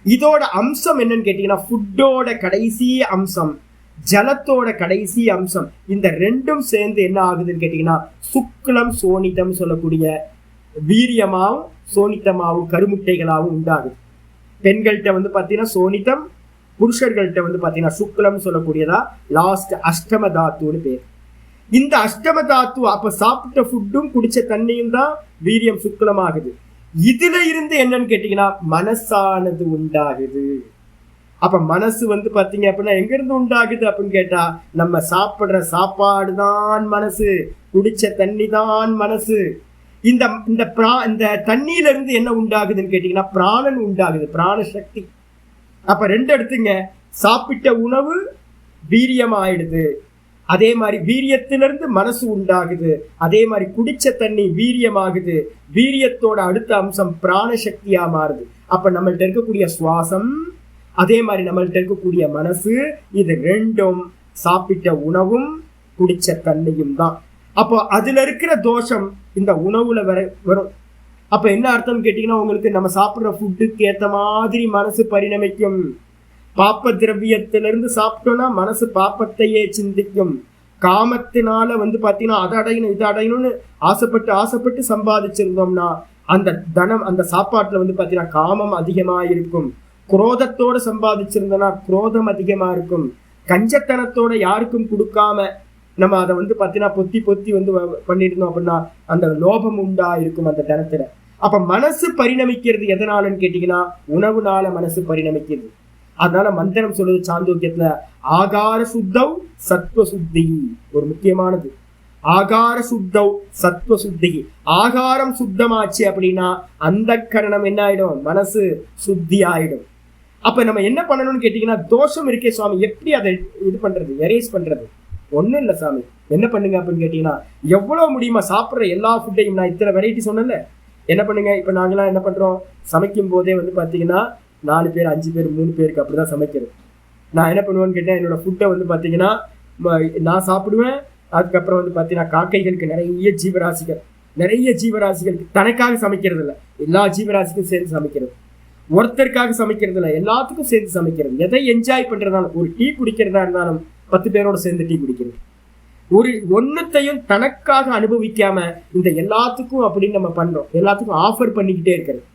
இதோட அம்சம் என்னன்னு கேட்டீங்கன்னா, ஃபுட்டோட கடைசி அம்சம், ஜலத்தோட கடைசி அம்சம், இந்த ரெண்டும் சேர்ந்து என்ன ஆகுதுன்னு கேட்டீங்கன்னா, சுக்லம் சோனிதம் சொல்லக்கூடிய வீரியமாவும் சோனித்தமாவும் கருமுட்டைகளாகவும் உண்டாகுது. பெண்கள்கிட்ட பார்த்தீங்கன்னா சோனிதம், புருஷர்கள்ட்ட பார்த்தீங்கன்னா சுக்லம் சொல்லக்கூடியதா லாஸ்ட் அஷ்டம தாத்துன்னு பேர். இந்த அஷ்டம தாத்து அப்ப சாப்பிட்ட ஃபுட்டும் குடிச்ச தண்ணியும் தான் வீரியம் சுக்லம் ஆகுது. இதுல இருந்து என்னன்னு கேட்டீங்கன்னா மனசானது உண்டாகுது. அப்ப மனசு பார்த்தீங்க அப்படின்னா எங்க இருந்து உண்டாகுது அப்படின்னு கேட்டா, நம்ம சாப்பிடுற சாப்பாடு தான் மனசு, குடிச்ச தண்ணி தான் மனசு. இந்த தண்ணியில இருந்து என்ன உண்டாகுதுன்னு கேட்டீங்கன்னா பிராணன் உண்டாகுது, பிராண சக்தி. அப்ப ரெண்டு எடுத்துங்க, சாப்பிட்ட உணவு வீரியம் ஆயிடுது, அதே மாதிரி வீரியத்திலிருந்து மனசு உண்டாகுது, அதே மாதிரி குடிச்ச தண்ணி வீரியமாகுது, வீரியத்தோட அடுத்த அம்சம் பிராண சக்தியா மாறுது. அப்ப நம்மள்ட்ட இருக்கக்கூடிய சுவாசம், அதே மாதிரி நம்மள்ட்ட இருக்கக்கூடிய மனசு, இது ரெண்டும் சாப்பிட்ட உணவும் குடிச்ச தண்ணியும் தான். அப்போ அதுல இருக்கிற தோஷம் இந்த உணவுல வரும். அப்ப என்ன அர்த்தம் கேட்டீங்கன்னா, உங்களுக்கு நம்ம சாப்பிடுற ஃபுட்டுக்கு ஏத்த மாதிரி மனசு பரிணமிக்கும். பாப்ப திரவியத்திலிருந்து சாப்பிட்டோம்னா மனசு பாப்பத்தையே சிந்திக்கும். காமத்தினால பாத்தீங்கன்னா அதை அடையணும் இதை அடையணும்னு ஆசைப்பட்டு சம்பாதிச்சிருந்தோம்னா அந்த தனம், அந்த சாப்பாட்டுல பாத்தீங்கன்னா காமம் அதிகமா இருக்கும். குரோதத்தோட சம்பாதிச்சிருந்தோம்னா குரோதம் அதிகமா இருக்கும். கஞ்சத்தனத்தோட யாருக்கும் கொடுக்காம நம்ம அதை பார்த்தீங்கன்னா பொத்தி பண்ணிருந்தோம் அப்படின்னா அந்த லோபம் உண்டா இருக்கும் அந்த தனத்துல. அப்ப மனசு பரிணமிக்கிறது எதனாலன்னு கேட்டீங்கன்னா உணவுனால மனசு பரிணமிக்கிறது. அதனால மந்திரம் சொல்லுது சாந்தோக்கியத்துல, ஆகார சுத்தவ் சத்வ சுத்தி, ஒரு முக்கியமானது. ஆகார சுத்தவ் சத்வ சுத்தி, ஆகாரம் சுத்தமாச்சு அப்படின்னா அந்த கரணம் என்ன ஆயிடும், மனசு சுத்தி ஆயிடும். அப்ப நம்ம என்ன பண்ணணும்னு கேட்டீங்கன்னா, தோஷம் இருக்கே சுவாமி, எப்படி அதை இது பண்றது, எரேஸ் பண்றது? ஒண்ணும் இல்லை சாமி, என்ன பண்ணுங்க அப்படின்னு கேட்டீங்கன்னா, எவ்வளவு முடியுமா சாப்பிட்ற எல்லா ஃபுட்டையும், நான் இத்தனை வெரைட்டி சொன்னேன்ல, என்ன பண்ணுங்க, இப்ப நாங்களாம் என்ன பண்றோம், சமைக்கும் போதே பாத்தீங்கன்னா 4 பேர் 5 பேர் 3 பேருக்கு அப்படிதான் சமைக்கிறது. நான் என்ன பண்ணுவேன்னு கேட்டேன், என்னோட ஃபுட்டை வந்து பார்த்தீங்கன்னா நான் சாப்பிடுவேன். அதுக்கப்புறம் வந்து பார்த்தீங்கன்னா காக்கைகளுக்கு நிறைய ஜீவராசிகளுக்கு தனக்காக சமைக்கிறது இல்லை, எல்லா ஜீவராசிக்கும் சேர்ந்து சமைக்கிறது. ஒருத்தருக்காக சமைக்கிறது இல்லை, எல்லாத்துக்கும் சேர்ந்து சமைக்கிறது. எதை என்ஜாய் பண்றதாலும், ஒரு டீ குடிக்கிறதா இருந்தாலும் 10 பேரோட சேர்ந்து டீ குடிக்கிறது. ஒன்னத்தையும் தனக்காக அனுபவிக்காம இந்த எல்லாத்துக்கும் அப்படின்னு நம்ம பண்றோம், எல்லாத்துக்கும் ஆஃபர் பண்ணிக்கிட்டே இருக்கிறது.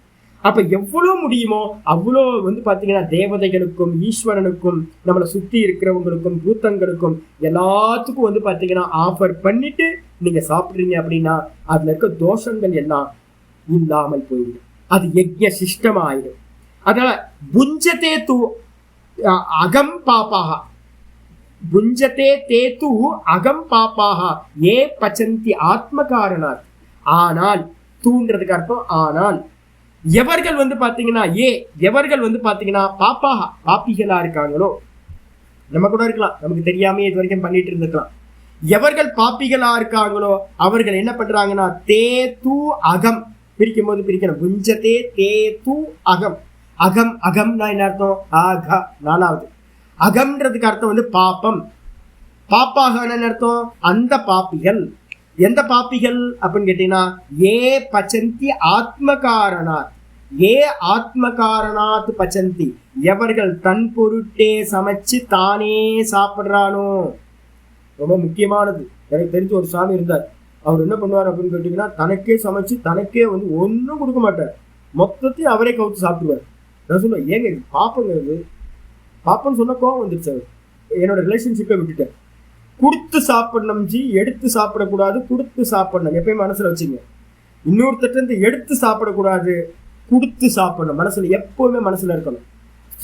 அப்ப எவ்வளவு முடியுமோ அவ்வளோ வந்து பாத்தீங்கன்னா தேவதைகளுக்கும் ஈஸ்வரனுக்கும் நம்மளை சுத்தி இருக்கிறவங்களுக்கும் பூத்தங்களுக்கும் எல்லாத்துக்கும் வந்து பாத்தீங்கன்னா ஆஃபர் பண்ணிட்டு நீங்க சாப்பிடுறீங்க அப்படின்னா அதுல இருக்க தோஷங்கள் எல்லாம் இல்லாமல் போயிடும். அது யஜ்ஞ சிஷ்டம் ஆயிடும். அதனால புஞ்சதே தூ அகம் பாப்பாக, புஞ்சதே தே தூ அகம் பாப்பாக ஏ பச்சந்தி ஆத்ம காரணாத். ஆனால் தூன்றதுக்கு அர்த்தம் ஆனால். எவர்கள் வந்து பாத்தீங்கன்னா எவர்கள் வந்து பாத்தீங்கன்னா பாப்பிகளா இருக்காங்களோ, நம்ம கூட இருக்கலாம், நமக்கு தெரியாம இது வரைக்கும் பண்ணிட்டு இருந்திருக்கலாம். எவர்கள் பாப்பிகளா இருக்காங்களோ அவர்கள் என்ன பண்றாங்கன்னா தே தூ அகம், பிரிக்கும் போது பிரிக்கணும். புஞ்சதே தே தூ அகம். அகம் அகம்னா என்ன அர்த்தம்? ஆக, 4வது. அகம்ன்றதுக்கு அர்த்தம் வந்து பாப்பம். பாப்பாக என்ன அர்த்தம்? அந்த பாப்பிகள். எந்த பாப்பிகள் அப்படின்னு கேட்டீங்கன்னா ஏ பச்சந்தி ஆத்ம காரணாத். ஏ ஆத்ம காரணாத் பச்சந்தி, எவர்கள் தன் பொருட்டே சமைச்சு தானே சாப்பிட்றானோ. ரொம்ப முக்கியமானது. எனக்கு தெரிஞ்ச ஒரு சாமி இருந்தார். அவர் என்ன பண்ணுவார் அப்படின்னு கேட்டீங்கன்னா தனக்கே சமைச்சு தனக்கே வந்து ஒன்றும் கொடுக்க மாட்டார், மொத்தத்தையும் அவரே கவுத்து சாப்பிடுவார். நான் சொல்லுவேன், ஏங்க பாப்பங்கிறது பாப்பன்னு சொன்ன கோவம் வந்துருச்சு. என்னோட ரிலேஷன்ஷிப்பை விட்டுட்டேன். கொடுத்து சாப்பிடணும் ஜி, எடுத்து சாப்பிடக்கூடாது. கொடுத்து சாப்பிடணும் எப்பயும் மனசுல வச்சுங்க. இன்னொருத்தட்டு எடுத்து சாப்பிடக்கூடாது, கொடுத்து சாப்பிடணும் மனசுல எப்பவுமே மனசுல இருக்கணும்.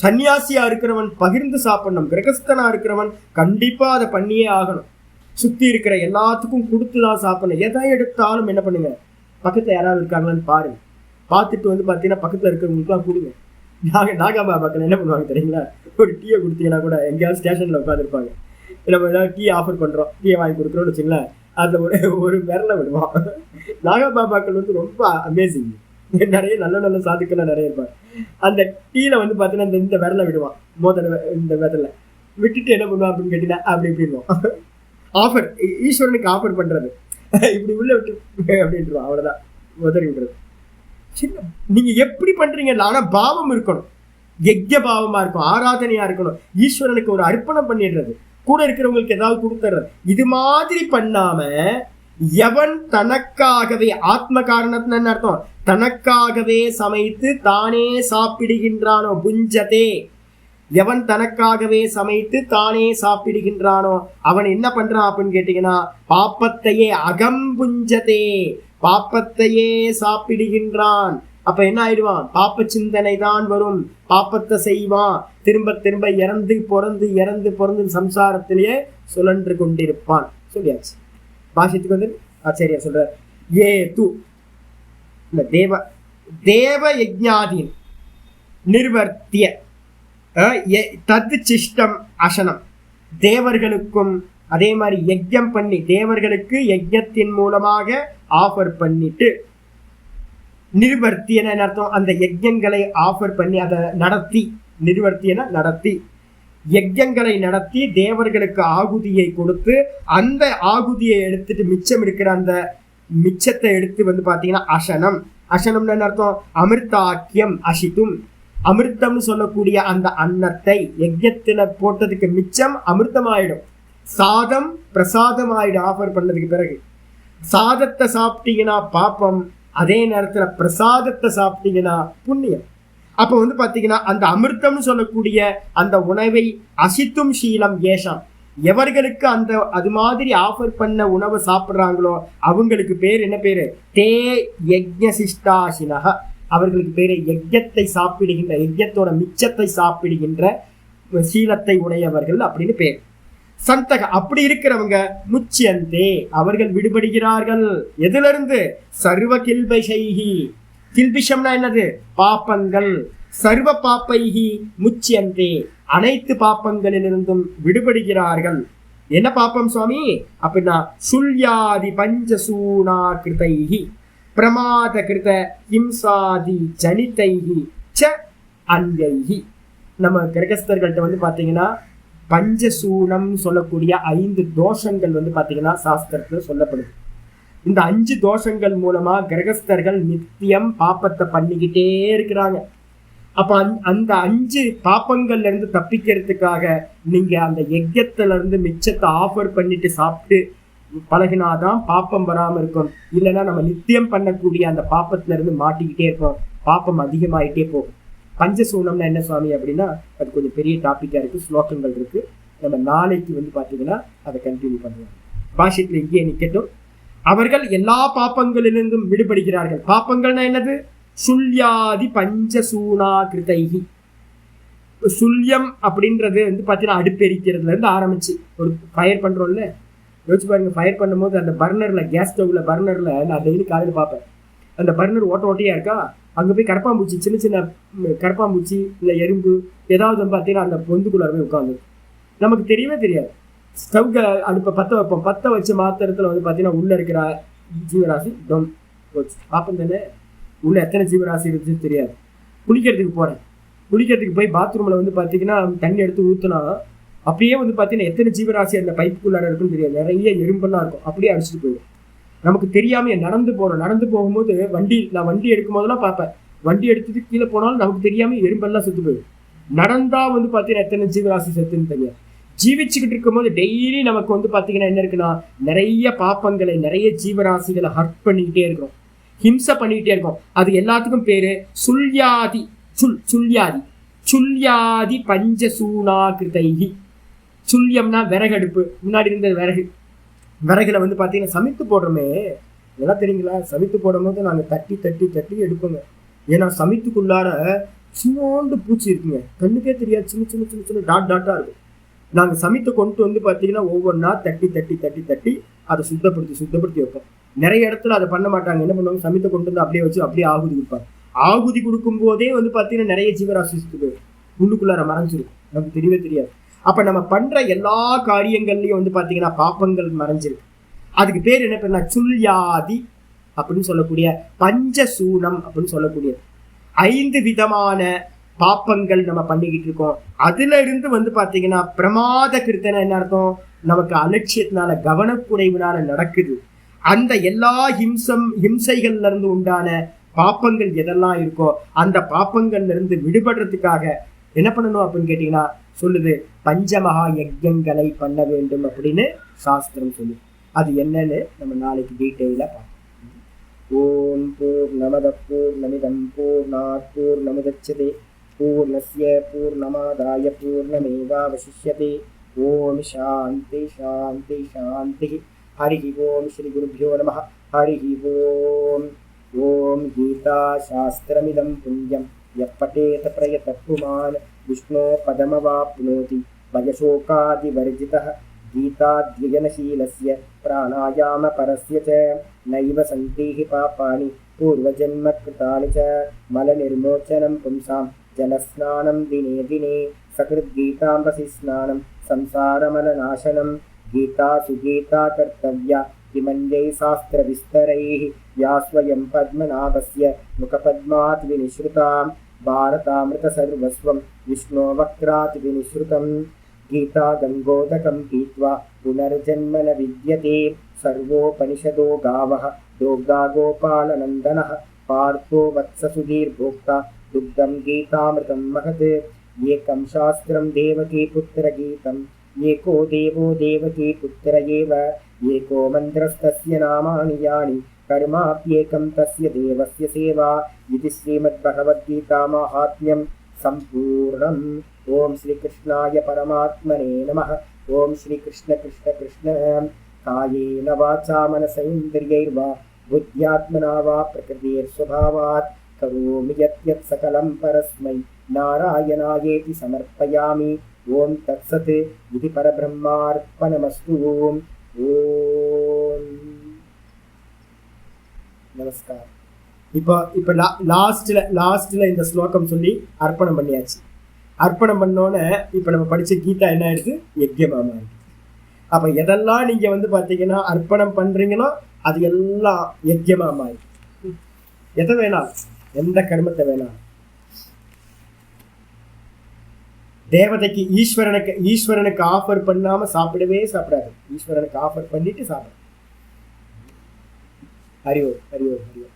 சன்னியாசியா இருக்கிறவன் பகிர்ந்து சாப்பிடணும். கிரகஸ்தனா இருக்கிறவன் கண்டிப்பா அதை பண்ணியே ஆகணும். சுத்தி இருக்கிற எல்லாத்துக்கும் கொடுத்துதான் சாப்பிடணும். எதை எடுத்தாலும் என்ன பண்ணுங்க, பக்கத்துல யாராவது இருக்காங்களான்னு பாருங்க. பார்த்துட்டு வந்து பாத்தீங்கன்னா பக்கத்துல இருக்கிறவங்களுக்குலாம் கொடுங்க. நாகாபாபாக்கள் என்ன பண்ணுவாங்க தெரியுங்களா, ஒரு டீயை கொடுத்தீங்கன்னா கூட எங்கேயாவது ஸ்டேஷன்ல உட்காந்துருப்பாங்க. நம்ம ஏதாவது டீ ஆஃபர் பண்றோம், டீயை வாங்கி கொடுக்குறோம்னு வச்சுங்களேன், அதுல ஒரு விரலை விடுவான். நாகபாபாக்கள் வந்து ரொம்ப அமேசிங். நிறைய நல்ல சாதுக்கெல்லாம் நிறைய இருப்பாங்க. அந்த டீல வந்து பாத்தீங்கன்னா இந்த விரலை விடுவான், இந்த விரல விட்டுட்டு என்ன பண்ணுவான் அப்படின்னு கேட்டீங்கன்னா அப்படி இப்படின்வான். ஆஃபர், ஈஸ்வரனுக்கு ஆஃபர் பண்றது, இப்படி உள்ள விட்டு அப்படின்ட்டுருவான். அவ்வளவுதான், உதறி விடுறது. நீங்க எப்படி பண்றீங்க? ஆனா பாவம் இருக்கணும், யஜ்ஞ பாவமா இருக்கும், ஆராதனையா இருக்கணும். ஈஸ்வரனுக்கு ஒரு அர்ப்பணம் பண்ணிடுறது, கூட இருக்கிறவங்களுக்கு ஏதாவது கொடுத்துறது. இது மாதிரி பண்ணாம எவன் தனக்காகவே, ஆத்ம காரணத்தின் அர்த்தம் தனக்காகவே சமைத்து தானே சாப்பிடுகின்றானோ, புஞ்சதே, எவன் தனக்காகவே சமைத்து தானே சாப்பிடுகின்றானோ அவன் என்ன பண்றான் அப்படின்னு கேட்டீங்கன்னா பாப்பத்தையே அகம் புஞ்சதே, பாப்பத்தையே சாப்பிடுகின்றான். அப்ப என்ன ஆயிடுவான்? பாப்ப சிந்தனை தான் வரும், பாப்பத்தை செய்வான், திரும்ப திரும்ப இறந்து பிறந்து சம்சாரத்திலேயே சுழன்று கொண்டிருப்பான். சொல்லியாச்சு. பாஷத்துக்கு வந்து ஆச்சரியா சொல்ற ஏ தூ தேவ யஜ்ஞாதீன் நிர்வர்த்திய தத் சிஷ்டம் அசனம். தேவர்களுக்கும் அதே மாதிரி யஜ்ஞம் பண்ணி, தேவர்களுக்கு யஜ்ஞத்தின் மூலமாக ஆஃபர் பண்ணிட்டு, நிர்வர்த்தியன அர்த்தம் அந்த யஜ்ஞங்களை ஆஃபர் பண்ணி அதை நடத்தி, நிர்வர்த்தியன நடத்தி, யஜ்ஞங்களை நடத்தி தேவர்களுக்கு ஆகுதியை கொடுத்து அந்த ஆகுதியை எடுத்துட்டு மிச்சம் இருக்கிற அந்த மிச்சத்தை எடுத்து வந்து பாத்தீங்கன்னா அசனம். அசனம்னு அர்த்தம் அமிர்தாக்கியம் அசித்தும். அமிர்தம்னு சொல்லக்கூடிய அந்த அன்னத்தை யஜ்ஞத்துல போட்டதுக்கு மிச்சம் அமிர்தமாயிடும். சாதம் பிரசாதம் ஆயிடும். ஆஃபர் பண்ணதுக்கு பிறகு சாதத்தை சாப்பிட்டீங்கன்னா பாப்பம், அதே நேரத்துல பிரசாதத்தை சாப்பிட்டீங்கன்னா புண்ணியம். அப்ப வந்து பாத்தீங்கன்னா அந்த அமிர்தம்னு சொல்லக்கூடிய அந்த உணவை அசித்தும் சீலம் ஏஷம், எவர்களுக்கு அந்த அது மாதிரி ஆஃபர் பண்ண உணவை சாப்பிடுறாங்களோ அவங்களுக்கு பேர் என்ன பேரு? தே யஜ்ஞசிஷ்டாசினஹ. அவர்களுக்கு பேரு யஜ்ஞத்தை சாப்பிடுகின்ற, யஜ்ஞத்தோட மிச்சத்தை சாப்பிடுகின்ற சீலத்தை உடையவர்கள் அப்படின்னு பேர். சந்தக அப்படி இருக்கிறவங்க முச்சியந்தே, அவர்கள் விடுபடுகிறார்கள். எதுல இருந்து? சர்வ கில்பிஷைஹி. கில்பிஷம்னா என்னது? பாப்பங்கள். சர்வ பாப்பைஹி முச்சியந்தே, அனைத்து பாப்பங்களிலிருந்தும் விடுபடுகிறார்கள். என்ன பாப்பம் சுவாமி அப்படின்னா சுல்யாதி பஞ்சசூனா கிருதைஹி பிரமாத கிருத ஹிம்சாதி ஜனிதைஹி ச அன்யைஹி. நம்ம கிரகஸ்தர்கள்ட்ட வந்து பாத்தீங்கன்னா பஞ்சசூனம் சொல்லக்கூடிய 5 தோஷங்கள் வந்து பாத்தீங்கன்னா சாஸ்திரத்துல சொல்லப்படுது. இந்த 5 தோஷங்கள் மூலமா கிரகஸ்தர்கள் நித்தியம் பாப்பத்தை பண்ணிக்கிட்டே இருக்கிறாங்க. அப்ப அந்த 5 பாப்பங்கள்ல இருந்து தப்பிக்கிறதுக்காக நீங்க அந்த யஜ்யத்துல இருந்து மிச்சத்தை ஆஃபர் பண்ணிட்டு சாப்பிட்டு பழகினாதான் பாப்பம் வராம இருக்கும். இல்லைன்னா நம்ம நித்தியம் பண்ணக்கூடிய அந்த பாப்பத்துல இருந்து மாட்டிக்கிட்டே இருக்கோம், பாப்பம் அதிகமாயிட்டே போகும். பஞ்சசூனம்னா என்ன சுவாமி அப்படின்னா அது கொஞ்சம் பெரிய டாபிக்கா இருக்கு, ஸ்லோகங்கள் இருக்கு. நம்ம நாளைக்கு வந்து பாத்தீங்கன்னா அதை கண்டினியூ பண்ணுவோம். பாஷ்யத்துல இங்கேயே நிக்கட்டும். அவர்கள் எல்லா பாப்பங்களிலிருந்தும் விடுபடுகிறார்கள். பாப்பங்கள்னா என்னது? சுல்யாதி பஞ்சசூனா கிருதைஹி. சுல்யம் அப்படின்றது வந்து பாத்தீங்கன்னா அடுப்பெரிக்கிறதுல இருந்து ஆரம்பிச்சு ஒரு ஃபயர் பண்றோம்ல, யோசிச்சு பாருங்க. ஃபயர் பண்ணும்போது அந்த பர்னர்ல, கேஸ் ஸ்டவ்ல பர்னர்ல நான் டெய்லி காலையில் பார்ப்பேன், அந்த பர்னர் ஓட்ட ஓட்டையா இருக்கா, அங்கே போய் கரப்பாம்பூச்சி, சின்ன சின்ன கரப்பாம்பூச்சி இல்லை எறும்பு ஏதாவது பார்த்தீங்கன்னா அந்த பொந்துக்குள்ளார போய் உட்காந்து நமக்கு தெரியவே தெரியாது. ஸ்டவ் அடுப்பை பற்ற வைப்போம், பற்ற வச்ச மாத்திரத்தில் வந்து பார்த்தீங்கன்னா உள்ளே இருக்கிற ஜீவராசி டொம் போச்சு. பார்ப்போம் தானே, உள்ள எத்தனை ஜீவராசி இருக்குன்னு தெரியாது. குளிக்கிறதுக்கு போகிறேன், குளிக்கிறதுக்கு போய் பாத்ரூமில் வந்து பார்த்தீங்கன்னா தண்ணி எடுத்து ஊற்றினா அப்படியே வந்து பார்த்தீங்கன்னா எத்தனை ஜீவராசி அந்த பைப்புக்குள்ளார இருக்குன்னு தெரியாது. நிறைய எறும்பெல்லாம் இருக்கும், அப்படியே அடிச்சுட்டு போயிடும். நமக்கு தெரியாம நடந்து போறோம், நடந்து போகும்போது நான் வண்டி எடுக்கும் போதெல்லாம் பார்ப்பேன், வண்டி எடுத்துட்டு கீழே போனாலும் நமக்கு தெரியாம எறும்பெல்லாம் செத்து போயிடும். நடந்தா வந்து பார்த்தீங்கன்னா எத்தனை ஜீவராசி செத்துன்னு தெரியாது. ஜீவிச்சுக்கிட்டு இருக்கும் போது டெய்லி நமக்கு வந்து பார்த்தீங்கன்னா என்ன இருக்குன்னா நிறைய பாப்பங்களை, நிறைய ஜீவராசிகளை ஹர்ட் பண்ணிக்கிட்டே இருக்கிறோம், ஹிம்சை பண்ணிக்கிட்டே இருக்கோம். அது எல்லாத்துக்கும் பேரு சுல்யாதி. சுல்யாதி சுல்யாதி பஞ்சசூனா கிருதைஹி. சுல்யம்னா விறகடுப்பு, முன்னாடி இருந்த விறகுல வந்து பார்த்தீங்கன்னா சமைத்து போடுறோமே, இதெல்லாம் தெரியுங்களா? சமைத்து போடும் போது நாங்கள் தட்டி தட்டி தட்டி எடுப்போங்க. ஏன்னா சமைத்துக்குள்ளார சின்னோண்டு பூச்சி இருக்குங்க, கண்ணுக்கே தெரியாது, சின்ன சின்ன சின்ன சின்ன டாட் டாட்டாக இருக்கும். நாங்கள் சமைத்து கொண்டு வந்து பார்த்தீங்கன்னா ஒவ்வொன்றா தட்டி தட்டி தட்டி தட்டி அதை சுத்தப்படுத்தி வைப்போம். நிறைய இடத்துல அதை பண்ண மாட்டாங்க. என்ன பண்ணுவாங்க, சமைத்து கொண்டு வந்து அப்படியே வச்சு அப்படியே ஆகுதி கொடுப்பாங்க. ஆகுதி கொடுக்கும் போதே வந்து பார்த்தீங்கன்னா நிறைய ஜீவராசி சுத்து உள்ளுக்குள்ளார மறைஞ்சிருக்கும், நமக்கு தெரியவே தெரியாது. அப்ப நம்ம பண்ற எல்லா காரியங்கள்லயும் வந்து பாத்தீங்கன்னா பாப்பங்கள் மறைஞ்சிருக்கு. அதுக்கு பேர் என்ன பேருனா சுல்யாதி அப்படின்னு சொல்லக்கூடிய பஞ்சசூனம் அப்படின்னு சொல்லக்கூடியது. 5 விதமான பாப்பங்கள் நம்ம பண்ணிக்கிட்டு இருக்கோம். அதுல இருந்து வந்து பாத்தீங்கன்னா பிரமாத கிருத்தனை என்ன அர்த்தம், நமக்கு அலட்சியத்தினால கவனக்குறைவுனால நடக்குது. அந்த எல்லா ஹிம்சைகள்ல இருந்து உண்டான பாப்பங்கள் எதெல்லாம் இருக்கோ அந்த பாப்பங்கள்ல இருந்து விடுபடுறதுக்காக என்ன பண்ணணும் அப்படின்னு கேட்டீங்கன்னா சொல்லுது, பஞ்சமகா யஜ்யங்களை பண்ண வேண்டும் அப்படின்னு சாஸ்திரம் சொல்லு. அது என்னன்னு நம்ம நாளைக்கு டீட்டெயிலாக பார்ப்போம். ஓம் பூர்ணமத பூர்ணமிதம் பூர்ணாத் பூர்ணமுதச்யதே பூர்ணஸ்ய பூர்ணமாதாய பூர்ணமேவாவசிஷ்யதே. ஓம் சாந்தி சாந்தி சாந்தி. ஹரி ஓம் ஸ்ரீ குருभ्यो நமः. ஹரி ஓம். ஓம் கீதா சாஸ்திரமிதம் புண்ணியம் யப்பட்டேத பிரயதः புமான் विष्णो पदमवाप्नोति भयशोकादिवर्जितः. गीताध्ययनशीलस्य प्राणायामपरस्य च नैव सन्ति हि पापानि पूर्वजन्मकृतानि च. मलनिर्मोचनं पुंसां जलस्नानं दिने दिने सकृद्गीताम्बसि स्नानं संसारमलनाशनं. गीता सुगीता कर्तव्या किमन्यैः शास्त्रविस्तरैः या स्वयं पद्मनाभस्य मुखपद्मात् विनिश्रुता. भारतामृत सर्वस्वं विष्णो वक्रात् विनिश्रुतं. गीता गंगोदकं पीत्वा पुनर्जन्म न विद्यते. सर्वोपनिषदो गावः दोग्धा गोपालनन्दनः. पार्थो वत्ससुधीर्भोक्ता दुग्धं गीतामृतं महत्. एकं शास्त्रं देवकीपुत्रगीतम् एको देवो देवकीपुत्र एव. एको मन्त्रस्तस्य नामानि यानि कर्माप्येकं तस्य देवस्य सेवा. इति श्रीमद्भगवद्गीता माहात्म्यं सम्पूर्णम्. ओम श्री कृष्णाय परमात्मने नमः. ओम श्री कृष्ण कृष्ण कृष्ण. कायेन वाचा मनसेन्द्रियैर्वा बुद्ध्यात्मना वा प्रकृतिस्वभावात् करोमि यत् सकलं परस्मै नारायणायेति समर्पयामि. ओम तत्सत्. इति परब्रह्मार्पणमस्तु. ओम நமஸ்கார். இப்போ லாஸ்ட்ல இந்த ஸ்லோகம் சொல்லி அர்ப்பணம் பண்ணியாச்சு. அர்ப்பணம் பண்ணோன்னே இப்போ நம்ம படிச்ச கீதா என்ன ஆயிடுது, யஜ்யமாமா இருக்கு. அப்போ எதெல்லாம் நீங்க வந்து பார்த்தீங்கன்னா அர்ப்பணம் பண்றீங்களோ அது எல்லாம் யஜ்யமாமா இருக்கு. எதை வேணாலும், எந்த கர்மத்தை வேணாலும் தேவதைக்கு ஈஸ்வரனுக்கு ஆஃபர் பண்ணாம சாப்பிடவே சாப்பிடாது. ஈஸ்வரனுக்கு ஆஃபர் பண்ணிட்டு சாப்பிடும். ஹரி ஓம், ஹரி ஓம், ஹரி ஓம்.